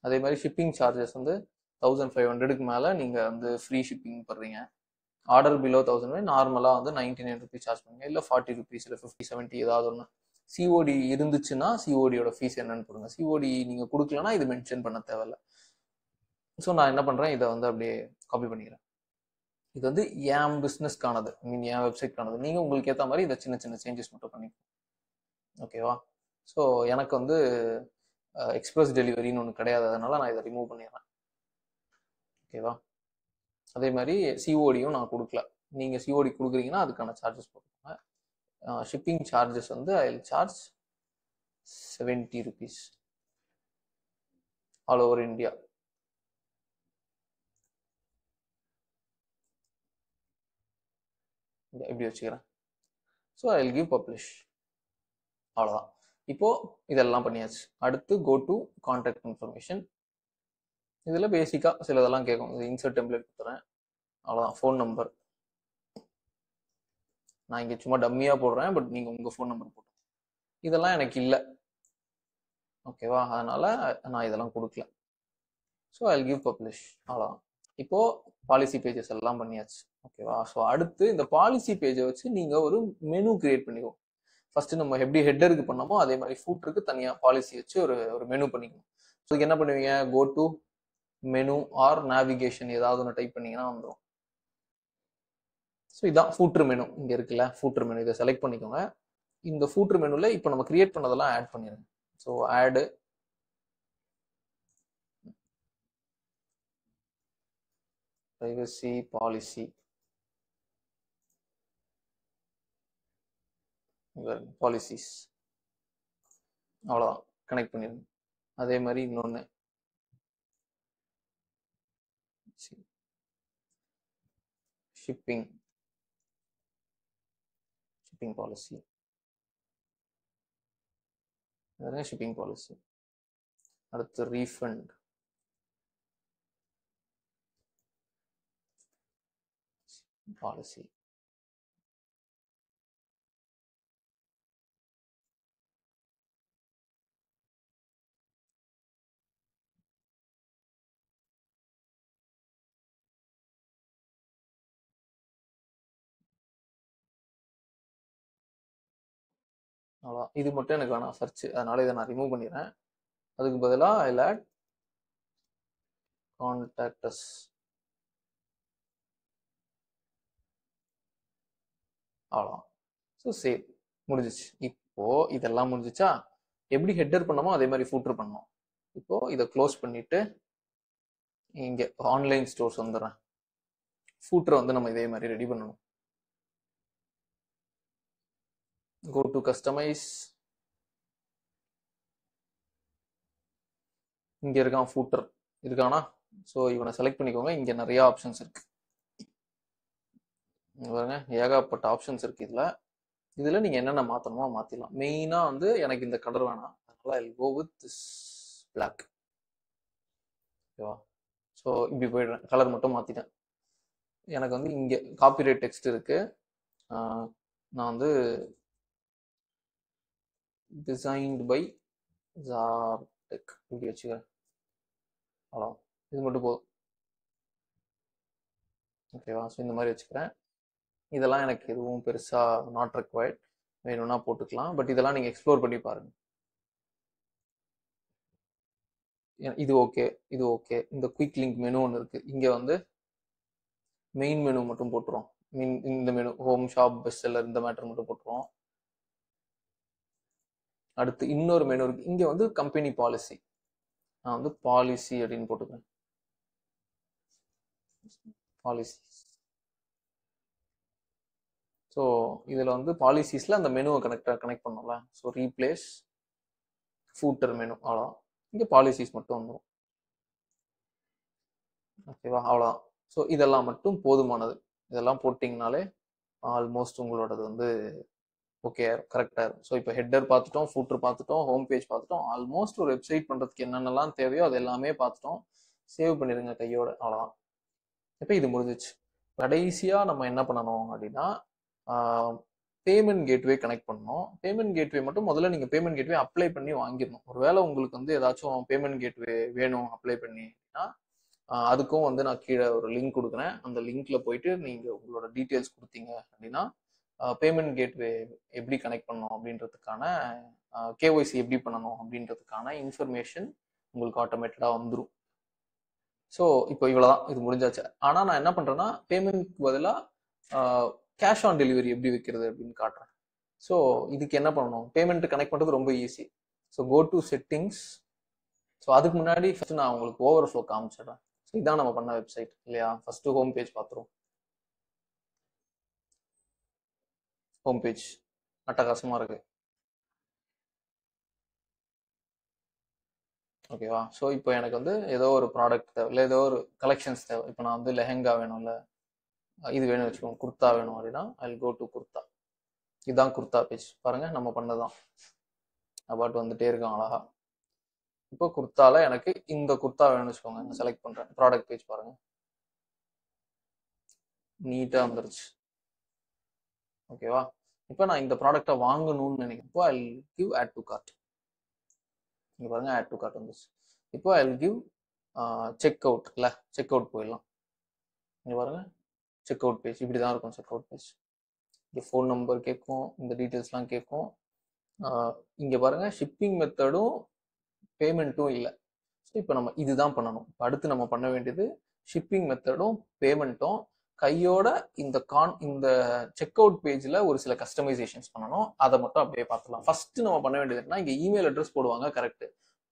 அதே மாதிரி ஷிப்பிங் சார்ஜஸ் வந்து 1500க்கு மேலே நீங்கள் வந்து ஃப்ரீ ஷிப்பிங் பண்ணுறீங்க. ஆர்டர் பிலோ 1000 நார்மலாக வந்து 99 ருபீஸ் சார்ஜ் பண்ணுங்க, இல்லை 40 ருபீஸ், இல்லை 50, 70 ஏதாவது ஒன்று. சிஓடி இருந்துச்சுன்னா சிஓடியோட ஃபீஸ் என்னன்னு போடுங்க. சிஓடி நீங்கள் கொடுக்கலன்னா இது மென்ஷன் பண்ண தேவையில்ல. ஸோ நான் என்ன பண்ணுறேன், இதை வந்து அப்படியே காப்பி பண்ணிக்கிறேன். இது வந்து என் பிஸ்னஸ்க்கானது, மீன் என் வெப்சைட்கானது. நீங்கள் உங்களுக்கு ஏற்ற மாதிரி இதை சின்ன சின்ன சேஞ்சஸ் மட்டும் பண்ணிக்கோங்க. ஓகேவா? ஸோ எனக்கு வந்து எக்ஸ்பிரஸ் டெலிவரின்னு ஒன்று கிடையாது, அதனால நான் இதை ரிமூவ் பண்ணிடுறேன். ஓகேவா? அதே மாதிரி சிஓடியும் நான் கொடுக்கல. நீங்கள் சிஓடி கொடுக்குறீங்கன்னா அதுக்கான சார்ஜஸ் போட்டுக்கோங்க. ஷிப்பிங் சார்ஜஸ் வந்து I will charge 70 rupees all over India. இப்படி வச்சுக்கிறேன். So I will give publish. அவ்வளோதான். இப்போ இதெல்லாம் பண்ணியாச்சு. அடுத்து கோ டு கான்டாக்ட் இன்ஃபர்மேஷன். இதில் பேசிக்காக சில இதெல்லாம் கேட்கும். இது இன்சர்ட் டெம்ப்ளேட் கொடுத்துறேன். அவ்வளோதான். ஃபோன் நம்பர் நான் இங்கே சும்மா டம்மியாக போடுறேன், பட் நீங்கள் உங்கள் ஃபோன் நம்பர் போட்டு. இதெல்லாம் எனக்கு இல்லை. ஓகேவா? அதனால நான் இதெல்லாம் கொடுக்கல. So I will give publish. அவ்வளோதான். இப்போ பாலிசி பேஜஸ் எல்லாம் பண்ணியாச்சு. ஓகேவா? ஸோ அடுத்து இந்த பாலிசி பேஜை வச்சு நீங்கள் ஒரு மெனு கிரியேட் பண்ணிக்கோ. ஃபர்ஸ்ட் நம்ம எப்படி ஹெட்டருக்கு பண்ணோமோ அதே மாதிரி ஃபூட்டருக்கு தனியாக பாலிசி வச்சு ஒரு மெனு பண்ணிக்கணும். ஸோ இதுக்கு என்ன பண்ணுவீங்க, go to menu or navigation ஏதாவது ஒன்று டைப் பண்ணீங்கன்னா வந்துடும். ஸோ இதான் ஃபூட்டர் மெனு. இங்கே இருக்குல்ல ஃபூட்டர் மெனு, இதை செலக்ட் பண்ணிக்கோங்க. இந்த ஃபூட்டர் மெனுல இப்போ நம்ம கிரியேட் பண்ணதெல்லாம் ஆட் பண்ணிடுங்க. ஸோ ஆடு பிரைவசி பாலிசி, பாலிசிஸ், அவ்வளோதான். கனெக்ட் பண்ணிடுங்க. அதே மாதிரி இன்னொன்று ஷிப்பிங் பாலிசி, ஷிப்பிங் பாலிசி. அடுத்து ரீஃபண்ட் பாலிசி. அவ்வளோ. இது மட்டும் எனக்கு வேணாம் சர்ச், அதனால இதை நான் ரிமூவ் பண்ணிடுறேன். அதுக்கு பதிலாக ஐ ஆட் கான்டாக்ட் அஸ். அவ்வளோதான். So save. முடிஞ்சிச்சு. இப்போ இதெல்லாம் முடிஞ்சிச்சா? எப்படி ஹெட்டர் பண்ணமோ அதே மாதிரி ஃபூட்டர் பண்ணோம். இப்போ இதை க்ளோஸ் பண்ணிட்டு இங்கே ஆன்லைன் ஸ்டோர்ஸ் வந்துடுறேன். ஃபூட்டரை வந்து நம்ம இதே மாதிரி ரெடி பண்ணணும். Go to customise. இங்கே இருக்கான் ஃபூட்டர் இருக்கானா? ஸோ இவனை செலக்ட் பண்ணிக்கோங்க. இங்கே நிறைய ஆப்ஷன்ஸ் இருக்கு பாருங்க, ஏகப்பட்ட ஆப்ஷன்ஸ் இருக்கு இதில் நீங்கள் என்னென்ன மாற்றணுமோ மாற்றிடலாம். மெயினாக வந்து எனக்கு இந்த கலர் வேணாம், அதனால ஐ கோ வித் திஸ் பிளாக். ஓகேவா? ஸோ இப்படி போயிடுறேன், கலர் மட்டும் மாற்றிட்டேன். எனக்கு வந்து இங்கே காப்பிரைட் டெக்ஸ்ட் இருக்கு. நான் வந்து டிசைன்டு பை ஜார்டெக் இப்படி வச்சுக்கிறேன். அவ்வளோ, இது மட்டும் போதும். ஓகேவா? ஸோ இந்த மாதிரி வச்சுக்கிறேன். இதெல்லாம் எனக்கு எதுவும் பெருசாக நாட் ரெக்வயர்ட், வேணும்னா போட்டுக்கலாம். பட் இதெல்லாம் நீங்கள் எக்ஸ்ப்ளோர் பண்ணி பாருங்க. இது ஓகே, இது ஓகே. இந்த குயிக் லிங்க் மெனு ஒன்று இருக்கு. இங்கே வந்து மெயின் மெனு மட்டும் போட்டுரும். இந்த menu home shop best seller இந்த மேட்டர் மட்டும் போட்டுருவோம். அடுத்து இன்னொரு மெனு இருக்கு. இங்கே வந்து கம்பெனி பாலிசி, நான் வந்து பாலிசி அப்படின்னு போட்டுக்கிறேன். பாலிசி. ஸோ இதில் வந்து பாலிசிஸில் அந்த மெனுவை கனெக்ட் பண்ணோம்ல. ஸோ ரீப்ளேஸ் ஃபூட்டர் மெனு, அவ்வளோதான். இங்கே பாலிசிஸ் மட்டும் வந்துடும். ஓகேவா, அவ்வளோதான். ஸோ இதெல்லாம் மட்டும் போதுமானது. இதெல்லாம் போட்டிங்கனாலே ஆல்மோஸ்ட் உங்களோடது வந்து ஓகே கரெக்டாக இருக்கும். ஸோ இப்போ ஹெட்டர் பார்த்துட்டோம், ஃபூட்டர் பார்த்துட்டோம், ஹோம் பேஜ் பார்த்துட்டோம். ஆல்மோஸ்ட் ஒரு வெப்சைட் பண்ணுறதுக்கு என்னென்னலாம் தேவையோ அது எல்லாமே பார்த்துட்டோம். சேவ் பண்ணிடுங்க கையோட, அவ்வளோதான். இப்போ இது முடிஞ்சிச்சு. கடைசியாக நம்ம என்ன பண்ணணும் அப்படின்னா பேமெண்ட் கேட்வே கனெக்ட் பண்ணணும். பேமெண்ட் கேட்வே மட்டும் முதல்ல நீங்கள் பேமெண்ட் கேட்வே அப்ளை பண்ணி வாங்கிடணும். ஒருவேளை உங்களுக்கு வந்து ஏதாச்சும் பேமெண்ட் கேட்வே வேணும் அப்ளை பண்ணி அப்படின்னா அதுக்கும் வந்து நான் கீழே ஒரு லிங்க் கொடுக்குறேன். அந்த லிங்க்ல போயிட்டு நீங்கள் உங்களோட டீட்டெயில்ஸ் கொடுத்தீங்க அப்படின்னா பேமெண்ட் கேட்வே எப்படி கனெக்ட் பண்ணணும் அப்படின்றதுக்கான கேஒய்சி எப்படி பண்ணணும் அப்படின்றதுக்கான இன்ஃபர்மேஷன் உங்களுக்கு ஆட்டோமேட்டடாக வந்துடும். ஸோ இப்போ இவ்வளோதான், இது முடிஞ்சாச்சு. ஆனால் நான் என்ன பண்ணுறேன்னா பேமெண்ட்க்கு பதிலாக கேஷ் ஆன் டெலிவரி எப்படி வைக்கிறது அப்படின்னு காட்டுறேன். ஸோ இதுக்கு என்ன பண்ணணும், பேமெண்ட் கனெக்ட் பண்ணுறது ரொம்ப easy. So go to settings. So அதுக்கு முன்னாடி ஃபர்ஸ்ட் நான் உங்களுக்கு ஓவர்ஃப்ளோ காமிச்சிடுறேன். ஸோ இதான் நம்ம பண்ண வெப்சைட் இல்லையா. ஃபர்ஸ்ட் ஹோம் பேஜ் பார்த்துருவோம். ஹோம் பேஜ் அட்டகாசமாக இருக்கு. ஓகேவா. ஸோ இப்போ எனக்கு வந்து ஏதோ ஒரு ப்ராடக்ட் தேவை, இல்லை ஏதோ ஒரு கலெக்ஷன்ஸ் தேவை. இப்போ நான் வந்து லெஹெங்கா வேணும்ல, இது வேணும் வச்சுக்கோங்க, குர்த்தா வேணும் அப்படின்னா ஐ கோ டு குர்த்தா. இதுதான் குர்த்தா பேஜ், பாருங்க நம்ம பண்ணதான். அபாட் வந்துட்டே இருக்கான் அழகா. இப்போ குர்த்தால எனக்கு இந்த குர்த்தா வேணும்னு வச்சுக்கோங்க, நான் செலக்ட் பண்றேன். ப்ராடக்ட் பேஜ் பாருங்க, நீட்டா வந்துருச்சு. ஓகேவா. இப்போ நான் இந்த ப்ராடக்டை வாங்கணும்னு நினைக்கிறேன். இப்போ I give add to cart. இங்க பாருங்க ஆட் டு கார்ட் வந்துச்சு. இப்போ ஐ கிவ் செக் அவுட். இல்லை செக் அவுட் போயிடலாம். இங்க பாருங்க செக் அவுட் பேஜ் இப்படி தான் இருக்கும். செக் அவுட் பேஜ் இங்கே ஃபோன் நம்பர் கேட்கும், இந்த டீட்டெயில்ஸ்லாம் கேட்கும். இங்கே பாருங்க ஷிப்பிங் மெத்தடும் பேமெண்ட்டும் இல்லை. ஸோ இப்போ நம்ம இதுதான் பண்ணணும். இப்போ அடுத்து நம்ம பண்ண வேண்டியது ஷிப்பிங் மெத்தடும் பேமெண்ட்டும் கையோட இந்த செக் அவுட் பேஜில் ஒரு சில கஸ்டமைசேஷன்ஸ் பண்ணணும். அதை மட்டும் அப்படியே பார்த்துக்கலாம். ஃபர்ஸ்ட் நம்ம பண்ண வேண்டியது என்ன, இங்கே இமெயில் அட்ரஸ் போடுவாங்க கரெக்ட்,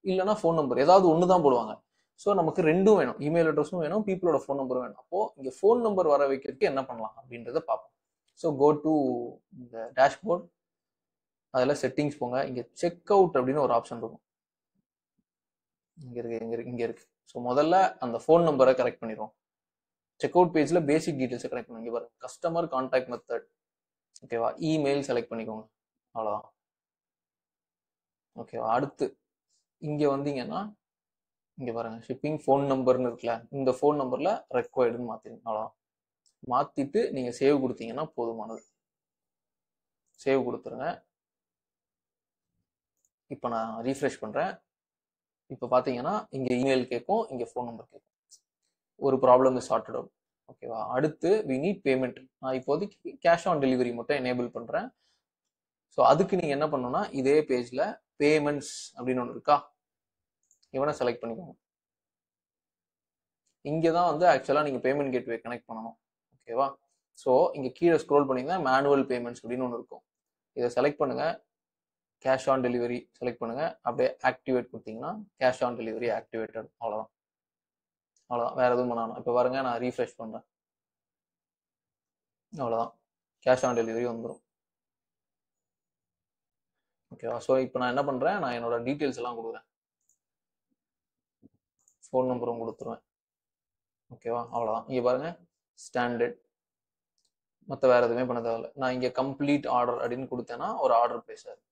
இல்லைன்னா ஃபோன் நம்பர் ஏதாவது ஒன்று தான் போடுவாங்க. ஸோ நமக்கு ரெண்டும் வேணும், இமெயில் அட்ரஸும் வேணும், பீப்புளோட ஃபோன் நம்பரும் வேணும். அப்போ இங்கே ஃபோன் நம்பர் வர வைக்கிறதுக்கு என்ன பண்ணலாம் அப்படின்றத பார்ப்போம். ஸோ கோ டு இந்த டேஷ்போர்ட், அதில் செட்டிங்ஸ் போங்க. இங்கே செக் அவுட் அப்படின்னு ஒரு ஆப்ஷன் இருக்கும். இங்கே இருக்கு. ஸோ முதல்ல அந்த ஃபோன் நம்பரை கரெக்ட் பண்ணிடுவோம். செக் அவுட் பேஜில் பேசிக் டீட்டெயில்ஸை கரெக்ட் பண்ணுங்க. இங்கே பாருங்க கஸ்டமர் கான்டாக்ட் மெத்தட், ஓகேவா, இமெயில் செலக்ட் பண்ணிக்கோங்க, அவ்வளோதான். ஓகேவா. அடுத்து இங்கே வந்தீங்கன்னா இங்கே பாருங்க ஷிப்பிங் ஃபோன் நம்பர்னு இருக்குல்ல, இந்த ஃபோன் நம்பரில் ரெக்வயர்டுன்னு மாற்றிடுங்க, அவ்வளோதான். மாற்றிட்டு நீங்கள் சேவ் கொடுத்தீங்கன்னா போதுமானது. சேவ் கொடுத்துருங்க. இப்போ நான் ரீஃப்ரெஷ் பண்ணுறேன். இப்போ பார்த்தீங்கன்னா இங்கே இமெயில் கேட்கும், இங்கே ஃபோன் நம்பர் கேட்கும். ஒரு ப்ராப்ளம் இஸ் சார்ட்டட் அவுட். ஓகேவா. அடுத்து வி நீட் பேமெண்ட். நான் இப்போதைக்கு கேஷ் ஆன் டெலிவரி மட்டும் எனேபிள் பண்ணுறேன். ஸோ அதுக்கு நீங்கள் என்ன பண்ணணும்னா இதே பேஜில் பேமெண்ட்ஸ் அப்படின்னு ஒன்று இருக்கா, இவனை செலக்ட் பண்ணிக்கோங்க. இங்கே தான் வந்து ஆக்சுவலாக நீங்கள் பேமெண்ட் கேட்வே கனெக்ட் பண்ணணும். ஓகேவா. ஸோ இங்கே கீழே ஸ்க்ரோல் பண்ணிங்கன்னா மேனுவல் பேமெண்ட்ஸ் அப்படின்னு ஒன்று இருக்கும். இதை செலக்ட் பண்ணுங்க, கேஷ் ஆன் டெலிவரி செலக்ட் பண்ணுங்க, அப்படியே ஆக்டிவேட் கொடுத்தீங்கன்னா கேஷ் ஆன் டெலிவரி ஆக்டிவேட்டட், அவ்வளோதான். அவ்வளோதான், வேற எதுவும் பண்ணணும். இப்போ பாருங்க நான் ரீஃப்ரெஷ் பண்ணுறேன், அவ்வளோதான், கேஷ் ஆன் டெலிவரி வந்துடும். ஓகேவா. ஸோ இப்போ நான் என்ன பண்ணுறேன், நான் என்னோட டீட்டெயில்ஸ் எல்லாம் கொடுக்குறேன், ஃபோன் நம்பரும் கொடுத்துருவேன். ஓகேவா. அவ்வளோதான். இங்கே பாருங்க ஸ்டாண்டர்ட், மற்ற வேற எதுவுமே பண்ண தேவையில்ல. நான் இங்கே கம்ப்ளீட் ஆர்டர் அப்படின்னு கொடுத்தேன்னா ஒரு ஆர்டர் பிளேஸ் ஆகுது.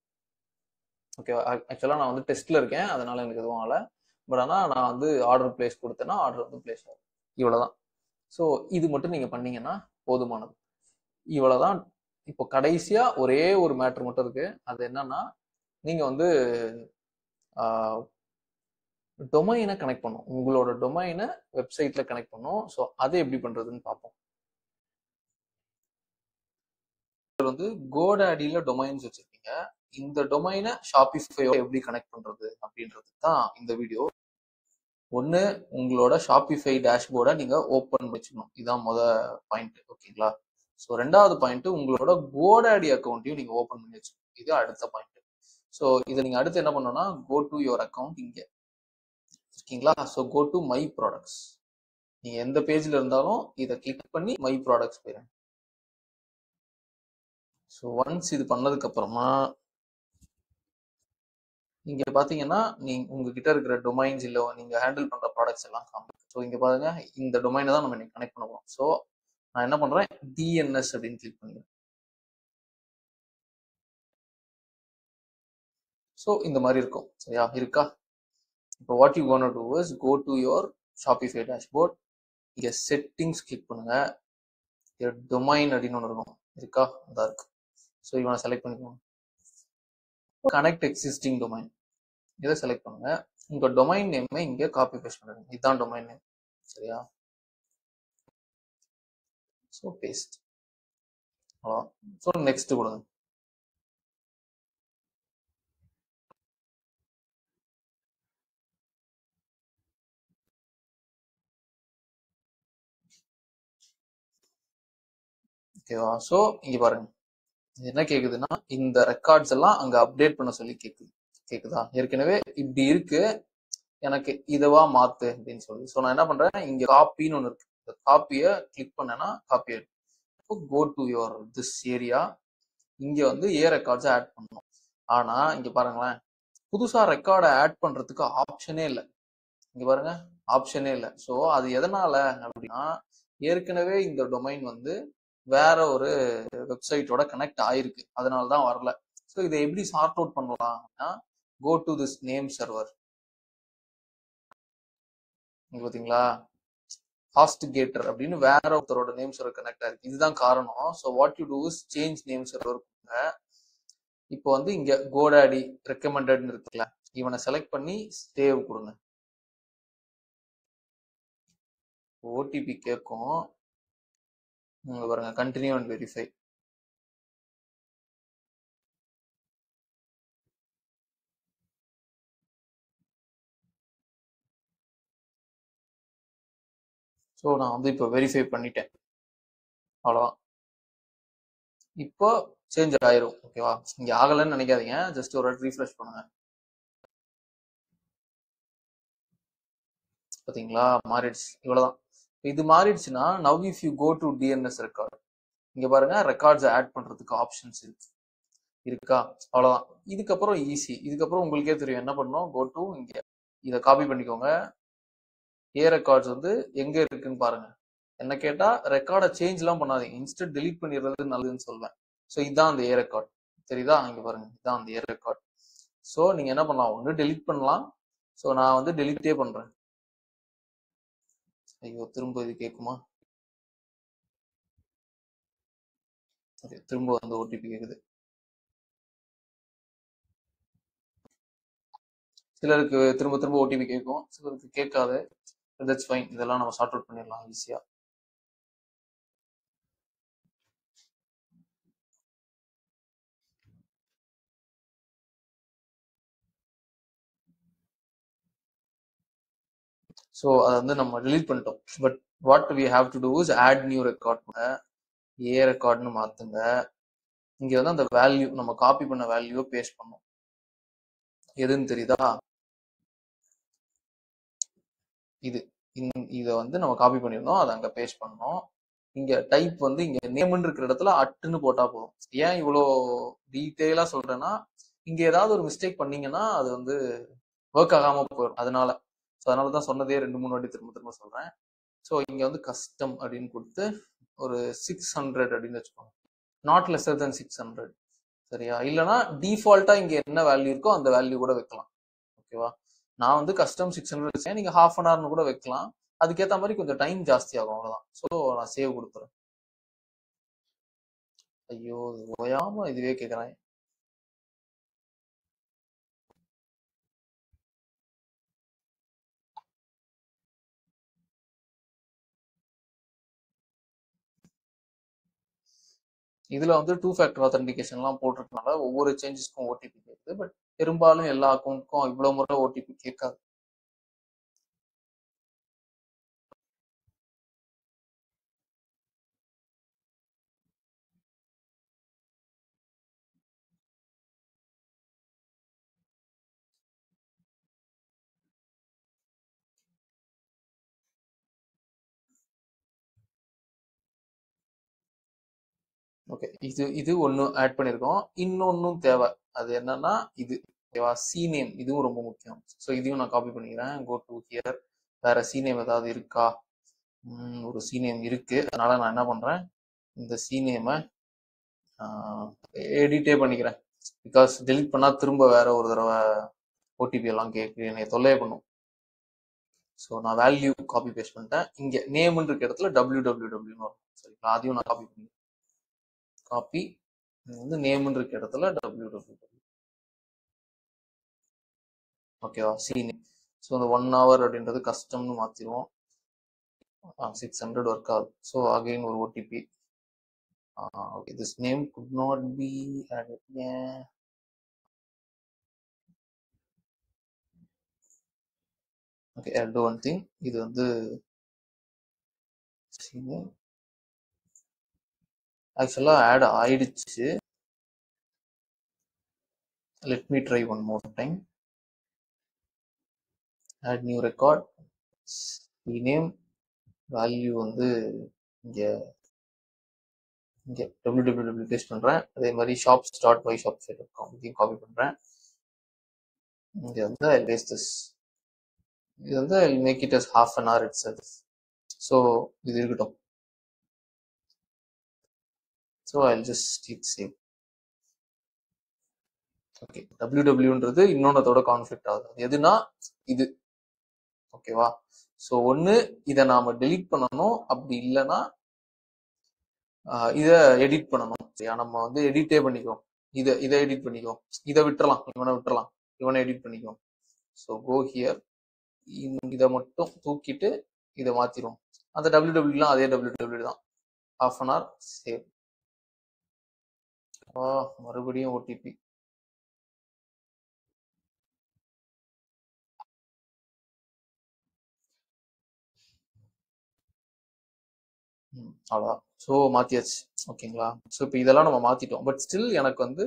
ஓகேவா. ஆக்சுவலாக நான் வந்து டெஸ்ட்ல இருக்கேன், அதனால எனக்கு எதுவும் ஆகலை. பட் ஆனால் நான் வந்து ஆர்டர் பிளேஸ் கொடுத்தேன்னா ஆர்டர் வந்து பிளேஸ் ஆகும். இவ்வளோதான். ஸோ இது மட்டும் நீங்கள் பண்ணீங்கன்னா போதுமானது. இவ்வளோதான். இப்போ கடைசியா ஒரே ஒரு மேட்ரு மட்டும் இருக்கு. அது என்னன்னா நீங்க வந்து டொமைனை கனெக்ட் பண்ணும், உங்களோட டொமைனை வெப்சைட்ல கனெக்ட் பண்ணும். ஸோ அதை எப்படி பண்றதுன்னு பார்ப்போம். வந்து கோடாடியில டொமைன்ஸ் வச்சிருக்கீங்க, இந்த டொமைனை ஷாப்பிஃபையோட எப்படி கனெக்ட் பண்றது அப்படின்றது தான் இந்த வீடியோ. ஒன்று, உங்களோட ஷாப்பிஃபை டேஷ்போர்டை நீங்க ஓப்பன் வச்சுக்கணும், இதுதான் பாயிண்ட். ஓகேங்களா. ஸோ ரெண்டாவது பாயிண்ட், உங்களோட கோடாடி அக்கௌண்ட்டையும் நீங்க ஓப்பன் பண்ணி வச்சுக்கணும், இது அடுத்த பாயிண்ட். ஸோ இதை நீங்க அடுத்து என்ன பண்ணணும்னா கோ டு யுவர் அக்கௌண்ட் இங்க இருக்கீங்களா. So go to my products. நீங்க எந்த பேஜ்ல இருந்தாலும் இதை கிளிக் பண்ணி மை ப்ராடக்ட்ஸ் போயிருங்க. ஸோ ஒன்ஸ் இது பண்ணதுக்கு அப்புறமா இங்க பாத்தீங்கன்னா உங்ககிட்ட இருக்கிற டொமைன்ஸ் இல்ல நீங்க ஹேண்டில் பண்ற ப்ராடக்ட்ஸ் எல்லாம் காமிக்கும். ஸோ இங்க பாருங்க, இந்த டொமைனை தான் நம்ம இன்னைக்கு கனெக்ட் பண்ண போறோம். ஸோ நான் என்ன பண்றேன், டிஎன்எஸ் அப்படின்னு கிளிக் பண்ணுங்க. ஸோ இந்த மாதிரி இருக்கும். சரியா இருக்கா? இப்போ what you gonna do is go to your Shopify dashboard. இங்க செட்டிங்ஸ் கிளிக் பண்ணுங்க. டொமைன் அப்படின்னு ஒன்று இருக்கும். இருக்கா? அதான் இருக்கு. ஸோ இவனை செலக்ட் பண்ணிக்கோங்க. கனெக்ட் எக்ஸிஸ்டிங் டொமைன் இதை செலக்ட் பண்ணுங்க. உங்க டொமைன் நேமை இங்க காப்பி பேஸ்ட் பண்ணுங்க. இதுதான் டொமைன் நேம். சரியா? So paste. ஸோ நெக்ஸ்ட் கொடுங்க. ஓகேவா? ஸோ இங்க பாருங்க, என்ன கேக்குதுன்னா இந்த ரெக்கார்ட்ஸ் எல்லாம் அங்க அப்டேட் பண்ண சொல்லி கேக்குது. கேக்குதா? ஏற்கனவே இப்படி இருக்கு, எனக்கு இதவா மாத்து அப்படின்னு சொல்லி. ஸோ நான் என்ன பண்றேன், இங்க காப்பின்னு ஒன்று இருக்கு. இந்த காப்பியை கிளிக் பண்ணேன்னா காப்பி ஆயிடும். Go to your this area. இங்க வந்து ரெக்கார்ட்ஸ் ஆட் பண்ணணும். ஆனா இங்க பாருங்களேன், புதுசா ரெக்கார்டை ஆட் பண்றதுக்கு ஆப்ஷனே இல்லை. இங்க பாருங்க, ஆப்ஷனே இல்லை. ஸோ அது எதனால அப்படின்னா, ஏற்கனவே இந்த டொமைன் வந்து வேற ஒரு வெப்சைட்டோட கனெக்ட் ஆயிருக்கு, அதனாலதான் வரல. ஸோ இதை எப்படி சார்ட் அவுட் பண்ணலாம்னா, go to this name server. இங்க பாத்தீங்களா, ஹாஸ்ட் கேட்டர் அப்படின்னு வேற ஒருத்தரோட நேம் சர்வர் கனெக்ட் ஆயிருக்கு. இதுதான் காரணம். So what you do is change name server. இப்போ வந்து இங்க கோடாடி ரெக்கமெண்டட் இருக்குல்ல, இவனை செலக்ட் பண்ணி சேவ் கொடுங்க. ஓடிபி கேட்கும். பாருங்க, கண்டினியூ அண்ட் வெரிஃபை. ஸோ நான் வந்து இப்போ வெரிஃபை பண்ணிட்டேன். அவ்வளோதான். இப்போ சேஞ்ச் ஆயிரும். ஓகேவா? இங்க ஆகலைன்னு நினைக்காதீங்க, ஜஸ்ட் ஒரு ரீஃப்ரெஷ் பண்ணுங்க. பாத்தீங்களா, மாறிடுச்சு. இவ்வளவுதான். இது மாறிடுச்சுன்னா now if you go to DNS record, இங்க பாருங்க ரெக்கார்ட்ஸ் ஆட் பண்றதுக்கு ஆப்ஷன்ஸ் இருக்கு. இருக்கா? அவ்வளவுதான். இதுக்கப்புறம் ஈஸி. இதுக்கப்புறம் உங்களுக்கே தெரியும் என்ன பண்ணணும். கோ டு இங்க இதை காப்பி பண்ணிக்கோங்க. ரெக்கார்ட்ஸ் வந்து எங்க இருக்குன்னு பாருங்க. என்ன கேட்டா ரெக்கார்டை சேஞ்ச் எல்லாம் பண்ணாதீங்க, இன்ஸ்டன்ட் டெலீட் பண்ணிடுறது நல்லதுன்னு சொல்வேன். ஸோ இதுதான் அந்த ரெக்கார்ட். தெரியுதா? இங்க பாருங்க, இதுதான் அந்த ரெக்கார்ட். ஸோ நீங்க என்ன பண்ணலாம், ஒன்று டெலீட் பண்ணலாம். ஸோ நான் வந்து டெலீட்டே பண்றேன். ஐயோ, திரும்ப இது கேட்குமா? ஓகே, திரும்ப வந்து ஓடிபி கேக்குது. சிலருக்கு திரும்ப திரும்ப ஓடிபி கேட்கும், சிலருக்கு கேட்காது. That's fine. இதெல்லாம் நம்ம சார்ட் அவுட் பண்ணிடலாம் ஈஸியா. ஸோ அதை வந்து நம்ம delete பண்ணிட்டோம். But what we have to do is add new record. ரெக்கார்ட்னு மாத்துங்க. இங்க வந்து அந்த வேல்யூ, நம்ம காப்பி பண்ண வேல்யூ பேஸ்ட் பண்ணோம். எதுன்னு தெரியுதா? இது இதை வந்து நம்ம காப்பி பண்ணிருந்தோம், அதை அங்க பேஸ்ட் பண்ணோம். இங்க டைப் வந்து இங்க நேம்னு இருக்கிற இடத்துல அட்டுன்னு போட்டா போதும். ஏன் இவ்வளோ டீட்டெயிலா சொல்றேன்னா, இங்க ஏதாவது ஒரு மிஸ்டேக் பண்ணீங்கன்னா அது வந்து ஒர்க் ஆகாம போயிடும். அதனாலதான் சொன்னதே 2-3 வாட்டி திரும்ப திரும்ப சொல்றேன். ஸோ இங்க வந்து கஸ்டம் அப்படின்னு கொடுத்து ஒரு 600 அப்படின்னு வச்சுக்கோங்க. நாட் லெஸ்ஸர் தென் 600. சரியா? இல்லைன்னா டிஃபால்ட்டா இங்க என்ன வேல்யூ இருக்கோ அந்த வேல்யூ கூட வைக்கலாம். ஓகேவா? நான் வந்து கஸ்டம் 600 வச்சேன், நீங்க ½ கூட வைக்கலாம். அதுக்கேற்ற மாதிரி கொஞ்சம் டைம் ஜாஸ்தி ஆகும், அவ்வளவுதான். ஸோ நான் சேவ் கொடுத்துறேன். ஐயோ, ஓயாம இதுவே கேட்கறேன். இதுல வந்து 2 ஃபேக்டர் ஆத்தென்டிகேஷன் எல்லாம் போட்டிருக்கனால ஒவ்வொரு சேஞ்சஸ்க்கும் ஓடிபி கேட்குது. பட் பெரும்பாலும் எல்லா அக்கௌண்ட்க்கும் இவ்வளவு முறை ஓடிபி கேட்காது. ஓகே, இது ஒன்று ஆட் பண்ணியிருக்கோம். இன்னொன்னும் தேவை. அது என்னன்னா இது ஓகேவா, சி நேம் இதுவும் ரொம்ப முக்கியம். ஸோ இதையும் நான் காப்பி பண்ணிக்கிறேன். Go to here. வேற சி நேம் ஏதாவது இருக்கா? ஒரு சி நேம் இருக்கு. அதனால நான் என்ன பண்றேன், இந்த சி நேமை எடிட்டே பண்ணிக்கிறேன். பிகாஸ் டெலிட் பண்ணா திரும்ப வேற ஒரு தடவை ஓடிபி எல்லாம் கேட்கு, என்னை தொல்லையே பண்ணும். ஸோ நான் வேல்யூ காப்பி பேஸ்ட் பண்ணிட்டேன். இங்க நேம்னு இருக்க இடத்துல www வரும். சரிங்களா, அதையும் நான் காப்பி பண்ணி காப்பி வந்து நேம்னு இருக்க இடத்துல www. ஓகேவா, சி நேம். ஸோ இந்த 1 hour அப்படின்றது கஸ்டம்னு மாத்திடுவோம். 600 ஒர்க் ஆகுது. ஸோ அகைன் ஒரு OTP. Okay, this name could not be added. Yeah. Okay, I'll do one thing. இது வந்து ஆக்சுவலா ஆட் ஆயிடுச்சு. Let me try one more time. Add new record. Rename. Value வந்து இங்க www பேஸ்ட் பண்றேன். அதே மாதிரி shops.myshopsite.com இதையும் காப்பி பண்றேன். இங்க வந்து I'll paste this. இது வந்து I'll make it as half an hour itself. So இது இருக்கட்டும். So I'll just click save. Okay, www இன்னொன்னதோட கான்ஃபிளிக்ட் ஆகுது. எதுனா இது ஓகேவா. ஸோ ஒன்று இதை நாம டெலீட் பண்ணணும், அப்படி இல்லைன்னா இதை எடிட் பண்ணணும். சரியா, நம்ம வந்து எடிட்டே பண்ணிக்குவோம். இதை எடிட் பண்ணிக்குவோம். இதை விட்டுறலாம், இவனை எடிட் பண்ணிக்குவோம். So go here. இதை மட்டும் தூக்கிட்டு இதை மாத்திரும். அந்த www அதே www தான். half an hour save. மறுபடியும் ஓடிபி. அவ்வளோதான். ஸோ மாத்தியாச்சு. ஓகேங்களா. ஸோ இப்போ இதெல்லாம் நம்ம மாத்திட்டோம். பட் ஸ்டில் எனக்கு வந்து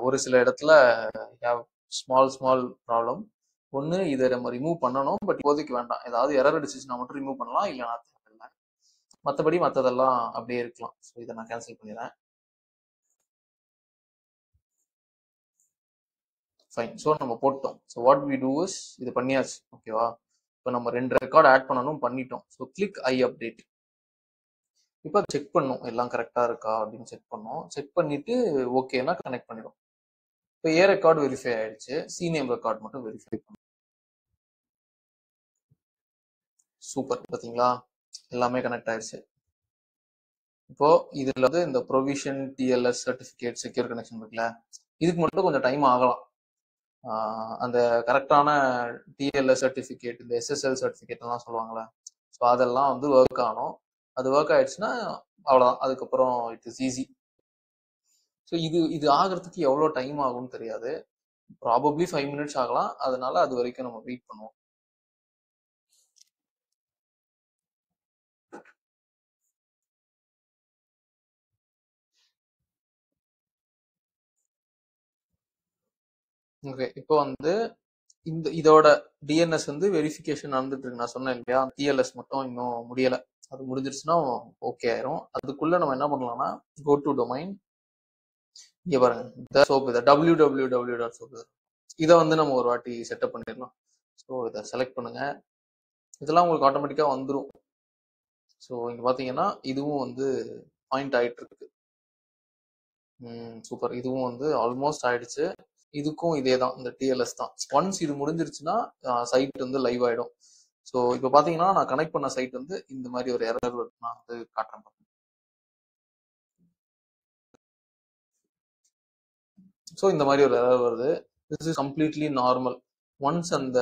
ஒரு சில இடத்துல ஸ்மால் ப்ராப்ளம். ஒன்று இதை நம்ம ரிமூவ் பண்ணணும், பட் இப்போதைக்கு வேண்டாம். ஏதாவது எரர் அடிச்சுன்னா மட்டும் ரிமூவ் பண்ணலாம், இல்லைனா தேவையில்லை. மற்றபடி மற்றதெல்லாம் அப்படியே இருக்கலாம். ஸோ இதை நான் கேன்சல் பண்ணிடுறேன். ஃபைன். ஸோ நம்ம போட்டோம். So what we do is இது பண்ணியாச்சு. ஓகேவா. இப்போ நம்ம 2 ரெக்கார்ட் ஆட் பண்ணணும், பண்ணிட்டோம். ஸோ கிளிக் ஐ அப்டேட். இப்போ செக் பண்ணும் எல்லாம் கரெக்டா இருக்கா அப்படின்னு செக் பண்ணோம். செக் பண்ணிட்டு ஓகேனா கனெக்ட் பண்ணிடும். இப்போ ஏ ரெக்கார்டு வெரிஃபை ஆயிடுச்சு. சி நேம் ரெக்கார்ட் மட்டும் வெரிஃபை பண்ணும். சூப்பர், பார்த்தீங்களா, எல்லாமே கனெக்ட் ஆயிடுச்சு. இப்போ இதுல வந்து இந்த provision TLS certificate secure connection இருக்குல்ல, இதுக்கு மட்டும் கொஞ்சம் டைம் ஆகலாம். அந்த கரெக்டான டிஎல்எஸ் சர்டிஃபிகேட், இந்த எஸ்எஸ்எல் சர்டிஃபிகேட் எல்லாம் சொல்லுவாங்களே, ஸோ அதெல்லாம் வந்து ஒர்க் ஆகணும். அது ஒர்க் ஆயிடுச்சுன்னா அவ்வளோதான். அதுக்கப்புறம் இட் இஸ் ஈஸி. ஸோ இது ஆகிறதுக்கு எவ்வளோ டைம் ஆகும்னு தெரியாது. ப்ராபப்ளி 5 minutes ஆகலாம். அதனால அது வரைக்கும் நம்ம வெயிட் பண்ணுவோம். ஓகே, இப்போ வந்து இதோட டிஎன்எஸ் வந்து வெரிஃபிகேஷன் நடந்துட்டு இருக்கு. நான் சொன்னேன் இல்லையா, டிஎல்எஸ் மட்டும் இன்னும் முடியலை. அது முடிஞ்சிருச்சுன்னா ஓகே ஆயிரும். அதுக்குள்ள நம்ம என்ன பண்ணலாம்னா, கோ டு டொமைன். இங்க பாருங்க, சோப் இதை www.soap. இதை வந்து நம்ம ஒரு வாட்டி செட்டப் பண்ணிடலாம். ஸோ இதை செலக்ட் பண்ணுங்க. இதெல்லாம் உங்களுக்கு ஆட்டோமேட்டிக்கா வந்துடும். ஸோ இங்க பாத்தீங்கன்னா இதுவும் வந்து பாயிண்ட் ஆயிட்டு இருக்கு. சூப்பர். இதுவும் வந்து ஆல்மோஸ்ட் ஆயிடுச்சு. இதுக்கும் இதே தான், இந்த டிஎல்எஸ் தான். ஒன்ஸ் இது முடிஞ்சிருச்சுன்னா சைட் வந்து லைவ் ஆயிடும். ஸோ இப்போ பாத்தீங்கன்னா நான் கனெக்ட் பண்ண சைட் வந்து இந்த மாதிரி ஒரு எரர் நான் வந்து காட்டுறேன். ஸோ இந்த மாதிரி ஒரு எரர் வருது. This is completely normal. Once அந்த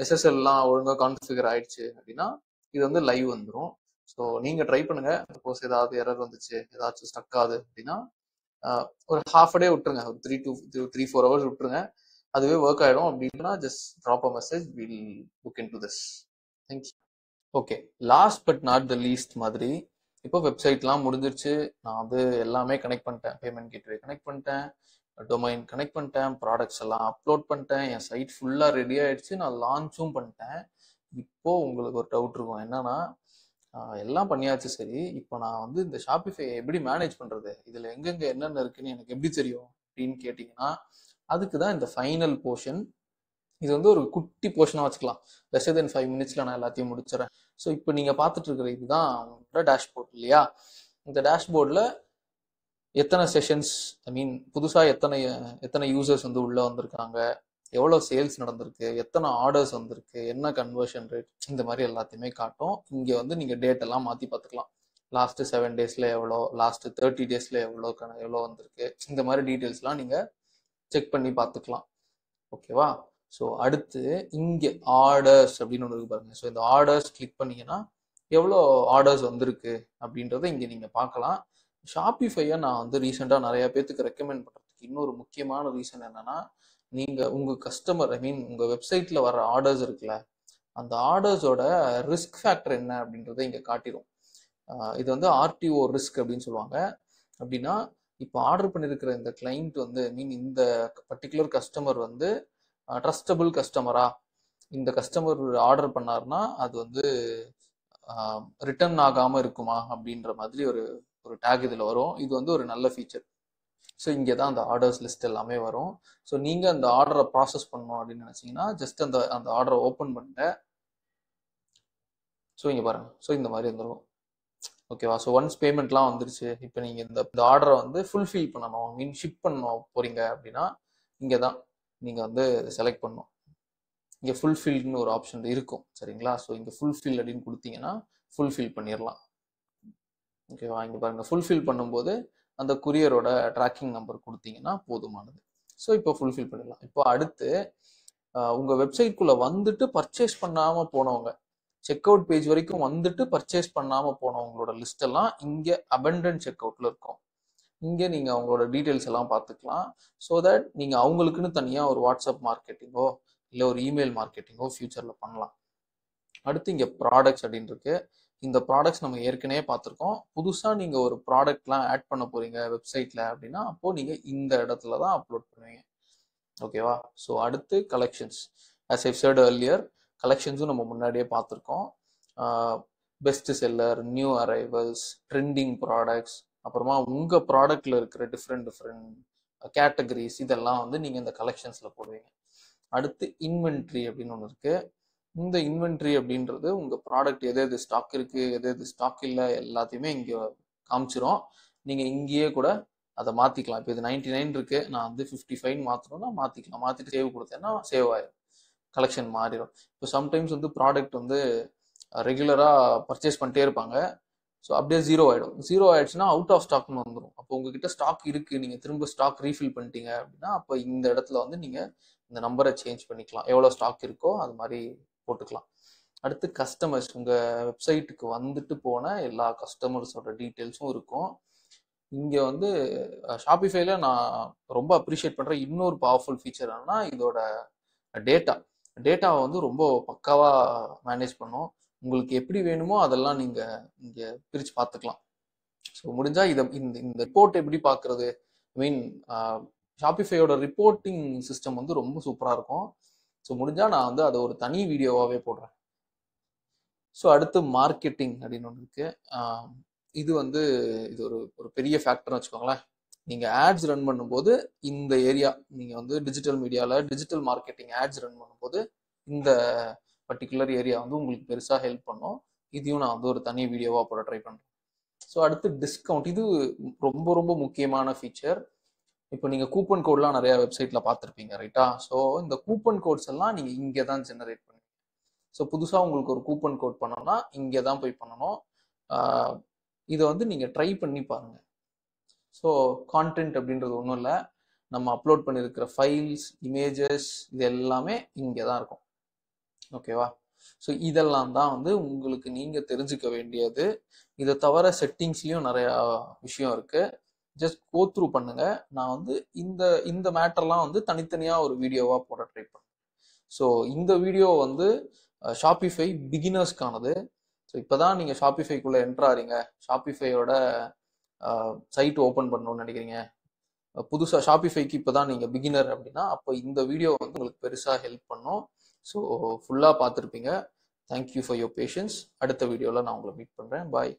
எஸ்எஸ்எல்லாம் ஒழுங்கா கான்ஃபிகர் ஆயிடுச்சு அப்படின்னா இது வந்து லைவ் வந்துடும். ஸோ நீங்க ட்ரை பண்ணுங்க. சப்போஸ் ஏதாவது எரர் வந்துச்சு, ஏதாச்சும் ஸ்டக் ஆகுது அப்படின்னா ஒரு half a day விட்டுருங்க. ஒரு 3-4 hours விட்டுருங்க. அதுவே ஒர்க் ஆயிடும். அப்படின்னா just drop a message, will look into this. Thank you. Okay, last but not the least மாதிரி இப்போ வெப்சைட்லாம் முடிஞ்சிருச்சு. நான் வந்து எல்லாமே கனெக்ட் பண்ணிட்டேன். பேமெண்ட் கேட்வே கனெக்ட் பண்ணிட்டேன், டொமைன் கனெக்ட் பண்ணிட்டேன், ப்ராடக்ட்ஸ் எல்லாம் அப்லோட் பண்ணிட்டேன், என் சைட் ஃபுல்லாக ரெடி ஆயிடுச்சு, நான் லான்ச்சும் பண்ணிட்டேன். இப்போ உங்களுக்கு ஒரு டவுட் இருக்கும், என்னன்னா எல்லாம் பண்ணியாச்சு சரி. இப்போ நான் வந்து இந்த ஷாப்பிஃபை எப்படி மேனேஜ் பண்றது? இதுல எங்கெங்க என்னென்ன இருக்குன்னு எனக்கு எப்படி தெரியும் அப்படின்னு கேட்டீங்கன்னா, அதுக்கு தான் இந்த ஃபைனல் போர்ஷன். இது வந்து ஒரு குட்டி போர்ஷனா வச்சுக்கலாம். லெஸ் தென் 5 மினிட்ஸ்ல நான் எல்லாத்தையும் முடிச்சிடறேன். ஸோ இப்போ நீங்க பார்த்துட்டு இருக்கிற இதுதான் உங்களோட டேஷ்போர்ட் இல்லையா? இந்த டேஷ்போர்ட்ல எத்தனை செஷன்ஸ், ஐ மீன் புதுசா எத்தனை எத்தனை யூசர்ஸ் வந்து உள்ள வந்திருக்காங்க, எவ்வளவு சேல்ஸ் நடந்திருக்கு, எத்தனை ஆர்டர்ஸ் வந்திருக்கு, என்ன கன்வர்ஷன் ரேட், இந்த மாதிரி எல்லாத்தையுமே காட்டும். இங்க வந்து நீங்க டேட் எல்லாம் மாத்தி பார்த்துக்கலாம். லாஸ்ட் 7 டேஸ்ல எவ்வளோ, லாஸ்ட் 30 டேஸ்ல எவ்வளோ வந்திருக்கு, இந்த மாதிரி டீட்டெயில்ஸ்லாம் நீங்க செக் பண்ணி பார்த்துக்கலாம். ஓகேவா? ஸோ அடுத்து இங்க ஆர்டர்ஸ் அப்படின்னு ஒன்று இருக்கு பாருங்க. ஸோ இந்த ஆர்டர்ஸ் கிளிக் பண்ணீங்கன்னா எவ்வளோ ஆர்டர்ஸ் வந்திருக்கு அப்படின்றத இங்க நீங்க பார்க்கலாம். ஷாப்பிஃபையை நான் வந்து ரீசெண்டாக நிறைய பேத்துக்கு ரெக்கமெண்ட் பண்றதுக்கு இன்னொரு முக்கியமான ரீசன் என்னன்னா, நீங்க உங்க கஸ்டமர், ஐ மீன் உங்க வெப்சைட்ல வர ஆர்டர்ஸ் இருக்குல்ல, அந்த ஆர்டர்ஸோட ரிஸ்க் ஃபேக்டர் என்ன அப்படின்றத இங்க காட்டிடும். இது வந்து ஆர்டிஓ ரிஸ்க் அப்படின்னு சொல்லுவாங்க. அப்படின்னா இப்போ ஆர்டர் பண்ணியிருக்கிற இந்த கிளைண்ட் வந்து, ஐ மீன் இந்த பர்டிகுலர் கஸ்டமர் வந்து ட்ரஸ்டபிள் கஸ்டமரா, இந்த கஸ்டமர் ஆர்டர் பண்ணாருன்னா அது வந்து ரிட்டர்ன் ஆகாம இருக்குமா அப்படின்ற மாதிரி ஒரு ஒரு டேக் இதுல வரும். இது வந்து ஒரு நல்ல ஃபீச்சர். ஸோ இங்கே தான் அந்த ஆர்டர்ஸ் லிஸ்ட் எல்லாமே வரும். ஸோ நீங்க அந்த ஆர்டரை ப்ராசஸ் பண்ணணும் அப்படின்னு நினைச்சீங்கன்னா ஜஸ்ட் அந்த அந்த ஆர்டரை ஓப்பன் பண்ணுங்க. ஸோ இங்க பாருங்க. ஸோ இந்த மாதிரி வந்துடும். ஓகேவா? ஸோ ஒன்ஸ் பேமெண்ட்லாம் வந்துருச்சு. இப்போ நீங்க இந்த ஆர்டரை வந்து ஃபுல்ஃபில் பண்ணணும், மீன் ஷிப் பண்ணணும் போறீங்க அப்படின்னா இங்கே தான் நீங்க வந்து செலக்ட் பண்ணணும். இங்கே ஃபுல்ஃபில்னு ஒரு ஆப்ஷன் இருக்கும் சரிங்களா? ஸோ இங்கே ஃபுல்ஃபில் அப்படின்னு கொடுத்தீங்கன்னா ஃபுல்ஃபில் பண்ணிடலாம். ஓகேவா? இங்கே பாருங்க, ஃபுல்ஃபில் பண்ணும்போது அந்த குரியரோட ட்ராக்கிங் நம்பர் கொடுத்தீங்கன்னா போதுமானது. ஸோ இப்போ ஃபுல்ஃபில் பண்ணிடலாம். இப்போ அடுத்து உங்க வெப்சைட்குள்ள வந்துட்டு பர்ச்சேஸ் பண்ணாம போனவங்க, செக் அவுட் பேஜ் வரைக்கும் வந்துட்டு பர்ச்சேஸ் பண்ணாம போனவங்களோட லிஸ்ட் எல்லாம் இங்க அபண்டன்ட் செக் அவுட்ல இருக்கும். இங்க நீங்க அவங்களோட டீடைல்ஸ் எல்லாம் பார்த்துக்கலாம். ஸோ தட் நீங்க அவங்களுக்குன்னு தனியா ஒரு வாட்ஸ்அப் மார்க்கெட்டிங்கோ இல்லை ஒரு இமெயில் மார்க்கெட்டிங்கோ ஃபியூச்சர்ல பண்ணலாம். அடுத்து இங்க ப்ராடக்ட்ஸ் அப்படின்னு இருக்கு. இந்த ப்ராடக்ட்ஸ் நம்ம ஏற்கனவே பார்த்துருக்கோம். புதுசா நீங்க ஒரு ப்ராடக்ட்லாம் ஆட் பண்ண போறீங்க வெப்சைட்ல அப்படின்னா அப்போ நீங்க இந்த இடத்துல தான் அப்லோட் பண்ணுவீங்க. ஓகேவா? ஸோ அடுத்து collections. As I set earlier, கலெக்ஷன்ஸும் நம்ம முன்னாடியே பார்த்துருக்கோம். Best seller, new arrivals, trending products, அப்புறமா உங்க ப்ராடக்ட்ல இருக்கிற டிஃப்ரெண்ட் கேட்டகரிஸ், இதெல்லாம் வந்து நீங்க இந்த கலெக்ஷன்ஸ்ல போடுவீங்க. அடுத்து இன்வென்ட்ரி அப்படின்னு ஒன்று இருக்கு. இந்த இன்வென்ட்ரி அப்படின்றது உங்க ப்ராடக்ட் எது எது ஸ்டாக் இருக்கு, எது எது ஸ்டாக் இல்லை, எல்லாத்தையுமே இங்க காமிச்சிரும். நீங்க இங்கேயே கூட அதை மாத்திக்கலாம். இப்போ இது 99 இருக்கு, நான் வந்து 55 மாத்தணும்னா மாத்திக்கலாம். மாத்திட்டு சேவ் கொடுத்தேன்னா சேவ் ஆயிடும், கலெக்ஷன் மாறிடும். இப்போ சம்டைம்ஸ் வந்து ப்ராடக்ட் வந்து ரெகுலரா பர்ச்சேஸ் பண்ணிட்டே இருப்பாங்க. ஸோ அப்படியே ஜீரோ ஆயிடும். ஜீரோ ஆயிடுச்சுன்னா அவுட் ஆஃப் ஸ்டாக்னு வந்துடும். அப்போ உங்ககிட்ட ஸ்டாக் இருக்கு, நீங்க திரும்ப ஸ்டாக் ரீஃபில் பண்ணிட்டீங்க அப்படின்னா அப்போ இந்த இடத்துல வந்து நீங்க இந்த நம்பரை சேஞ்ச் பண்ணிக்கலாம். எவ்வளோ ஸ்டாக் இருக்கோ அது மாதிரி போட்டுக்கலாம். அடுத்து கஸ்டமர்ஸ், உங்க வெப்சைட்டுக்கு வந்துட்டு போன எல்லா கஸ்டமர்ஸோட டீட்டெயில்ஸும் இருக்கும். இங்க வந்து ஷாப்பிஃபைல நான் ரொம்ப அப்ரிஷியேட் பண்ற இன்னொரு பவர்ஃபுல் ஃபீச்சர் என்னன்னா இதோட டேட்டாவை வந்து ரொம்ப பக்காவா மேனேஜ் பண்ணும். உங்களுக்கு எப்படி வேணுமோ அதெல்லாம் நீங்க இங்க பிரிச்சு பார்த்துக்கலாம். ஸோ முடிஞ்சா இதை இந்த ரிப்போர்ட் எப்படி பார்க்கறது, ஐ மீன் ஷாப்பிஃபையோட ரிப்போர்ட்டிங் சிஸ்டம் வந்து ரொம்ப சூப்பரா இருக்கும். ஸோ முடிஞ்சா நான் வந்து அதை ஒரு தனி வீடியோவாவே போடுறேன். ஸோ அடுத்து மார்க்கெட்டிங் அப்படின்னு ஒன்று இருக்கு. இது வந்து இது ஒரு பெரிய ஃபேக்டர்னு வச்சுக்கோங்களேன். நீங்க ஆட்ஸ் ரன் பண்ணும்போது இந்த ஏரியா, நீங்க வந்து டிஜிட்டல் மீடியால டிஜிட்டல் மார்க்கெட்டிங் ஆட்ஸ் ரன் பண்ணும்போது இந்த பர்டிகுலர் ஏரியா வந்து உங்களுக்கு பெருசா ஹெல்ப் பண்ணும். இதையும் நான் வந்து ஒரு தனி வீடியோவா போட ட்ரை பண்றேன். ஸோ அடுத்து டிஸ்கவுண்ட். இது ரொம்ப ரொம்ப முக்கியமான ஃபீச்சர். இப்போ நீங்க கூப்பன் கோட்லாம் நிறைய வெப்சைட்ல பார்த்துருப்பீங்க ரைட்டா? ஸோ இந்த கூப்பன் கோட்ஸ் எல்லாம் நீங்க இங்கே தான் ஜெனரேட் பண்ணுவீங்க. ஸோ புதுசா உங்களுக்கு ஒரு கூப்பன் கோட் பண்ணணும்னா இங்கே தான் போய் பண்ணணும். இதை வந்து நீங்க ட்ரை பண்ணி பாருங்க. ஸோ கான்டென்ட் அப்படின்றது ஒன்றும் இல்லை, நம்ம அப்லோட் பண்ணியிருக்கிற ஃபைல்ஸ், இமேஜஸ், இது எல்லாமே இங்கே தான் இருக்கும். ஓகேவா? ஸோ இதெல்லாம் தான் வந்து உங்களுக்கு நீங்க தெரிஞ்சுக்க வேண்டியது. இதை தவிர செட்டிங்ஸ்லயும் நிறைய விஷயம் இருக்கு. ஜஸ்ட் கோ த்ரூ பண்ணுங்க. நான் வந்து இந்த இந்த மேட்டர்லாம் வந்து தனித்தனியா ஒரு வீடியோவா போட ட்ரை பண்ணேன். ஸோ இந்த வீடியோ வந்து ஷாப்பிஃபை பிகினர்ஸ்க்கானது. ஸோ இப்போதான் நீங்க ஷாப்பிஃபைக்குள்ள என்ட்ராறீங்க, ஷாப்பிஃபையோட சைட் ஓப்பன் பண்ணணும்னு நினைக்கிறீங்க, புதுசா ஷாப்பிஃபைக்கு இப்போதான் நீங்க பிகினர் அப்படின்னா அப்போ இந்த வீடியோ வந்து உங்களுக்கு பெருசா ஹெல்ப் பண்ணும். ஸோ ஃபுல்லா பார்த்துருப்பீங்க. Thank you for your patience. அடுத்த வீடியோவில் நான் உங்களை மீட் பண்ணுறேன். பாய்.